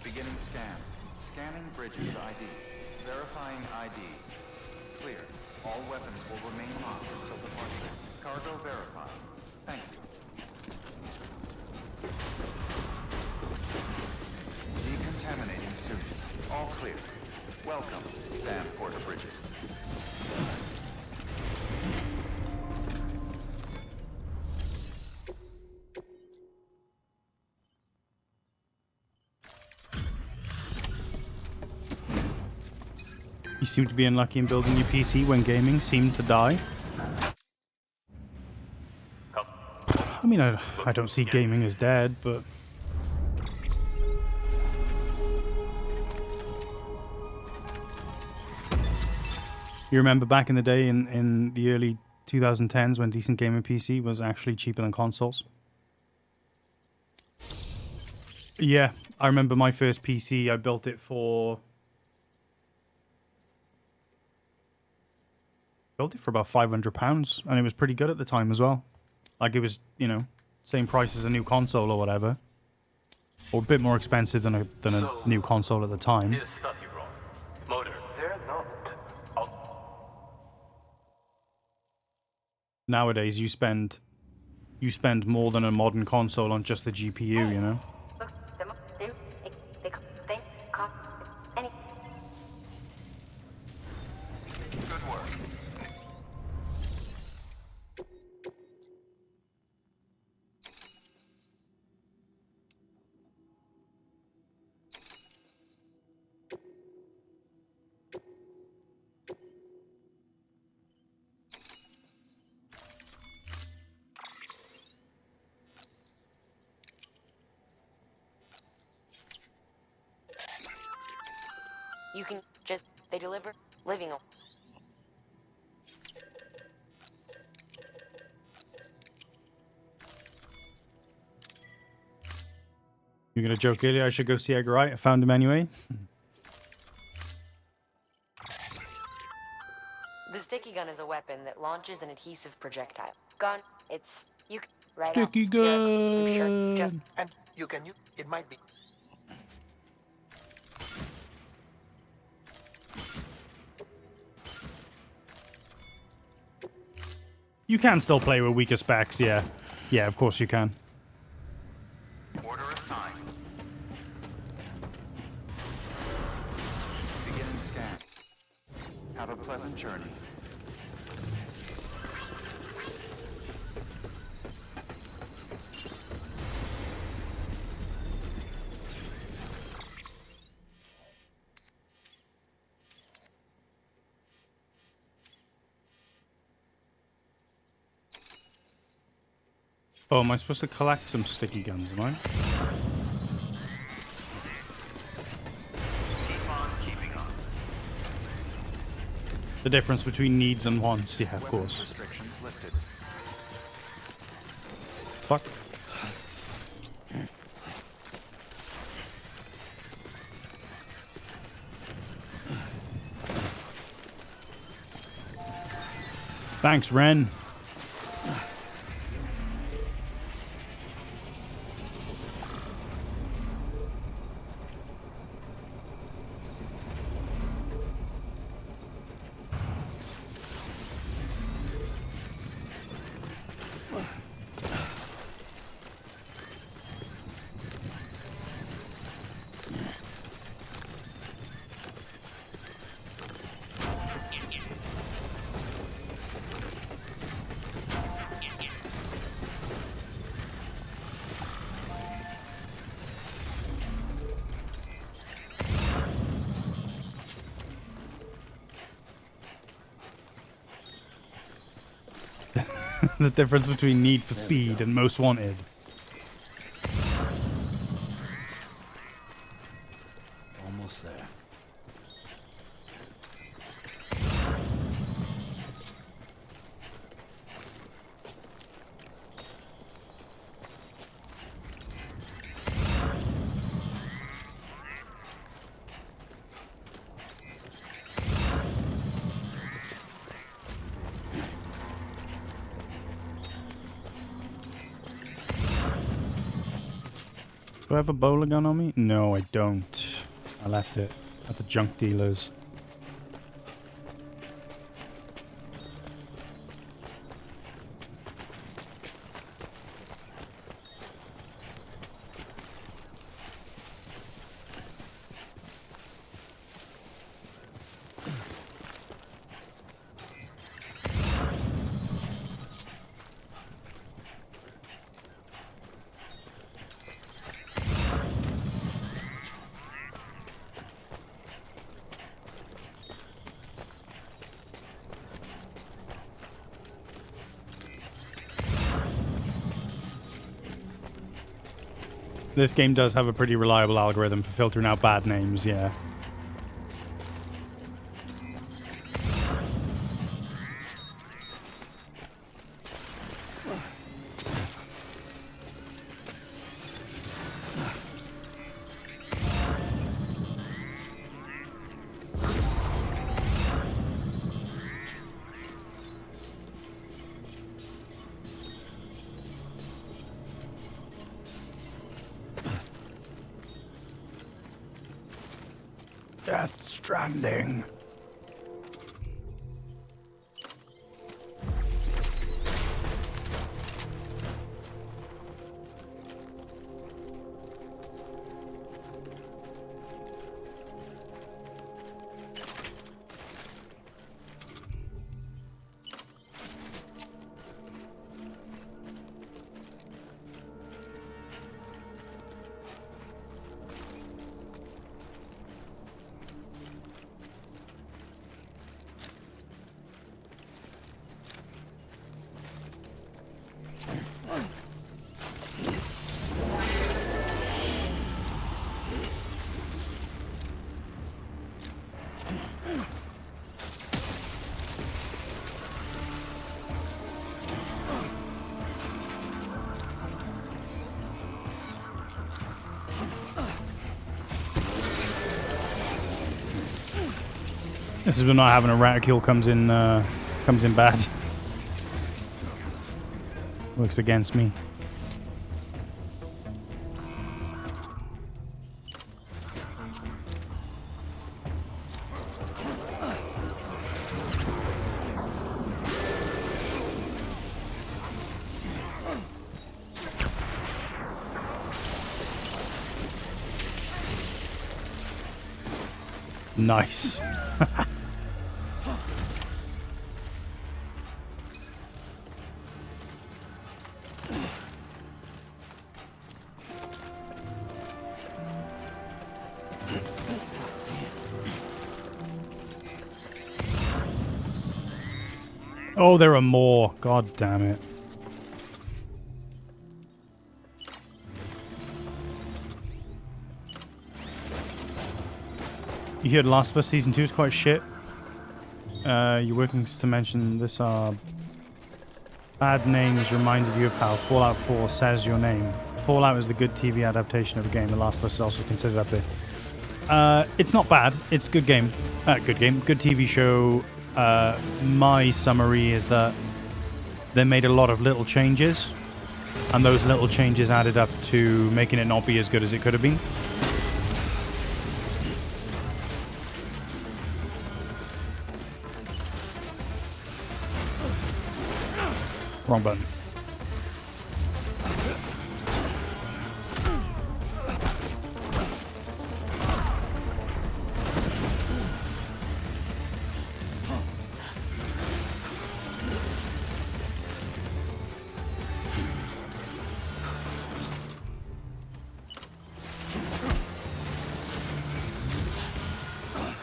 Beginning scan. Scanning bridges ID. Verifying ID. Clear. All weapons will remain locked until departure. Cargo verified. Thank you. Decontaminating soon. All clear. Welcome, Sam Porter Bridges. You seem to be unlucky in building your PC when gaming seemed to die. I mean, I don't see gaming as dead, but... You remember back in the day, in the early 2010s, when decent gaming PC was actually cheaper than consoles? Yeah, I remember my first PC, I built it for... about £500, and it was pretty good at the time as well. Like, it was, you know, same price as a new console or whatever. Or a bit more expensive than a new console at the time. Here's stuff you brought. Motor. They're not. Nowadays, you spend more than a modern console on just the GPU, you know? Good work. You can just, they deliver living. You're gonna joke earlier, I should go see Edgar Wright. I found him anyway. The sticky gun is a weapon that launches an adhesive projectile. Gun, it's, you can, right Sticky off. gun! Yeah, I'm sure, just, And you can use it might be. You can still play with weaker specs, yeah. Yeah, of course you can. Order assigned. Beginning scan. Have a pleasant journey. Oh, am I supposed to collect some sticky guns, am I? The difference between needs and wants, yeah, of course. Restrictions lifted. Fuck. Thanks, Ren. The difference between Need for Speed and Most Wanted. Almost there. Do I have a bowler gun on me? No, I don't. I left it at the junk dealer's. This game does have a pretty reliable algorithm for filtering out bad names, yeah. Death Stranding. This is when not having a reticule comes in bad. Works against me. Nice. Oh, there are more. God damn it. You heard Last of Us Season 2 is quite shit. Your workings to mention this are bad names reminded you of how Fallout 4 says your name. Fallout is the good TV adaptation of the game. The Last of Us is also considered up there. It's not bad. It's a good game. Good game. Good TV show. my summary is that they made a lot of little changes, and those little changes added up to making it not be as good as it could have been. Wrong button.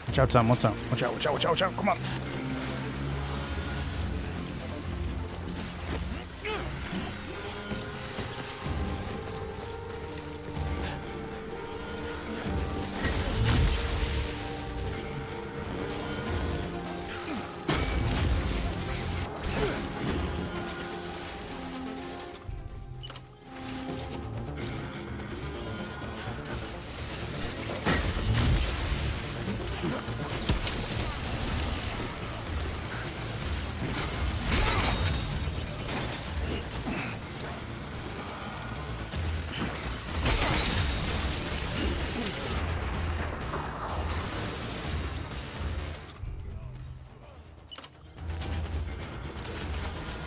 Watch out, Sam. What's up? Watch out, watch out, watch out, watch out. Come on.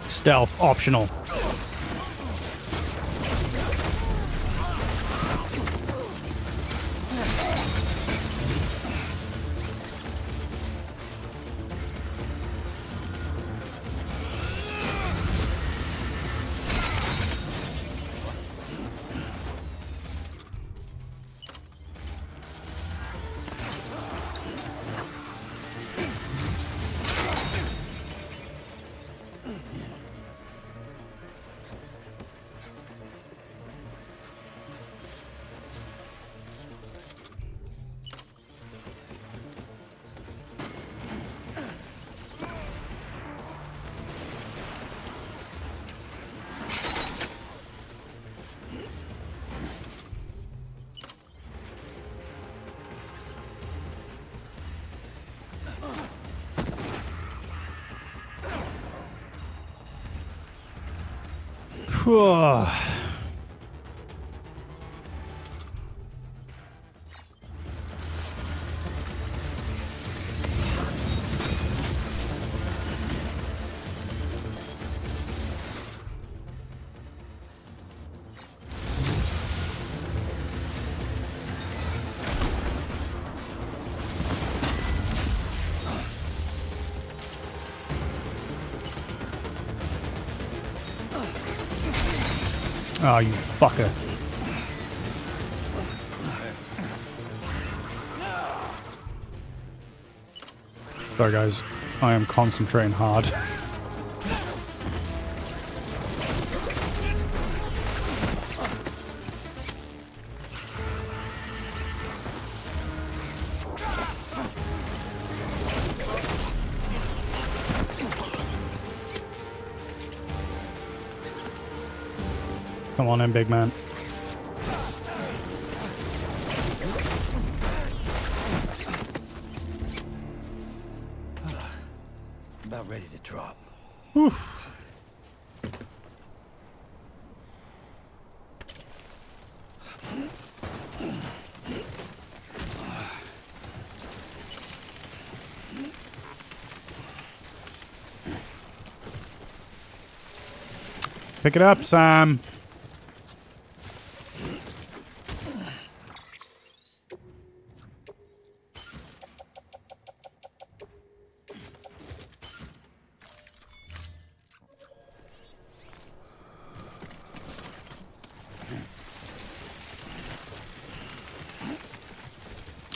Stealth optional. Whew. Oh, you fucker. Sorry, guys. I am concentrating hard. Come on in, big man. About ready to drop. Whew. Pick it up, Sam.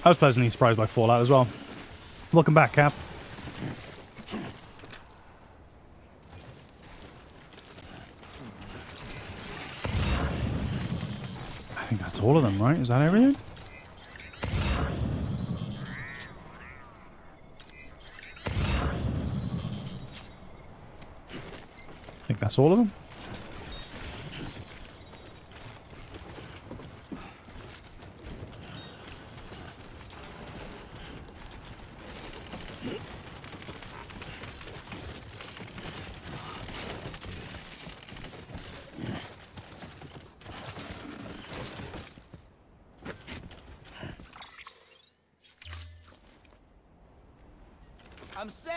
I was pleasantly surprised by Fallout as well. Welcome back, Cap. I think that's all of them, right? Is that everything? I think that's all of them. I'm Sam.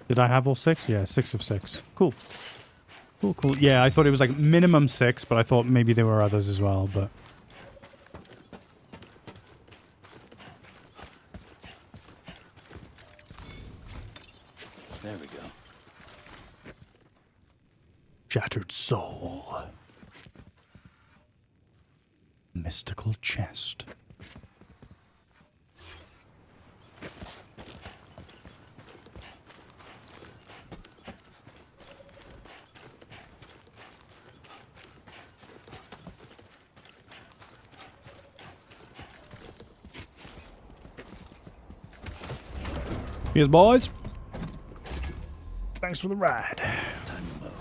Did I have all 6? Yeah, 6 of 6. Cool. Cool, cool. Yeah, I thought it was like minimum 6, but I thought maybe there were others as well, but... There we go. Shattered soul. Mystical chest. Here's boys. Thanks for the ride. Time to move.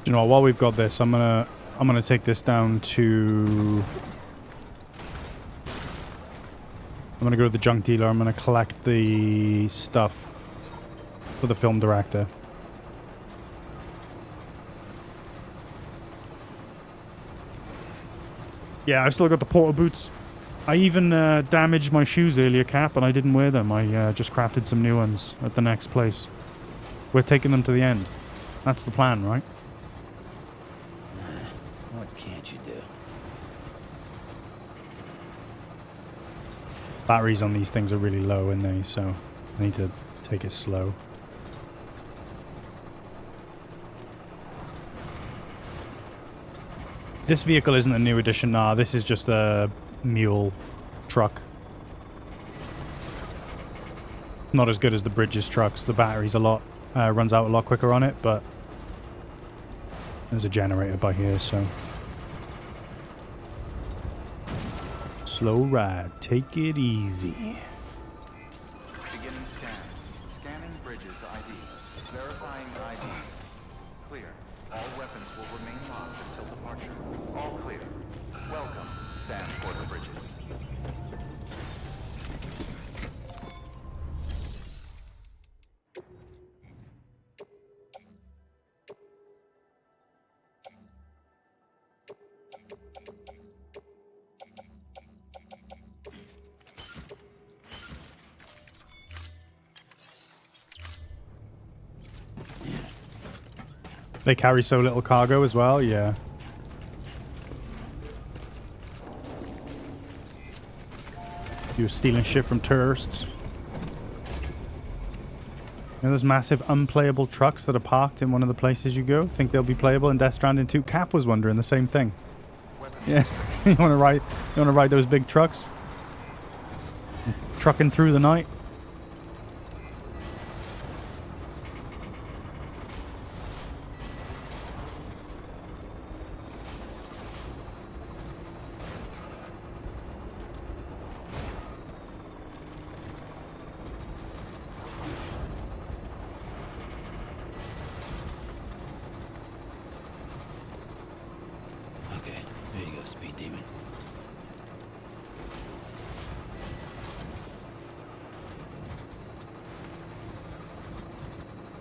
You know what, while we've got this, I'm gonna take this down to... I'm gonna go to the junk dealer. I'm gonna collect the stuff for the film director. Yeah, I've still got the porter boots. I even damaged my shoes earlier, Cap, and I didn't wear them. I just crafted some new ones at the next place. We're taking them to the end. That's the plan, right? What can't you do? Batteries on these things are really low, aren't they? So I need to take it slow. This vehicle isn't a new edition, nah. This is just a mule truck. Not as good as the Bridges trucks. The battery's runs out a lot quicker on it, but there's a generator by here, so... Slow ride. Take it easy. Beginning scan. Scanning Bridges ID. Verifying ID. Clear. All weapons will remain locked until departure. All clear. Welcome, Sam Porter Bridges. They carry so little cargo as well, yeah. You're stealing shit from tourists. You know those massive unplayable trucks that are parked in one of the places you go? Think they'll be playable in Death Stranding 2? Cap was wondering the same thing. Yeah, you wanna ride those big trucks? Trucking through the night?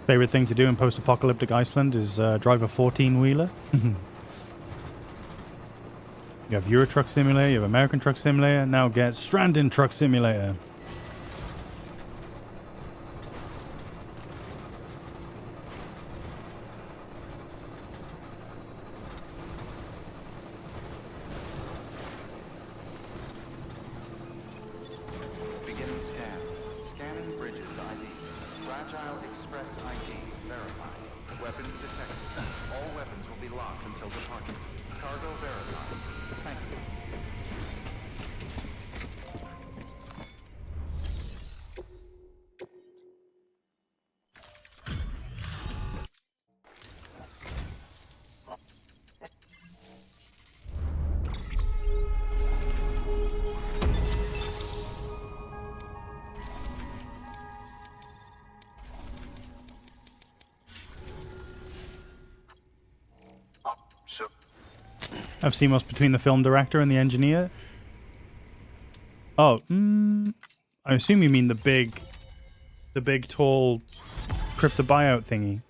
Favorite thing to do in post-apocalyptic Iceland is drive a 14-wheeler. You have Euro Truck Simulator, you have American Truck Simulator, now get Stranding Truck Simulator. Beginning scan. Scanning Bridges ID. Fragile Express ID verified. Weapons detected. All weapons will be locked until departure. Cargo verified. Thank you. Have CMOS between the film director and the engineer? Oh, I assume you mean the big, tall crypto buyout thingy.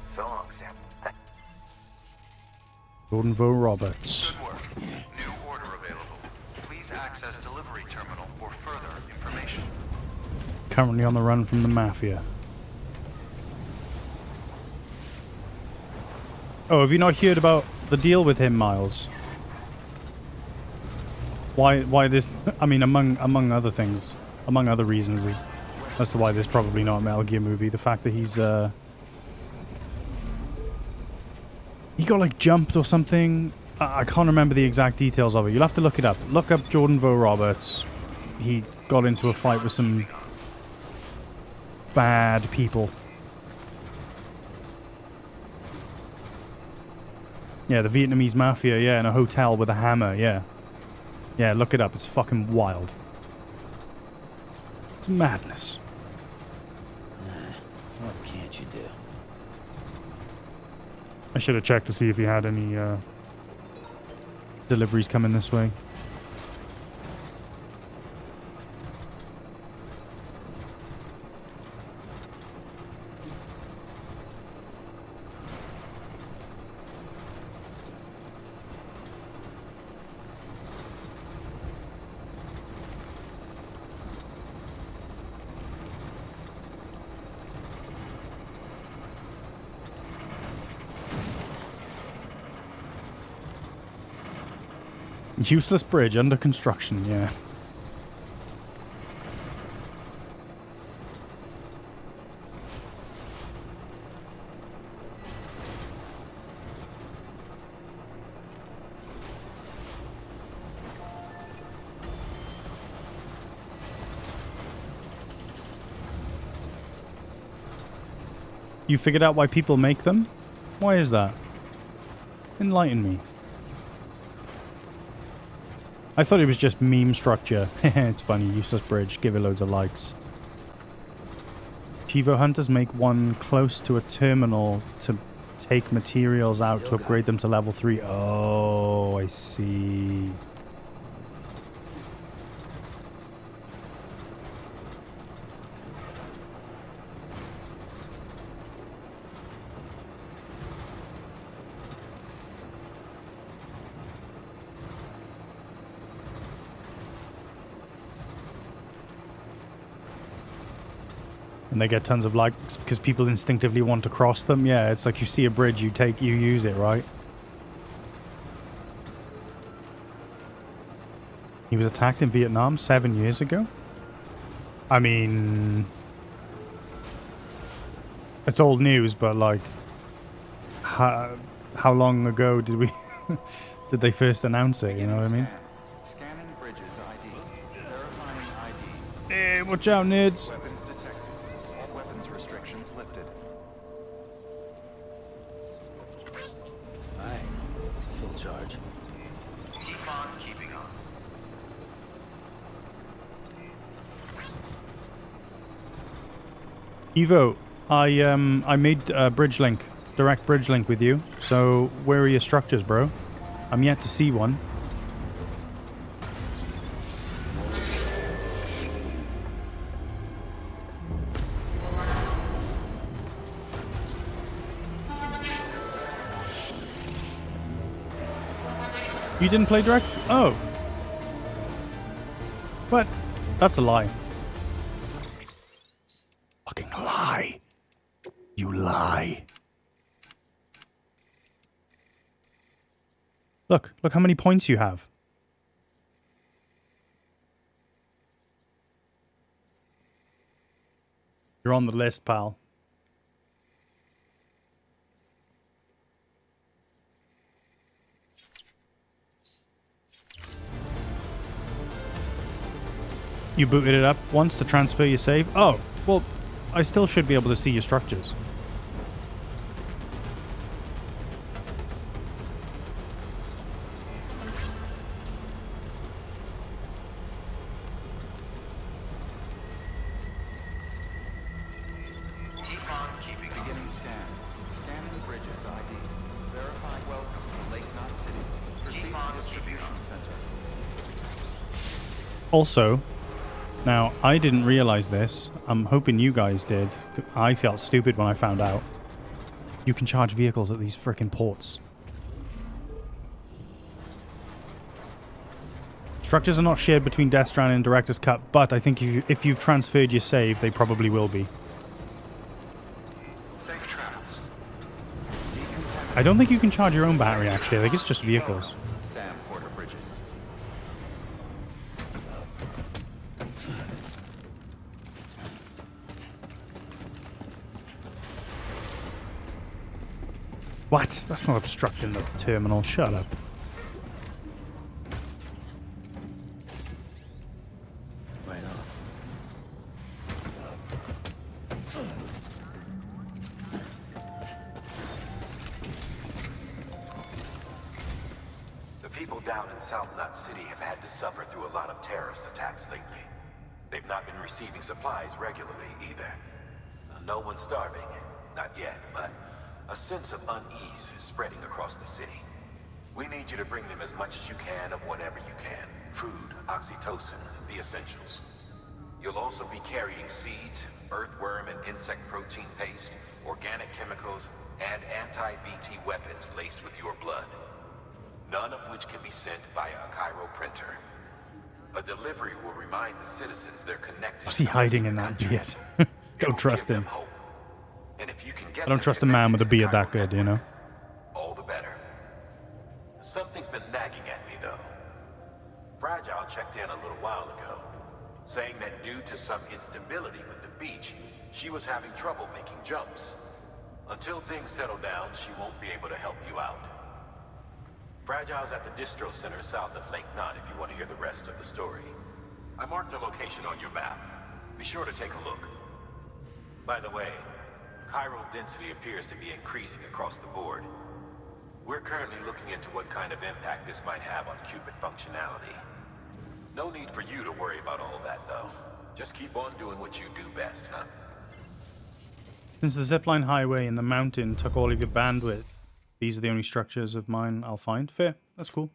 So long, Sam. Jordan Vo Roberts. Good work. New order available. Please access delivery terminal for further information. Currently on the run from the Mafia. Oh, have you not heard about the deal with him, Miles? Why this? I mean, among other things, among other reasons, as to why this is probably not a Metal Gear movie. The fact that he got like jumped or something. I can't remember the exact details of it. You'll have to look it up. Look up Jordan Vo Roberts. He got into a fight with some bad people. Yeah, the Vietnamese mafia, yeah, in a hotel with a hammer, yeah. Yeah, look it up. It's fucking wild. It's madness. What can't you do? I should have checked to see if he had any deliveries coming this way. Useless bridge under construction, yeah. You figured out why people make them? Why is that? Enlighten me. I thought it was just meme structure. It's funny, useless bridge, give it loads of likes. Chivo hunters make one close to a terminal to take materials out to upgrade them to level 3. Oh, I see. And they get tons of likes because people instinctively want to cross them. Yeah, it's like you see a bridge, you use it, right? He was attacked in Vietnam 7 years ago? I mean, it's old news, but like, how long ago did we did they first announce it? You know what I mean? Scanning bridges ID. Verifying ID. Hey, watch out, nerds! Weapons detected. All weapons restrictions lifted. Alright, it's a full charge. Keep on keeping on. Evo, I made bridge link, direct bridge link with you. So where are your structures, bro? I'm yet to see one. You didn't play direct? Oh. What? That's a lie. Fucking lie. You lie. Look how many points you have. You're on the list, pal. You booted it up once to transfer your save? Oh, well, I still should be able to see your structures. Also, now, I didn't realize this. I'm hoping you guys did. I felt stupid when I found out. You can charge vehicles at these frickin' ports. Structures are not shared between Death Stranding and Director's Cut, but I think if you've transferred your save, they probably will be. I don't think you can charge your own battery, actually. I think it's just vehicles. Sam Porter Bridges. What? That's not obstructing the terminal. Shut up. Right off. The people down in South Knot City have had to suffer through a lot of terrorist attacks lately. They've not been receiving supplies regularly either. No one's starving. Not yet, but a sense of unease is spreading across the city. We need you to bring them as much as you can of whatever you can. Food, oxytocin, the essentials. You'll also be carrying seeds, earthworm and insect protein paste, organic chemicals, and anti-BT weapons laced with your blood. None of which can be sent via a Cairo printer. A delivery will remind the citizens they're connected. What's he hiding in that beard? Don't trust him. And if you can get I don't trust a man with a beard that good, you know? all the better. Something's been nagging at me, though. Fragile checked in a little while ago, saying that due to some instability with the beach, she was having trouble making jumps. Until things settle down, she won't be able to help you out. Fragile's at the distro center south of Lake Knot if you want to hear the rest of the story. I marked her location on your map. Be sure to take a look. By the way, chiral density appears to be increasing across the board. We're currently looking into what kind of impact this might have on qubit functionality. No need for you to worry about all that, though. Just keep on doing what you do best, huh? Since the zipline highway and the mountain took all of your bandwidth, these are the only structures of mine I'll find. Fair. That's cool.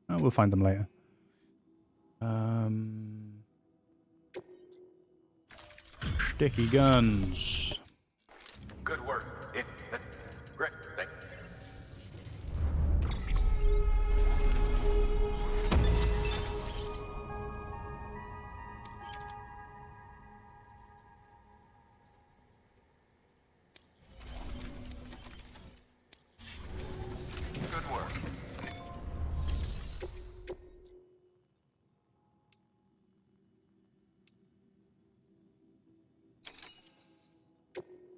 We'll find them later. Sticky guns. Good work. Great. Thank Good work.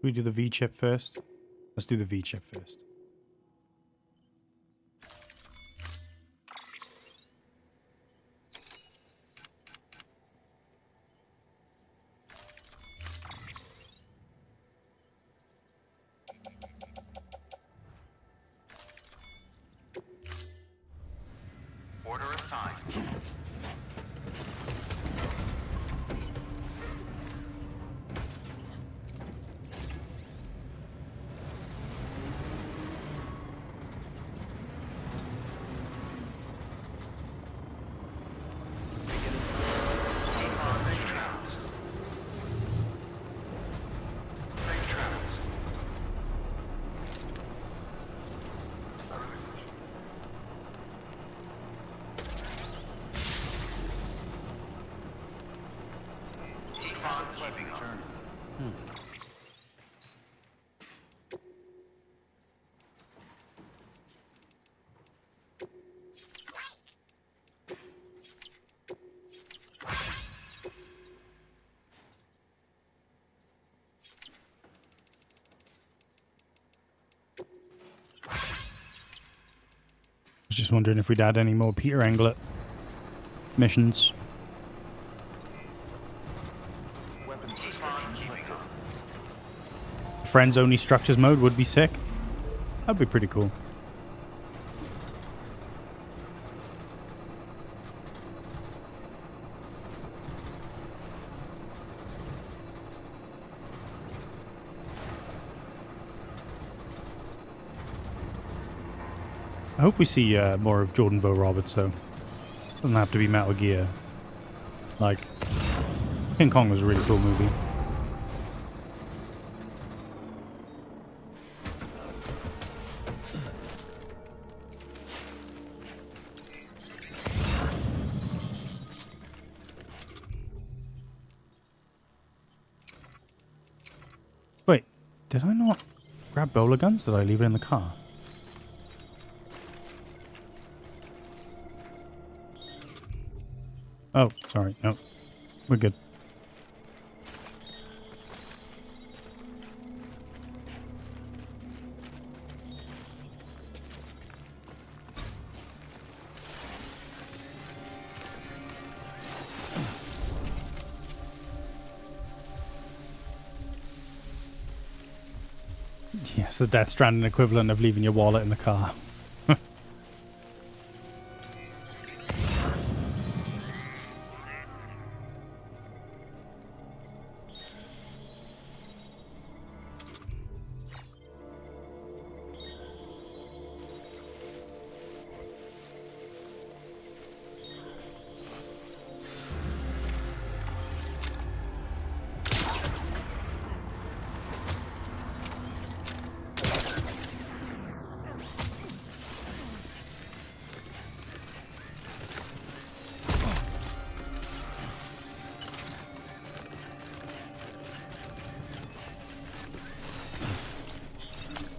We do the V chip first. Let's do the V chip first. Order assigned. I was just wondering if we'd add any more Peter Anglet missions. Friends only structures mode would be sick. That'd be pretty cool. I hope we see more of Jordan Vo Roberts, though. Doesn't have to be Metal Gear. Like, King Kong was a really cool movie. Wait, did I not grab bowler guns? Did I leave it in the car? Oh, sorry. No, we're good. Yes, the Death Stranding equivalent of leaving your wallet in the car.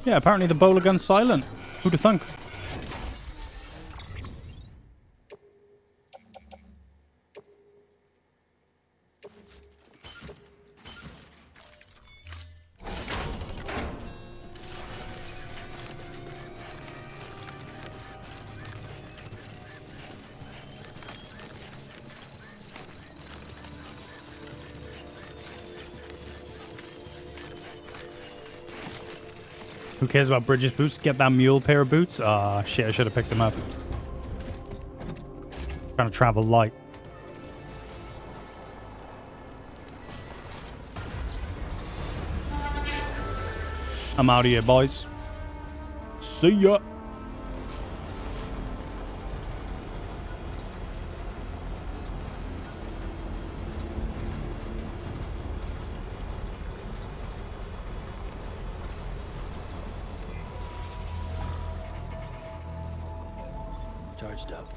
Yeah, apparently the bowler gun's silent. Who'd have thunk? Who cares about Bridges boots? Get that mule pair of boots? Ah, shit, I should have picked them up. Trying to travel light. I'm out of here, boys. See ya. Charged up.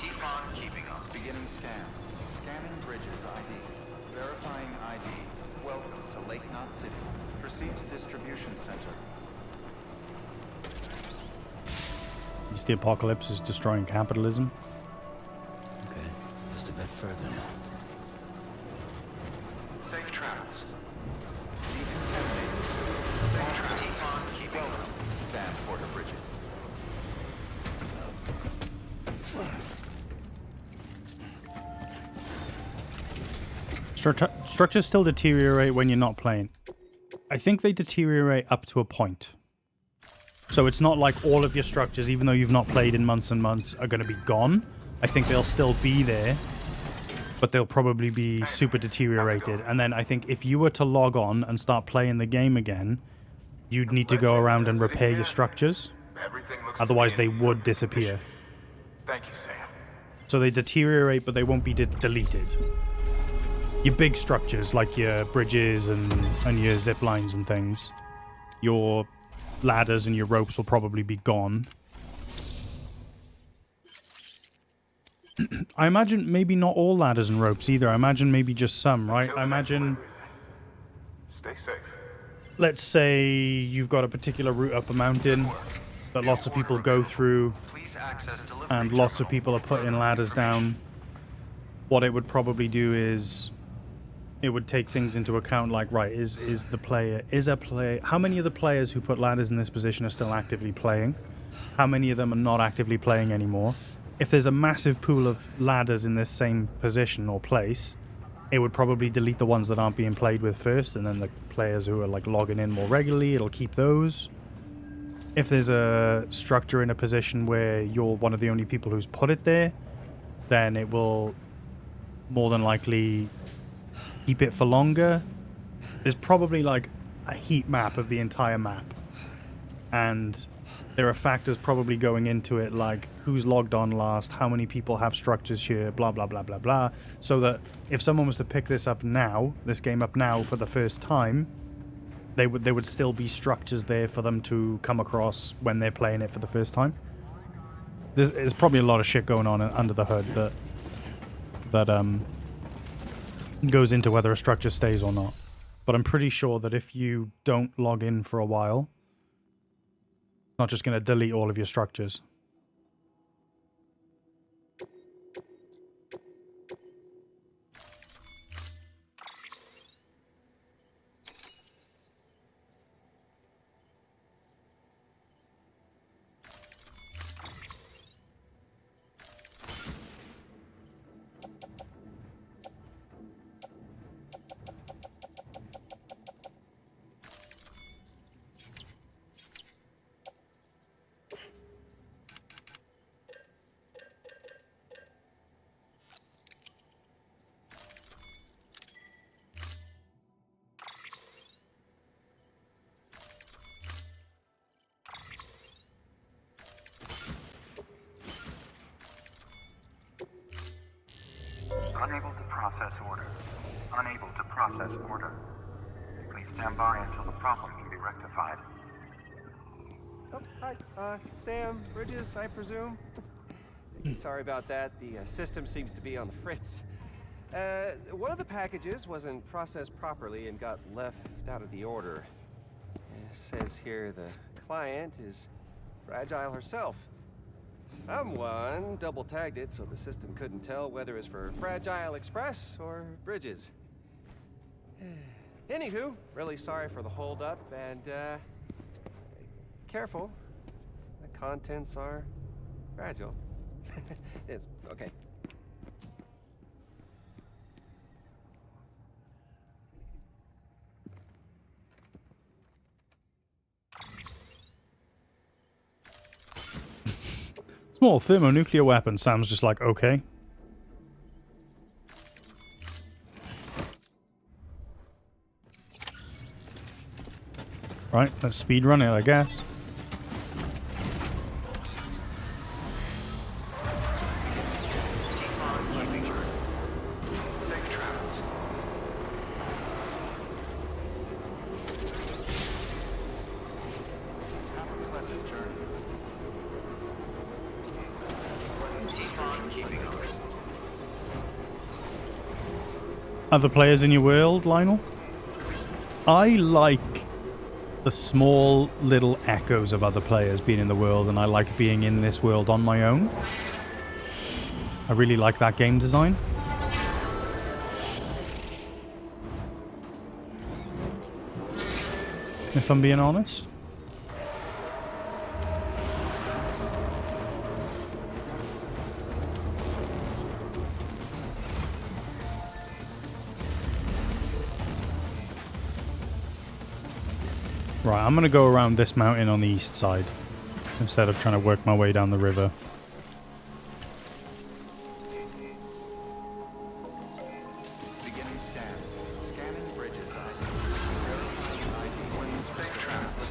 Keep on keeping on. Beginning scan. Scanning Bridges ID. Verifying ID. Welcome to Lake Knot City. Proceed to distribution center. At least the apocalypse is destroying capitalism. Okay, just a bit further now. Safe travels. Decontaminating. Safe travels. Keep on keeping on. Sam Porter Bridges. Structures still deteriorate when you're not playing. I think they deteriorate up to a point. So it's not like all of your structures, even though you've not played in months and months, are going to be gone. I think they'll still be there, but they'll probably be super deteriorated. And then I think if you were to log on and start playing the game again, you'd need to go around and repair your structures. Otherwise, they would disappear. Thank you, Sam. So they deteriorate, but they won't be deleted. Your big structures, like your bridges and your zip lines and things, your ladders and your ropes will probably be gone. I imagine maybe not all ladders and ropes either. I imagine maybe just some, right? I imagine... Stay safe. Let's say you've got a particular route up a mountain that lots of people go through, and lots of people are putting ladders down. What it would probably do is it would take things into account, like, right, how many of the players who put ladders in this position are still actively playing? How many of them are not actively playing anymore? If there's a massive pool of ladders in this same position or place, it would probably delete the ones that aren't being played with first, and then the players who are like logging in more regularly, it'll keep those. If there's a structure in a position where you're one of the only people who's put it there, then it will more than likely keep it for longer. There's probably like a heat map of the entire map, and there are factors probably going into it, like who's logged on last, how many people have structures here, blah, blah, blah, blah, blah. So that if someone was to pick this game up now for the first time, there would still be structures there for them to come across when they're playing it for the first time. There's probably a lot of shit going on under the hood that goes into whether a structure stays or not. But I'm pretty sure that if you don't log in for a while, it's not just going to delete all of your structures. Unable to process order. Unable to process order. Please stand by until the problem can be rectified. Oh, hi. Sam, Bridges, I presume? Sorry about that. The system seems to be on the fritz. One of the packages wasn't processed properly and got left out of the order. It says here the client is Fragile herself. Someone double-tagged it so the system couldn't tell whether it's for Fragile Express or Bridges. Anywho, really sorry for the hold-up, and, careful. The contents are fragile. It's okay. Small thermonuclear weapon. Sam's just like, okay. Right, let's speedrun it, I guess. Other players in your world, Lionel? I like the small little echoes of other players being in the world, and I like being in this world on my own. I really like that game design. If I'm being honest. Right, I'm going to go around this mountain on the east side instead of trying to work my way down the river. Beginning scan. Scanning bridges ID. Verifying ID when safe transit.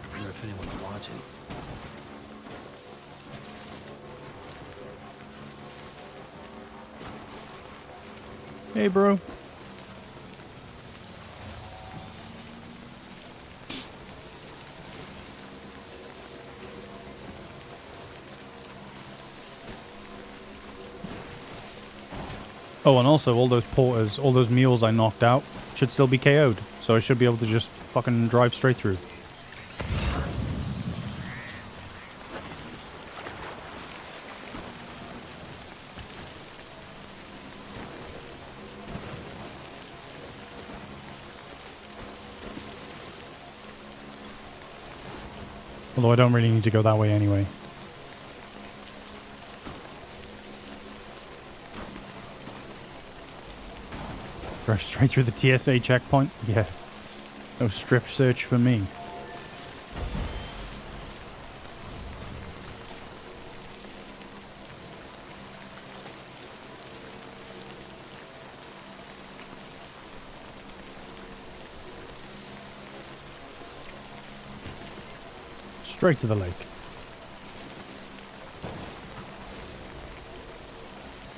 I wonder if anyone's watching. Hey, bro. Oh, and also all those porters, all those mules I knocked out should still be KO'd. So I should be able to just fucking drive straight through. Although I don't really need to go that way anyway. Drive straight through the TSA checkpoint? Yeah. No strip search for me. Straight to the lake.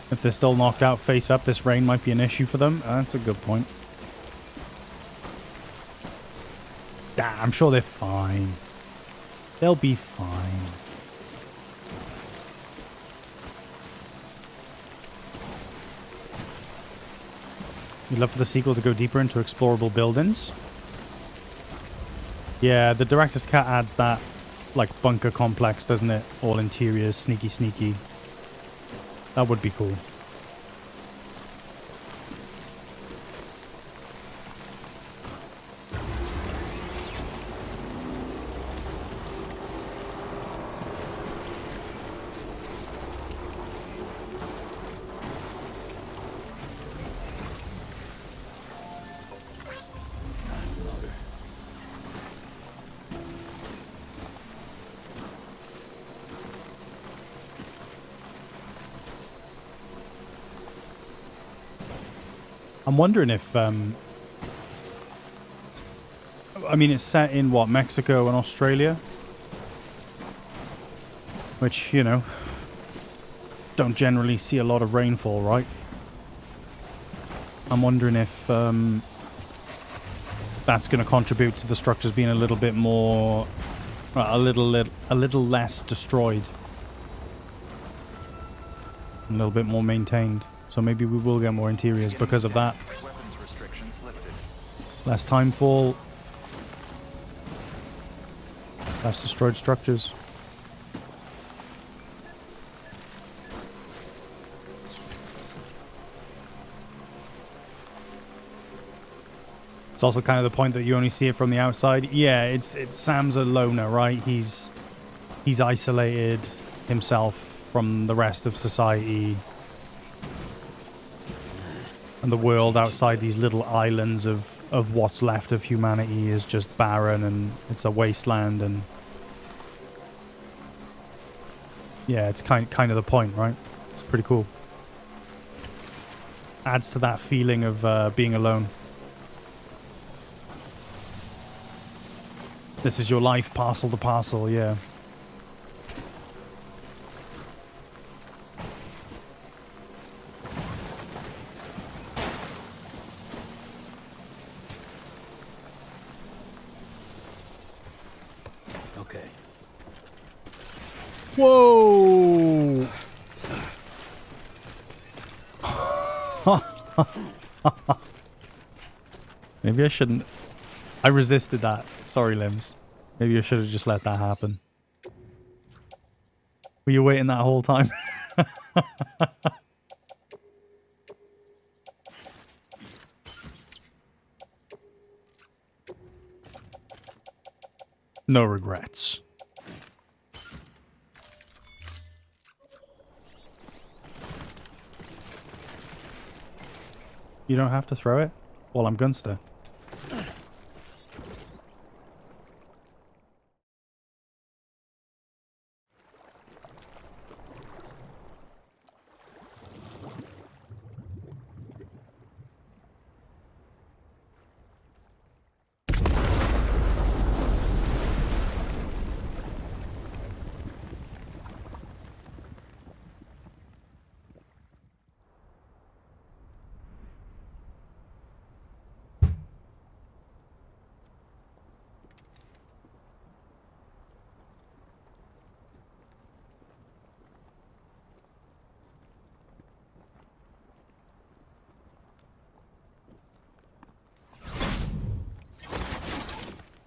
If they're still knocked out face up, this rain might be an issue for them. That's a good point. I'm sure they're fine. They'll be fine. We'd love for the sequel to go deeper into explorable buildings. Yeah, the director's cut adds that, like, bunker complex, doesn't it? All interiors, sneaky, sneaky. That would be cool. I'm wondering if, I mean, it's set in, what, Mexico and Australia? Which, you know, don't generally see a lot of rainfall, right? I'm wondering if that's going to contribute to the structures being a little bit more, a little less destroyed. A little bit more maintained. So maybe we will get more interiors because of that. Less time fall. Less destroyed structures. It's also kind of the point that you only see it from the outside. Yeah, it's Sam's a loner, right? He's isolated himself from the rest of society. And the world outside these little islands of what's left of humanity is just barren and it's a wasteland, and yeah, it's kind of the point, right? It's pretty cool. Adds to that feeling of being alone. This is your life, parcel to parcel, yeah. Whoa! Maybe I shouldn't. I resisted that. Sorry, Limbs. Maybe I should have just let that happen. Were you waiting that whole time? No regrets. You don't have to throw it? Well, I'm Gunster.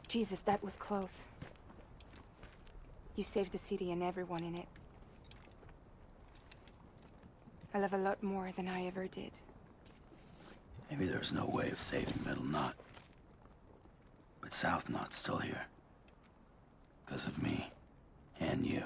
Jesus, that was close. You saved the city and everyone in it. I love a lot more than I ever did. Maybe there's no way of saving Middle Knot. But South Knot's still here. Because of me. And you.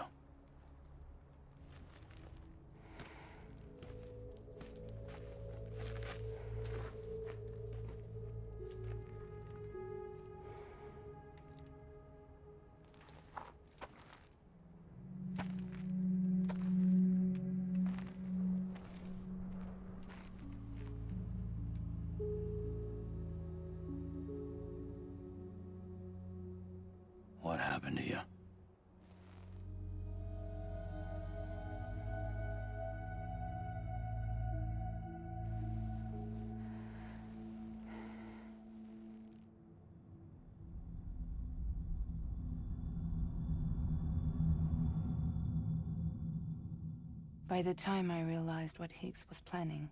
By the time I realized what Higgs was planning,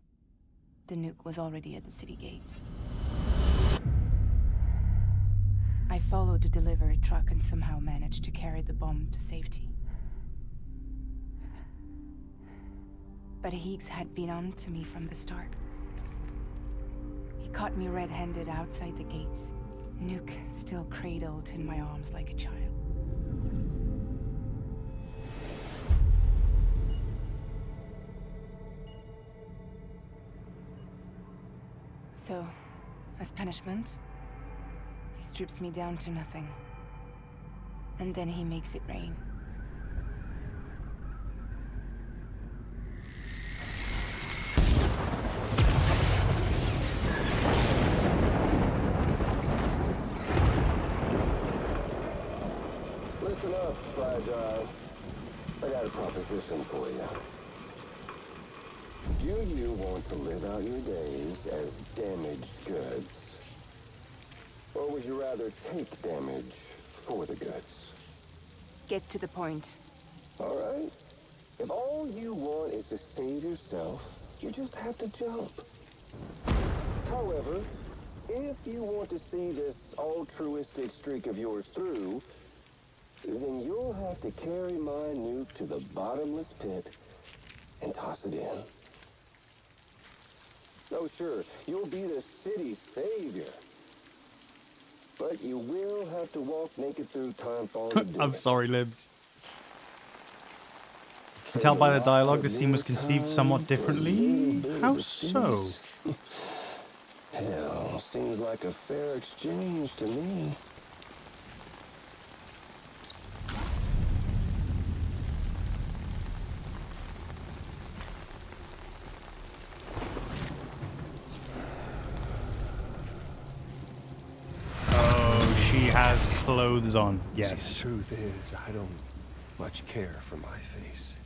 the nuke was already at the city gates. I followed the delivery truck and somehow managed to carry the bomb to safety. But Higgs had been on to me from the start. He caught me red-handed outside the gates, nuke still cradled in my arms like a child. So, as punishment, he strips me down to nothing. And then he makes it rain. Listen up, Fragile. I got a proposition for you. Do you want to live out your days as damaged goods? Or would you rather take damage for the goods? Get to the point. All right. If all you want is to save yourself, you just have to jump. However, if you want to see this altruistic streak of yours through, then you'll have to carry my nuke to the bottomless pit and toss it in. Oh, sure, you'll be the city's savior. But you will have to walk naked through timefall to do I'm it. sorry, Libs. To tell by the dialogue, the scene was conceived somewhat differently. How so? Hell, seems like a fair exchange to me. Has clothes on. Yes. See, the truth is, I don't much care for my face.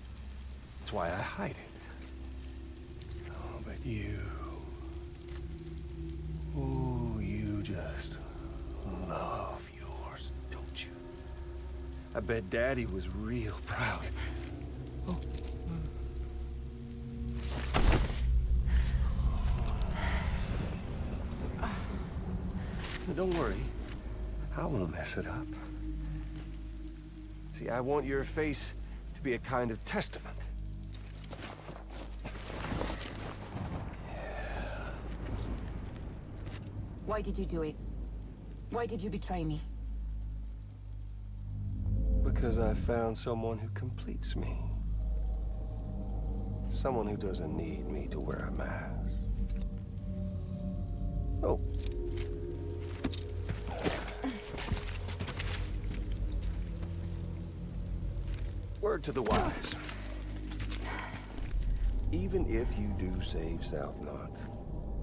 That's why I hide it. Oh, but you... Ooh, you just love yours, don't you? I bet Daddy was real proud. Oh. Don't worry. I won't mess it up. See, I want your face to be a kind of testament. Why did you do it? Why did you betray me? Because I found someone who completes me. Someone who doesn't need me to wear a mask. Oh. Word to the wise. Even if you do save South Knot,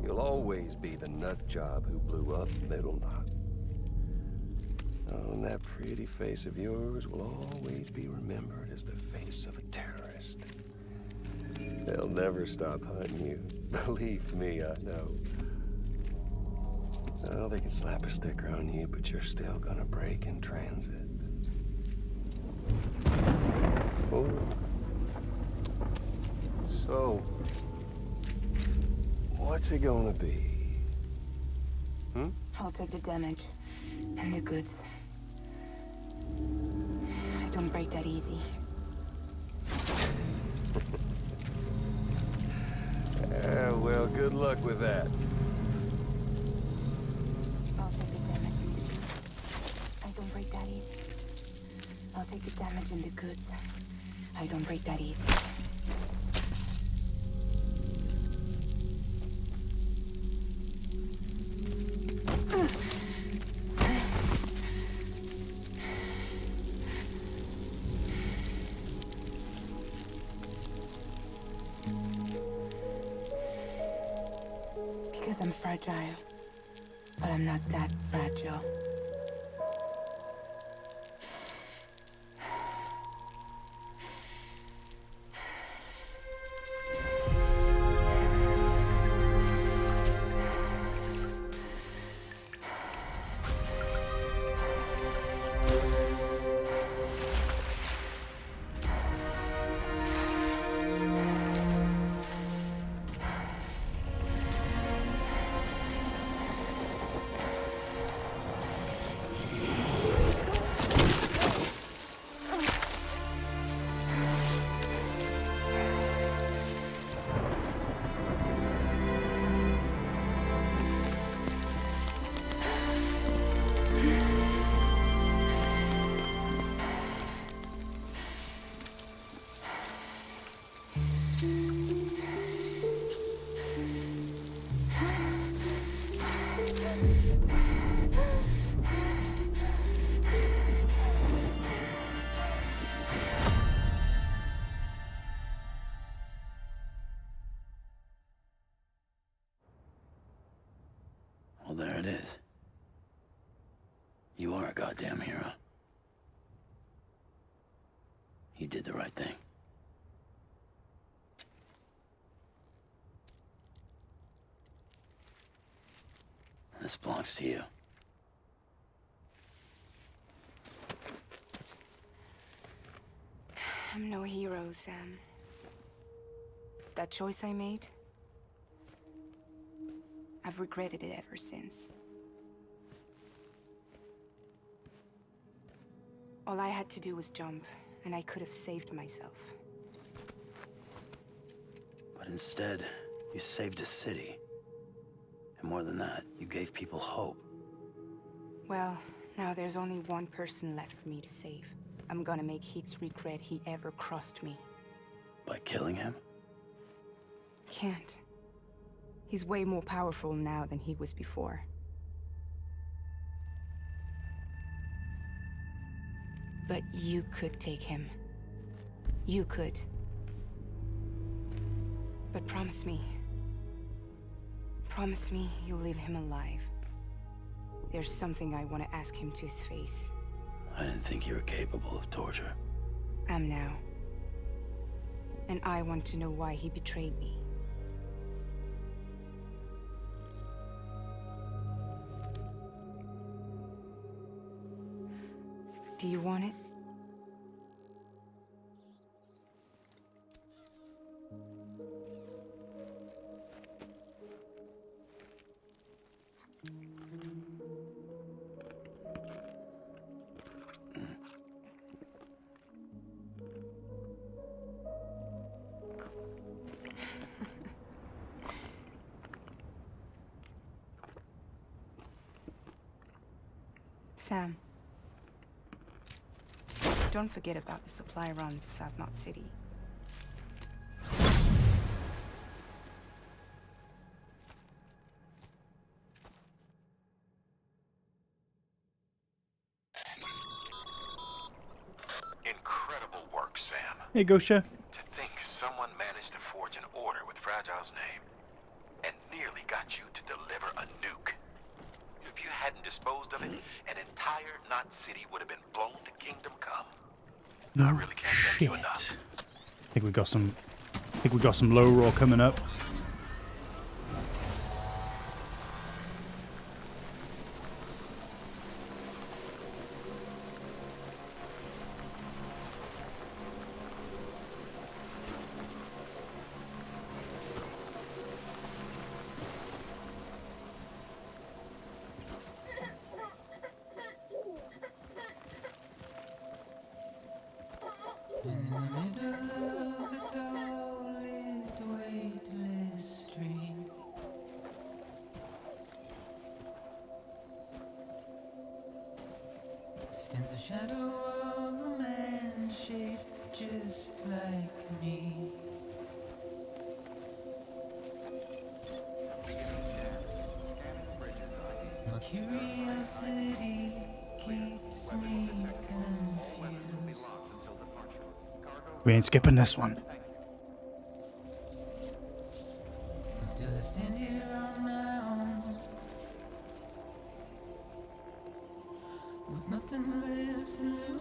you'll always be the nut job who blew up Middle Knot. Oh, and that pretty face of yours will always be remembered as the face of a terrorist. They'll never stop hunting you. Believe me, I know. Oh, they can slap a sticker on you, but you're still gonna break in transit. Oh. So, what's it gonna be? Hmm? I'll take the damage and the goods. I don't break that easy. Well, good luck with that. I'll take the damage. I don't break that easy. I'll take the damage and the goods. I don't break that easy. Because I'm fragile. But I'm not that fragile. Well, there it is. You are a goddamn hero. You did the right thing. This belongs to you. I'm no hero, Sam. That choice I made, I've regretted it ever since. All I had to do was jump, and I could have saved myself. But instead, you saved a city. And more than that, you gave people hope. Well, now there's only one person left for me to save. I'm gonna make Higgs regret he ever crossed me. By killing him? Can't. He's way more powerful now than he was before. But you could take him. You could. But promise me. Promise me you'll leave him alive. There's something I want to ask him to his face. I didn't think you were capable of torture. Am now. And I want to know why he betrayed me. Do you want it? Sam. Don't forget about the supply run to South Knot City. Incredible work, Sam. Hey, Gosha. To think someone managed to forge an order with Fragile's name and nearly got you to deliver a nuke. If you hadn't disposed of it, an entire Knot City would have been blown to Kingdom Come. No I really can't thank you enough. I think we got some low roar coming up. In the middle of the dull-lit, weightless street, stands the shadow of a man shaped just like me. My curiosity keeps me confused. We ain't skipping this one. Still I stand here on my own, with nothing left to lose.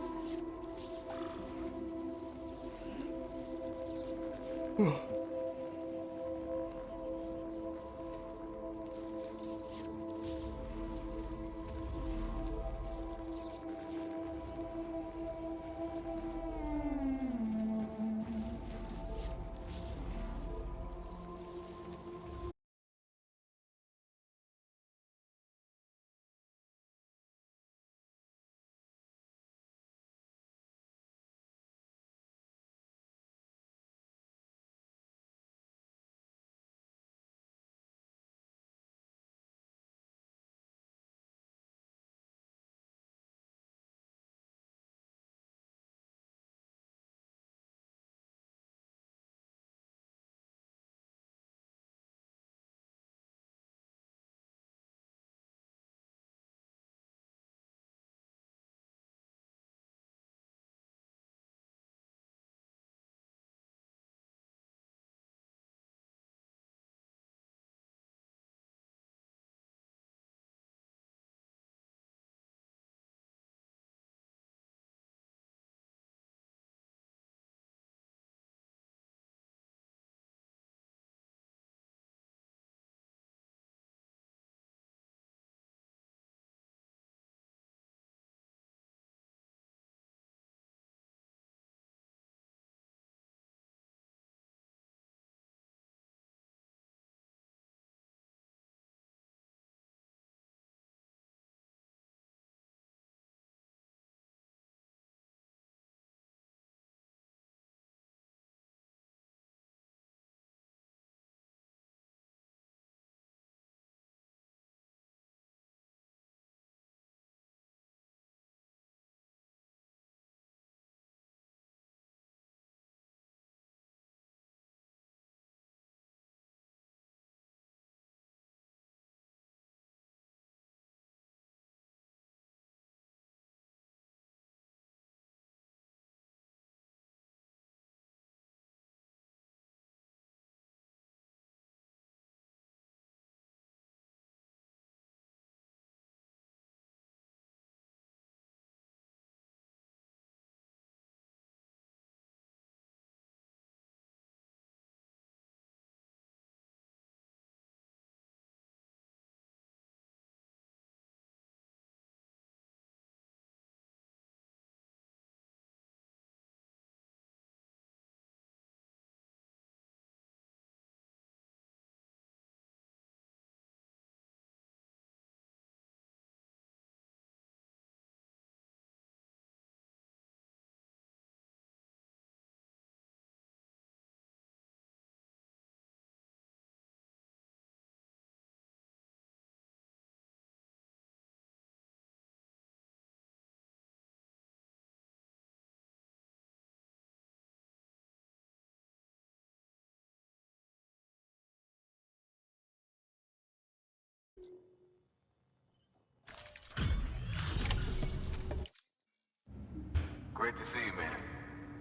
Great to see you, man.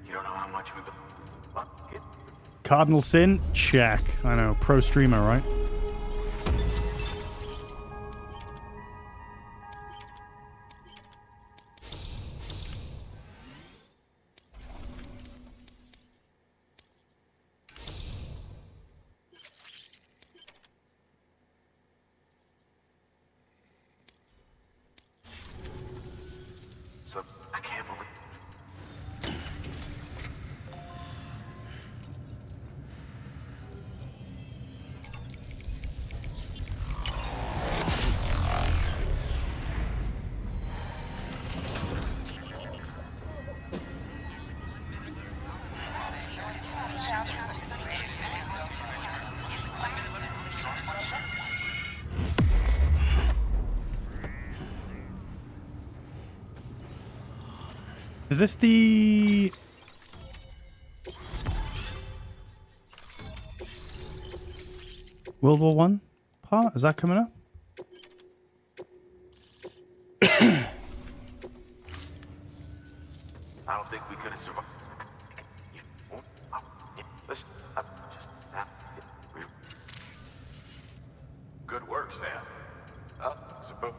You don't know how much we've been... Cardinal Sin? Check. I know. Pro streamer, right? So, I can't believe... Is this the... World War One part? Is that coming up? I don't think we could have survived. Good work, Sam. Suppose...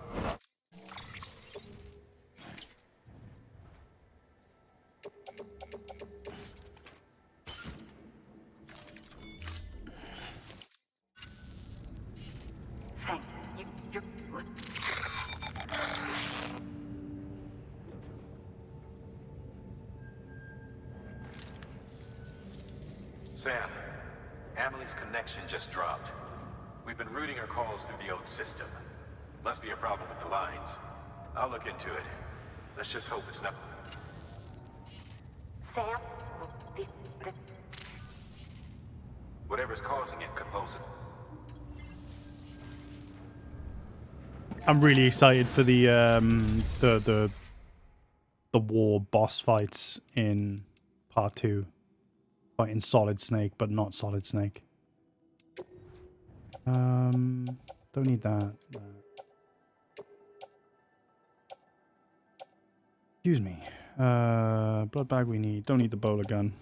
Thank you. You're... Sam, Amelie's connection just dropped. We've been routing her calls through the old system. Must be a problem with the lines. I'll look into it. Let's just hope it's not... Sam? Whatever's causing it could pose it. I'm really excited for the war boss fights in part 2. Fighting Solid Snake, but not Solid Snake. Don't need that. Excuse me. Blood bag we need. Don't need the bowler gun.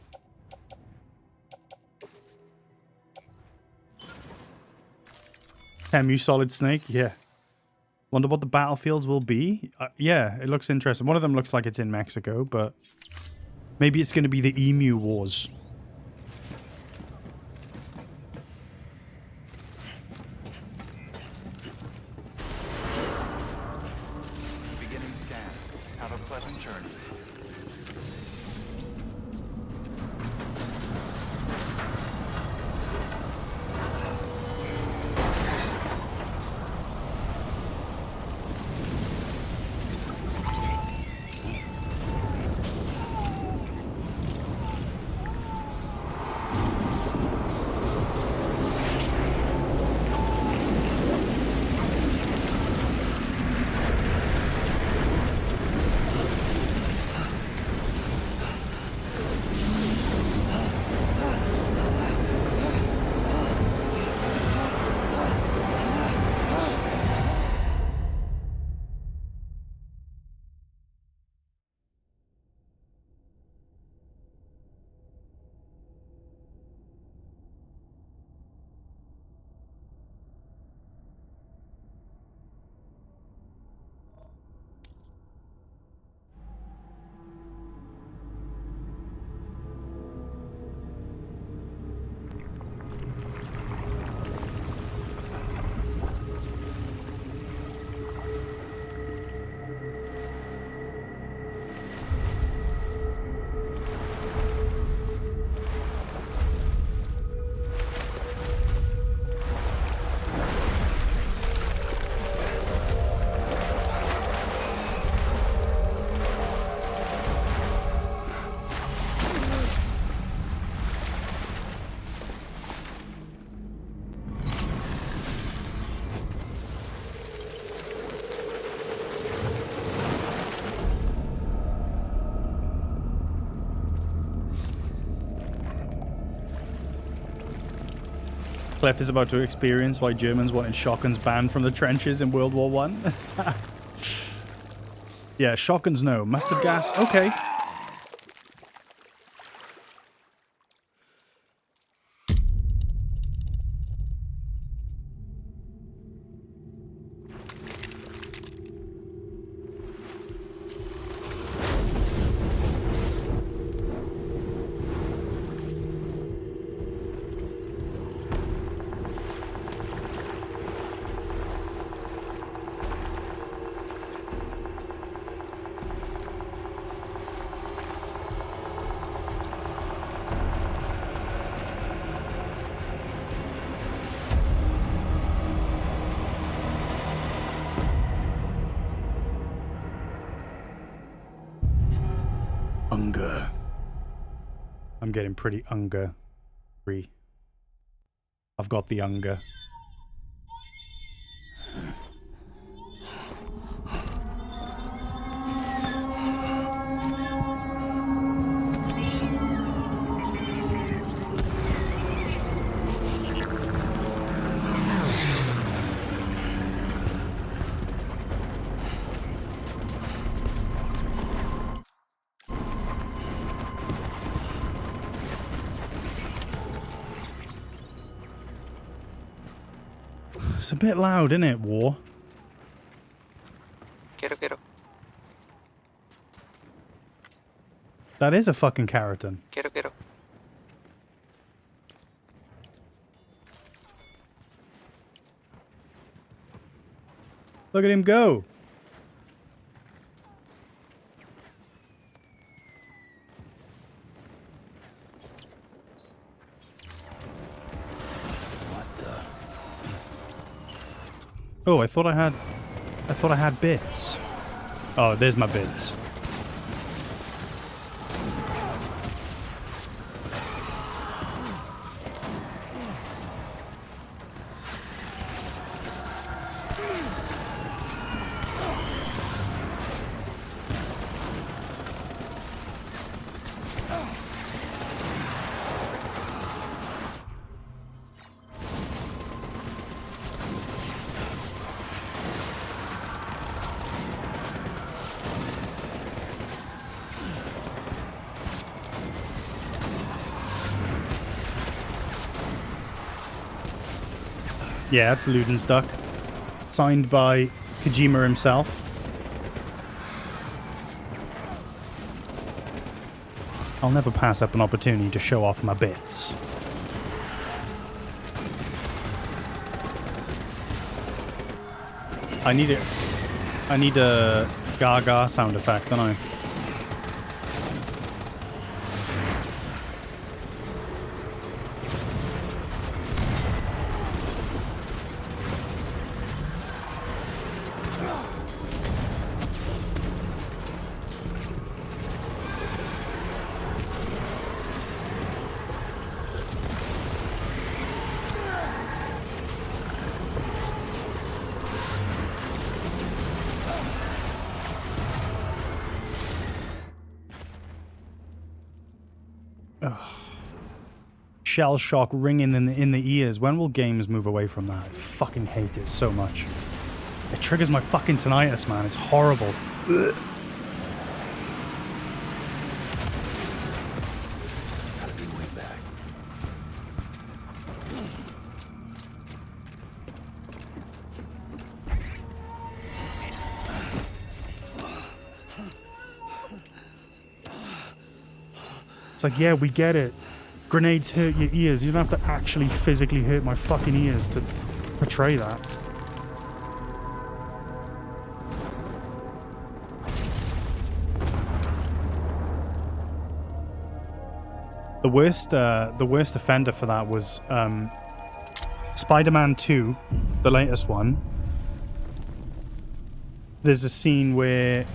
Damn you, Solid Snake. Yeah. Wonder what the battlefields will be. Yeah, it looks interesting. One of them looks like it's in Mexico, but maybe it's going to be the Emu Wars. Beginning scan. Have a pleasant journey. Clef is about to experience why Germans wanted shotguns banned from the trenches in World War I. Yeah, shotguns no. Mustard gas, okay. Unger. I'm getting pretty Unger-free. I've got the Unger. It's a bit loud, isn't it, War? Quiero. That is a fucking Keratin. Quiero. Look at him go. Oh, I thought I had bits. Oh, there's my bits. Yeah, it's Ludenstuck. Signed by Kojima himself. I'll never pass up an opportunity to show off my bits. I need a Gaga sound effect, don't I? Shell shock ringing in the ears. When will games move away from that? I fucking hate it so much. It triggers my fucking tinnitus, man. It's horrible. Ugh. Gotta be way back. It's like, yeah, we get it. Grenades hurt your ears. You don't have to actually physically hurt my fucking ears to portray that. The worst offender for that was Spider-Man 2, the latest one. There's a scene where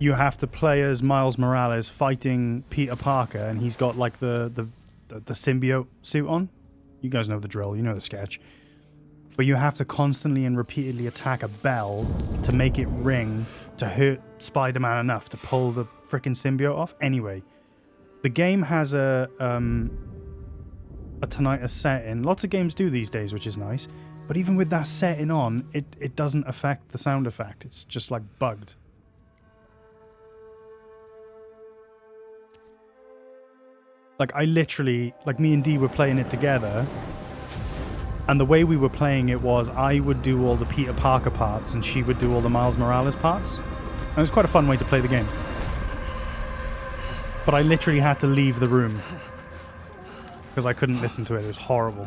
you have to play as Miles Morales fighting Peter Parker, and he's got like the symbiote suit on. You guys know the drill. You know the sketch. But you have to constantly and repeatedly attack a bell to make it ring to hurt Spider-Man enough to pull the frickin' symbiote off. Anyway, the game has a tinnitus setting. Lots of games do these days, which is nice. But even with that setting on, it doesn't affect the sound effect. It's just like bugged. Like, I literally, like, me and Dee were playing it together, and the way we were playing it was I would do all the Peter Parker parts and she would do all the Miles Morales parts. And it was quite a fun way to play the game. But I literally had to leave the room because I couldn't listen to it. It was horrible.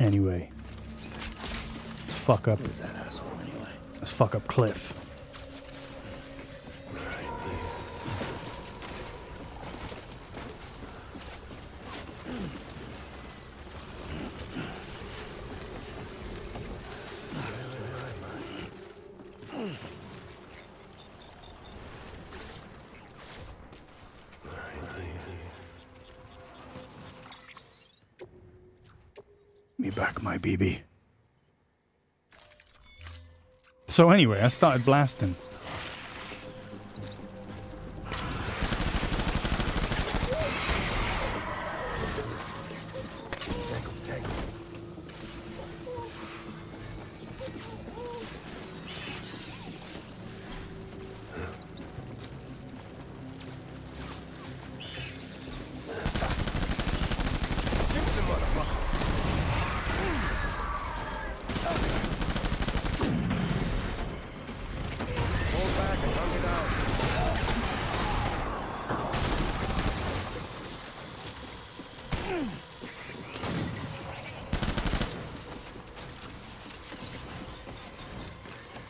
Anyway. Fuck up. Who's that asshole anyway? Let's fuck up Cliff. back, my BB. So anyway, I started blasting.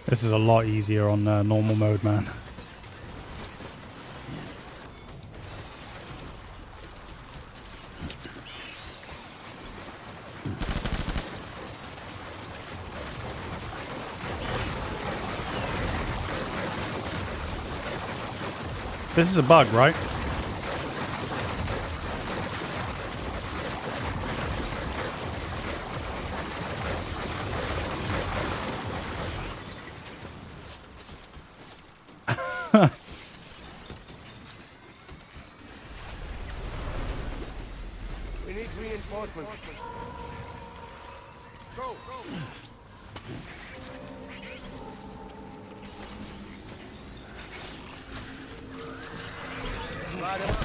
This is a lot easier on normal mode, man. This is a bug, right? We need reinforcements. Go! Light him up.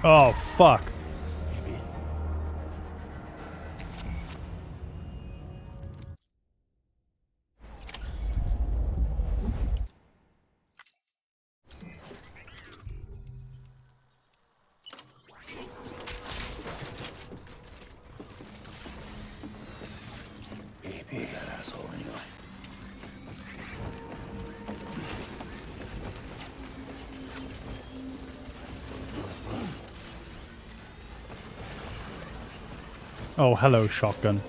Oh, fuck. Who's that asshole anyway? Oh, hello, shotgun.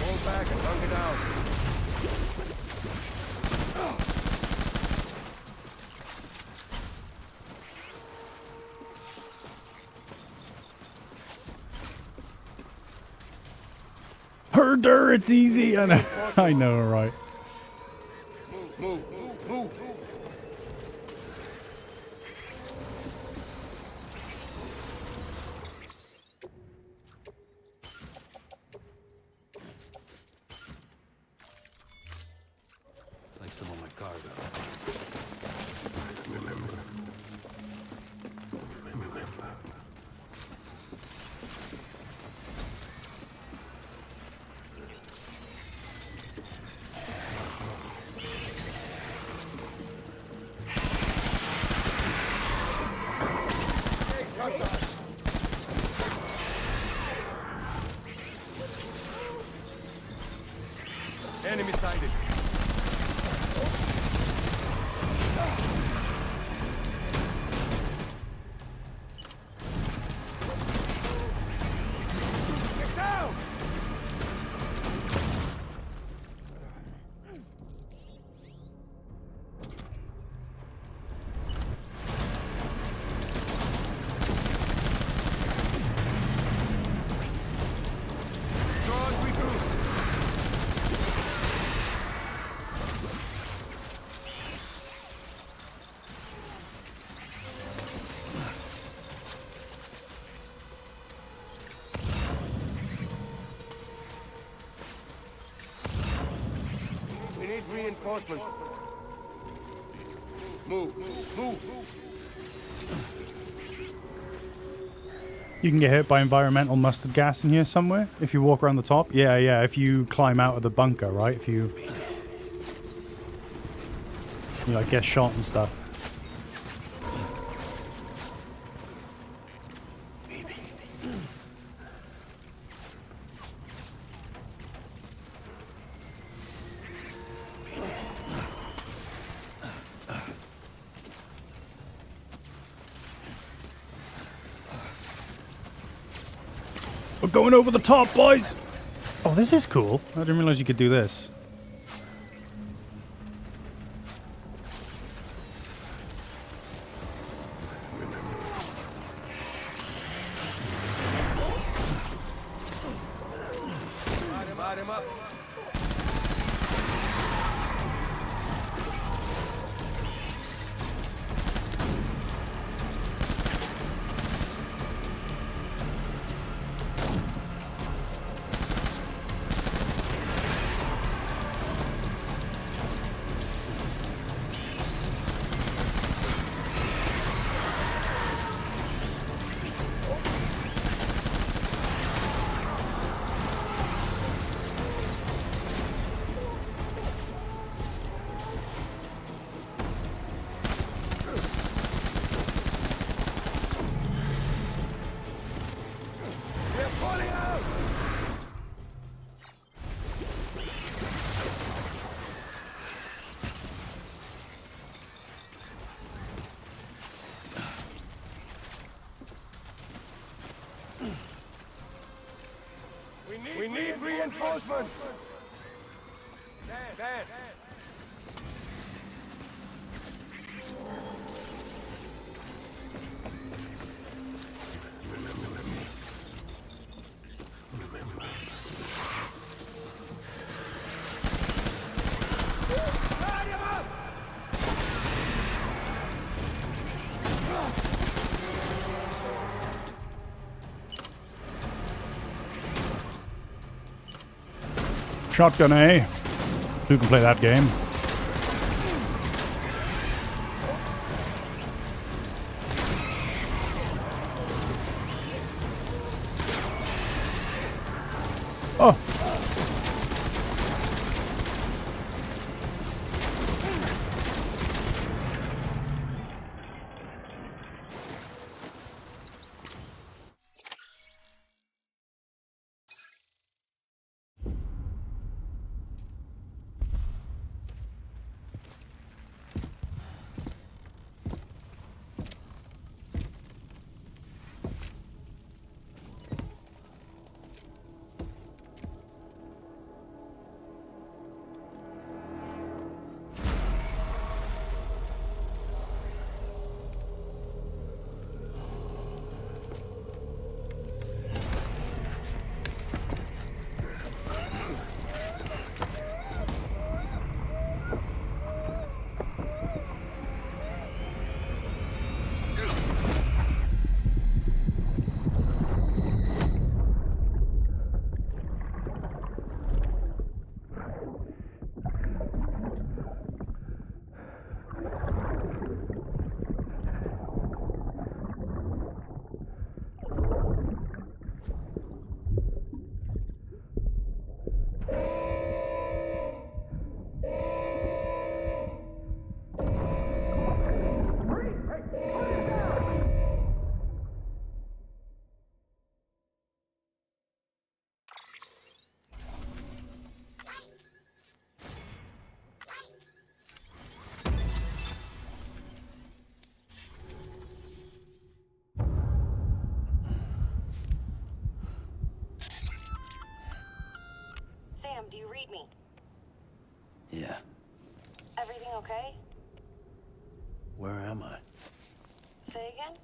Hold back and hunker down. Herder, it's easy. I know, I know, right? Move. It's like some of my cargo. Remember. Enemy sighted. Get down! Draw as we do. reinforcements. Move. You can get hit by environmental mustard gas in here somewhere if you walk around the top. Yeah, if you climb out of the bunker, right? If you like get shot and stuff. We're going over the top, boys! Oh, this is cool. I didn't realize you could do this. Light him up. We need reinforcements! Dan. Shotgun, eh? Who can play that game? Oh! Sam, do you read me? Yeah. Everything okay? Where am I? Say again?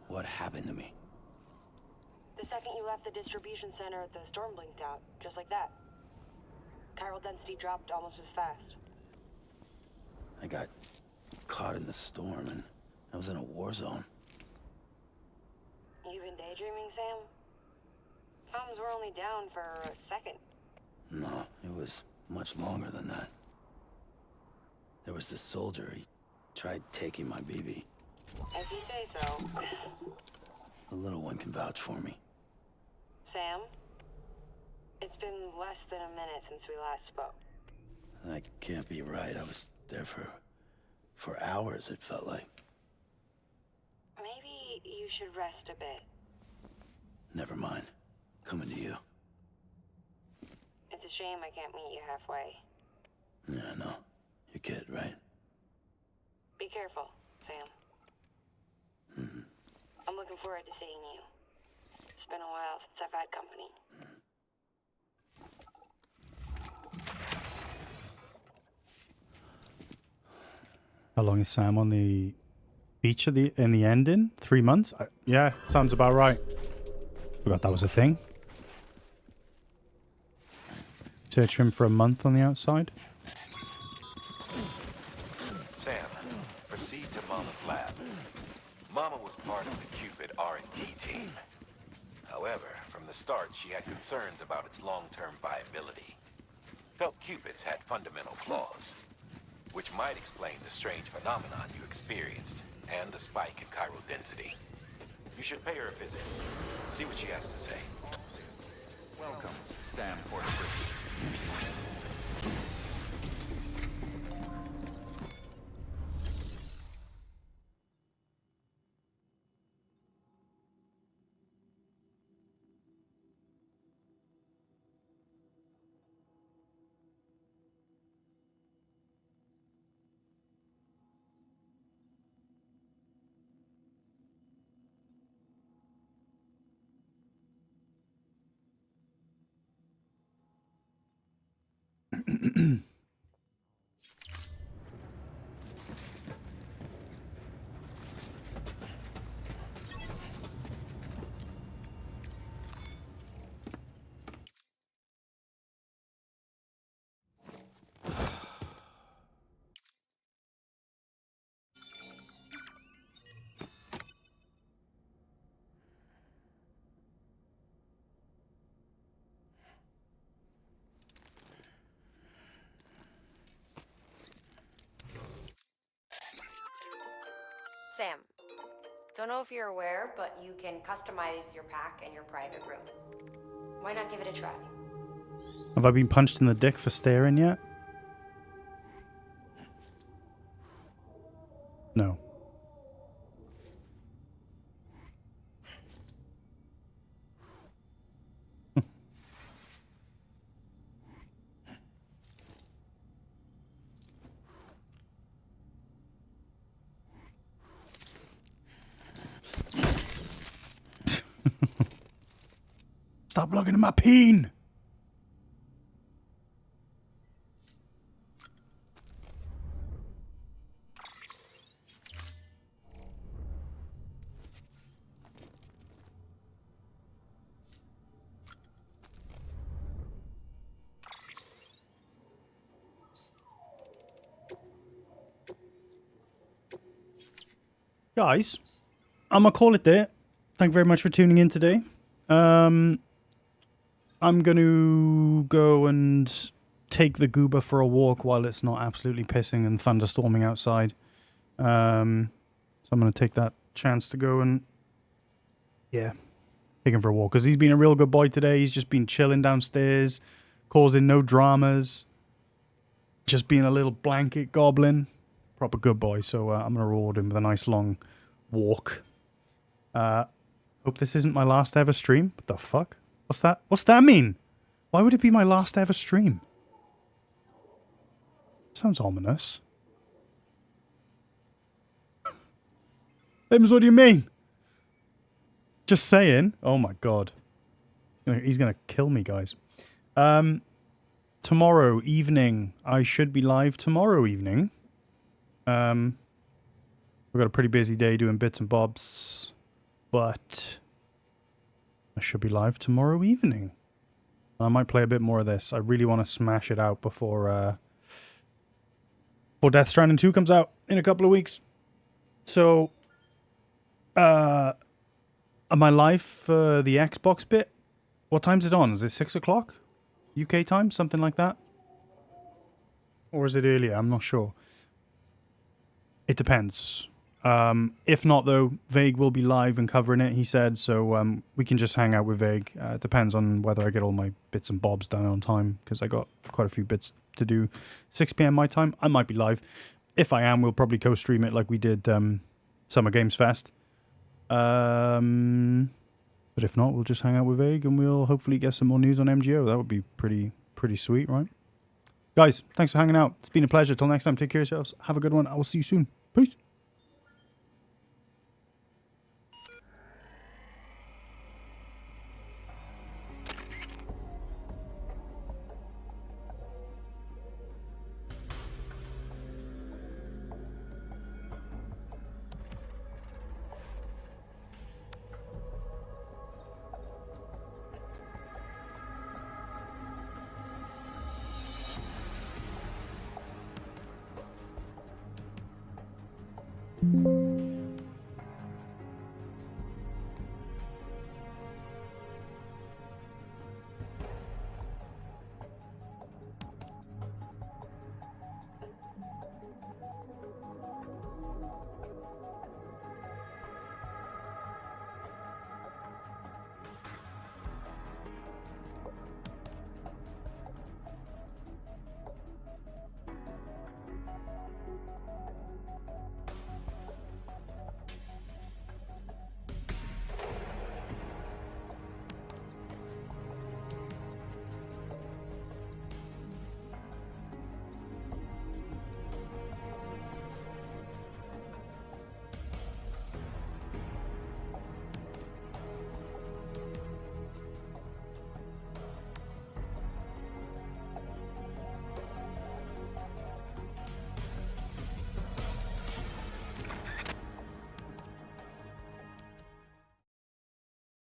What happened to me? The second you left the distribution center, the storm blinked out, just like that. Chiral density dropped almost as fast. I got caught in the storm and I was in a war zone. You been daydreaming, Sam? Comms were only down for a second. No, it was much longer than that. There was this soldier. He tried taking my BB. If you say so. The little one can vouch for me. Sam? It's been less than a minute since we last spoke. That can't be right. I was there for hours, it felt like. Maybe you should rest a bit. Never mind. Coming to you. It's a shame I can't meet you halfway. Yeah, I know. Your kid, right? Be careful, Sam. Mm-hmm. I'm looking forward to seeing you. It's been a while since I've had company. How long is Sam on the beach in the ending? 3 months? Yeah, sounds about right. Forgot that was a thing. Search him for a month on the outside. Sam, proceed to Mama's lab. Mama was part of the Cupid R&D team. However, from the start, she had concerns about its long-term viability. Felt Cupid's had fundamental flaws, which might explain the strange phenomenon you experienced and the spike in chiral density. You should pay her a visit. See what she has to say. Welcome, Sam Porter. Sam, don't know if you're aware, but you can customize your pack and your private room. Why not give it a try? Have I been punched in the dick for staring yet? No. Stop looking at my peen! Guys, I'm gonna call it there. Thank you very much for tuning in today. I'm gonna go and take the goober for a walk while it's not absolutely pissing and thunderstorming outside. So I'm gonna take that chance to go and take him for a walk because he's been a real good boy today. He's just been chilling downstairs, causing no dramas, just being a little blanket goblin. Proper good boy. So I'm gonna reward him with a nice long walk. Hope this isn't my last ever stream. What the fuck? What's that? What's that mean? Why would it be my last ever stream? Sounds ominous. Limbs, what do you mean? Just saying. Oh my god. He's gonna kill me, guys. Tomorrow evening. I should be live tomorrow evening. We've got a pretty busy day doing bits and bobs. But I should be live tomorrow evening. I might play a bit more of this. I really want to smash it out before Death Stranding 2 comes out in a couple of weeks. So, am I live for the Xbox bit? What time's it on? Is it 6 o'clock? UK time? Something like that? Or is it earlier? I'm not sure. It depends. If not, though, Vague will be live and covering it, he said, so we can just hang out with Vague. It depends on whether I get all my bits and bobs done on time, because I got quite a few bits to do. 6 p.m. my time, I might be live. If I am, we'll probably co-stream it like we did Summer Games Fest. But if not, we'll just hang out with Vague, and we'll hopefully get some more news on MGO. That would be pretty sweet, right? Guys, thanks for hanging out. It's been a pleasure. Till next time, take care of yourselves. Have a good one. I will see you soon. Peace.